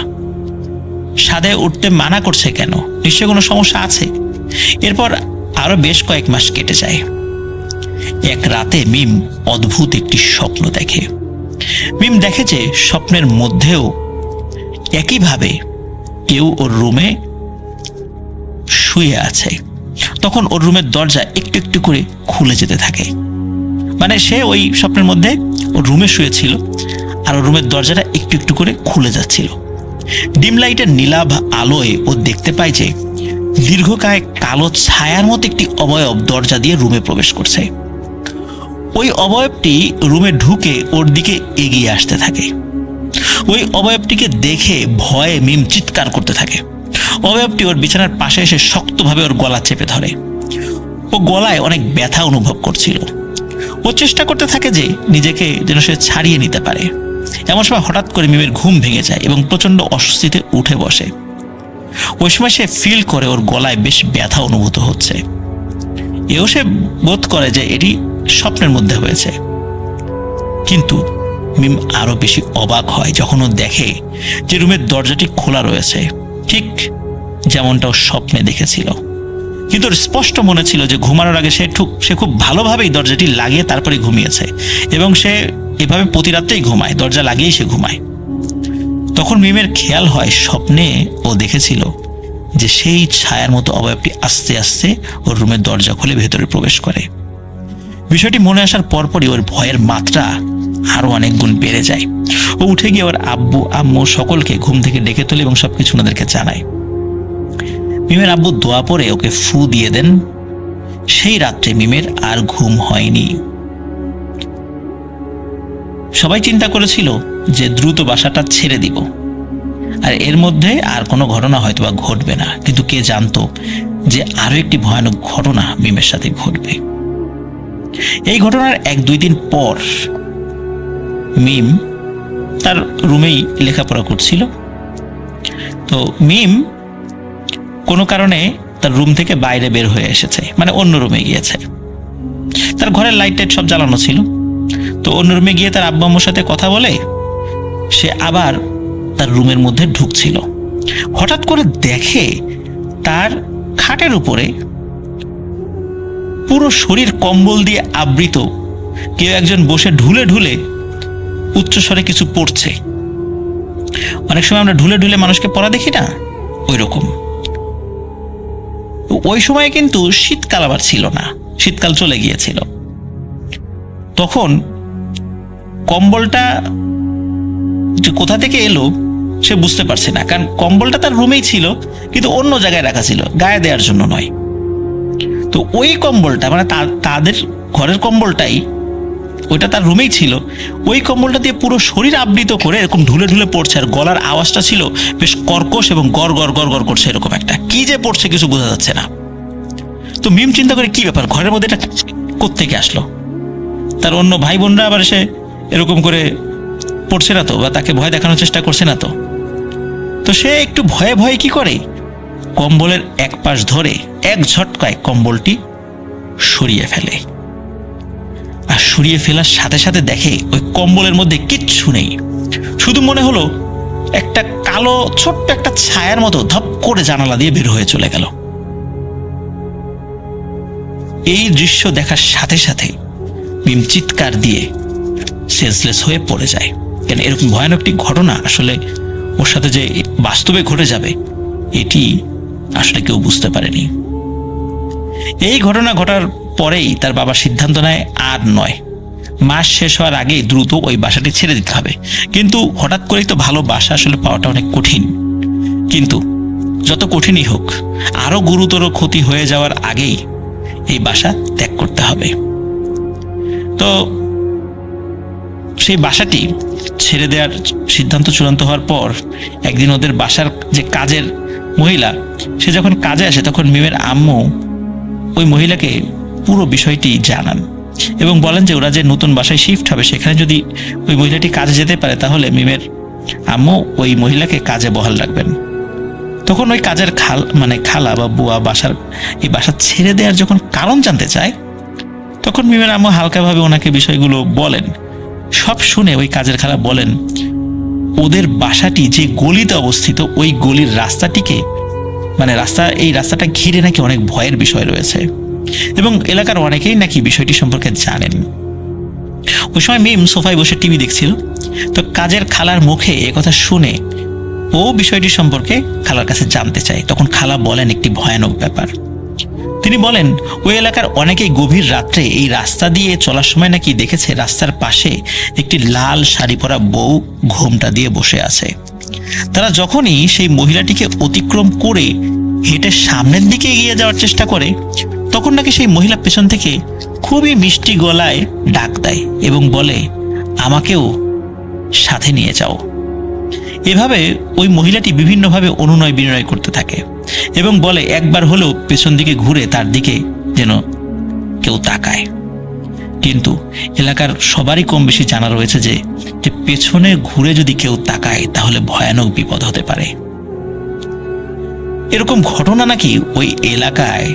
ছাদে উঠতে মানা করছে কেন, নিশ্চয়ই কোনো সমস্যা আছে। এরপর আরো বেশ কয়েক মাস কেটে যায়। এক রাতে মিম অদ্ভুত একটি স্বপ্ন দেখে। মিম দেখে যে স্বপ্নের মধ্যেও একইভাবে কেউ ওর রুমে শুয়ে আছে। তখন ওর রুমের দরজা একটু একটু করে খুলে যেতে থাকে। মানে সে ওই স্বপ্নের মধ্যে ওর রুমে শুয়েছিল আর ওর রুমের দরজাটা একটু একটু করে খুলে যাচ্ছিল। ডিম লাইটের নীলাভ আলোয় ও দেখতে পায় যে দীর্ঘকায় কালো ছায়ার মতো একটি অবয়ব দরজা দিয়ে রুমে প্রবেশ করছে। ওই অবয়বটি রুমে ঢুকে ওর দিকে এগিয়ে আসতে থাকে। ওই অবয়বটিকে দেখে ভয়ে মিম চিৎকার করতে থাকে। অবয়বটি ওর বিছানার পাশে এসে শক্তভাবে ওর গলা চেপে ধরে। ও গলায় অনেক ব্যথা অনুভব করছিল। ও চেষ্টা করতে থাকে যে নিজেকে যেন সে ছাড়িয়ে নিতে পারে। এমন সময় হঠাৎ করে মিমের ঘুম ভেঙে যায় এবং প্রচন্ড অস্বস্তিতে উঠে বসে। ওই সময় সে ফিল করে ওর গলায় বেশ ব্যথা অনুভূত হচ্ছে। এও সে বোধ করে যে এটি স্বপ্নের মধ্যে হয়েছে। কিন্তু মিম আরো বেশি অবাক হয় যখন ও দেখে যে রুমের দরজাটি খোলা রয়েছে, ঠিক যেমনটা ও স্বপ্নে দেখেছিল। কিন্তু ওর স্পষ্ট মনে ছিল যে ঘুমানোর আগে সে খুব ভালোভাবেই দরজাটি লাগিয়ে তারপরে ঘুমিয়েছে এবং সে এভাবে প্রতি রাতেই ঘুমায়, দরজা লাগিয়েই সে ঘুমায়। তখন মিমের খেয়াল হয় স্বপ্নে ও দেখেছিল যে সেই ছায়ার মতো অবয়বটি আস্তে আস্তে ওর রুমের দরজা খুলে ভেতরে প্রবেশ করে। বিষয়টি মনে আসার পরপরই ওর ভয়ের মাত্রা আরো অনেক গুণ বেড়ে যায়। ও উঠে গিয়ে ওর আব্বু আম্মু সকলকে ঘুম থেকে ডেকে তোলে এবং সবকিছু ওনাদেরকে জানায়। মিমের আব্বু দোয়া পড়ে ওকে ফু দিয়ে দেন। সেই রাত্রে মিমের আর ঘুম হয়নি। সবাই চিন্তা করেছিল যে দ্রুত বাসাটা ছেড়ে দিব, আর এর মধ্যে আর কোনো ঘটনা হয়তোবা ঘটবে না। কিন্তু কে জানতো যে আরো একটি ভয়ানক ঘটনা মিমের সাথে ঘটবে। এই ঘটনার 1-2 দিন পর মিম তার রুমেই লেখাপড়া করছিল। তো মিম কোনো কারণে তার রুম থেকে বাইরে বের হয়ে এসেছে, মানে অন্য রুমে গিয়েছে। তার ঘরের লাইট টাইট সব জ্বালানো ছিল। তো অন্য রুমে গিয়ে তার আব্বু আম্মুর সাথে কথা বলে সে আবার তার রুমের মধ্যে ঢুকছিল। হঠাৎ করে দেখে তার খাটের উপরে পুরো শরীর কম্বল দিয়ে আবৃত কেউ একজন বসে ঢুলে ঢুলে উচ্চস্বরে কিছু পড়ছে। অনেক সময় আমরা ঢুলে ঢুলে মানুষকে পড়া দেখি না, ওই রকম। ওই সময় কিন্তু শীতকাল আবার ছিল না, শীতকাল চলে গিয়েছিল। তখন কম্বলটা যে কোথা থেকে এলো সে বুঝতে পারছে না, কারণ কম্বলটা তার রুমেই ছিল কিন্তু অন্য জায়গায় রাখা ছিল, গায়ে দেওয়ার জন্য নয়। তো ওই কম্বলটা মানে তাদের ঘরের কম্বলটাই, ওইটা তার রুমেই ছিল। ওই কম্বলটা দিয়ে পুরো শরীর আবৃত করে এরকম ঢুলে ঢুলে পড়ছে, আর গলার আওয়াজটা ছিল বেশ কর্কশ এবং গড় গড় গড় গড় করছে, এরকম একটা কি যে পড়ছে কিছু বোঝা যাচ্ছে না। তো মিম চিন্তা করে কি ব্যাপার, ঘরের মধ্যে এটা কোত্থেকে আসলো। তার অন্য ভাই বোনরা আবার এসে এরকম করে পড়ছে না তো, বা তাকে ভয় দেখানোর চেষ্টা করছে না তো। তো সে একটু ভয়ে ভয়ে কি করে, কম্বলের এক পাশ ধরে এক ঝটকায় কম্বলটি সরিয়ে ফেলে। আর সরিয়ে ফেলার সাথে সাথে দেখে ওই কম্বলের মধ্যে কিচ্ছু নেই, শুধু মনে হলো একটা কালো ছোট্ট একটা ছায়ার মতো ধপ করে জানালা দিয়ে বের হয়ে চলে গেল। এই দৃশ্য দেখার সাথে সাথে মিম চিৎকার দিয়ে সেন্সলেস হয়ে পড়ে যায়। কেন এরকম ভয়ানক একটি ঘটনা আসলে ওর সাথে যে বাস্তবে ঘটে যাবে এটি আসলে কেউ বুঝতে পারেনি। এই ঘটনা ঘটার পরেই তার বাবা সিদ্ধান্ত নেয় আর নয়, মাস শেষ হওয়ার আগেই দ্রুত ওই বাসাটি ছেড়ে দিতে হবে। কিন্তু হঠাৎ করেই তো ভালো বাসা আসলে পাওয়াটা অনেক কঠিন। কিন্তু যত কঠিনই হোক, আরো গুরুতর ক্ষতি হয়ে যাওয়ার আগেই এই বাসা ত্যাগ করতে হবে। তো সেই বাসাটি ছেড়ে দেওয়ার সিদ্ধান্ত চূড়ান্ত হওয়ার পর একদিন ওদের বাসার যে কাজের মহিলা, সে যখন কাজে আসে তখন মিমের আম্মু ওই মহিলাকে পুরো বিষয়টি জানান এবং বলেন যে ওরা যে নতুন বাসায় শিফট হবে সেখানে যদি ওই মহিলাটি কাজে যেতে পারে তাহলে মিমের আম্মু ওই মহিলাকে কাজে বহাল রাখবেন। তখন ওই কাজের খালা বা বুয়া এই বাসা ছেড়ে দেওয়ার যখন কারণ জানতে চায় তখন মিমের আম্মু হালকাভাবে ওনাকে বিষয়গুলো বলেন। সব শুনে ওই কাজের খালা বলেন ওদের বাসাটি যে গলিতে অবস্থিত ওই গলির রাস্তাটিকে এই রাস্তাটা ঘিরে নাকি অনেক ভয়ের বিষয় রয়েছে এবং এলাকার অনেকেই নাকি বিষয়টি সম্পর্কে জানেন। ওই সময় মিম সোফায় বসে টিভি দেখছিল। তো কাজের খালার মুখে একথা শুনে ও বিষয়টি সম্পর্কে খালার কাছে জানতে চায়। তখন খালা বলেন একটি ভয়ানক ব্যাপার। তিনি বলেন ওই এলাকার অনেকেই গভীর রাত্রে এই রাস্তা দিয়ে চলার সময় নাকি দেখেছে রাস্তার পাশে একটি লাল শাড়ি পরা বউ ঘোমটা দিয়ে বসে আছে। তারা যখনই সেই মহিলাটিকে অতিক্রম করে হেঁটে সামনের দিকে এগিয়ে যাওয়ার চেষ্টা করে তখন নাকি সেই মহিলা পেছন থেকে খুবই মিষ্টি গলায় ডাক দেয় এবং বলে আমাকেও সাথে নিয়ে যাও। এভাবে ওই মহিলাটি বিভিন্নভাবে অনুনয় বিনয় করতে থাকে এবং বলে একবার হলেও পেছন দিকে ঘুরে তার দিকে যেন কেউ তাকায়। কিন্তু এলাকার সবারই কম বেশি জানা রয়েছে যে পেছনে ঘুরে যদি কেউ তাকায় তাহলে ভয়ানক বিপদ হতে পারে। এরকম ঘটনা নাকি ওই এলাকায়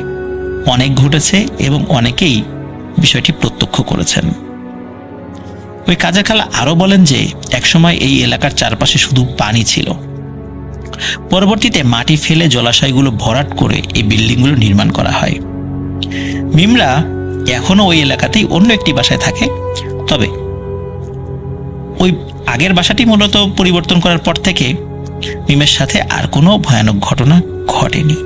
অনেক ঘটেছে এবং অনেকেই বিষয়টি প্রত্যক্ষ করেছেন। ওই কাজের খালা আরো বলেন যে একসময় এই এলাকার চারপাশে শুধু পানি ছিল, পরবর্তীতে মাটি ফেলে জলাশয়গুলো ভরাট করে এই বিল্ডিংগুলো নির্মাণ করা হয়। মিমরা এখনো ওই এলাকাতেই অন্য একটি বাসায় থাকে, তবে ওই আগের বাসাটি মূলত পরিবর্তন করার পর থেকে মিমের সাথে আর কোনো ভয়ানক ঘটনা ঘটেনি।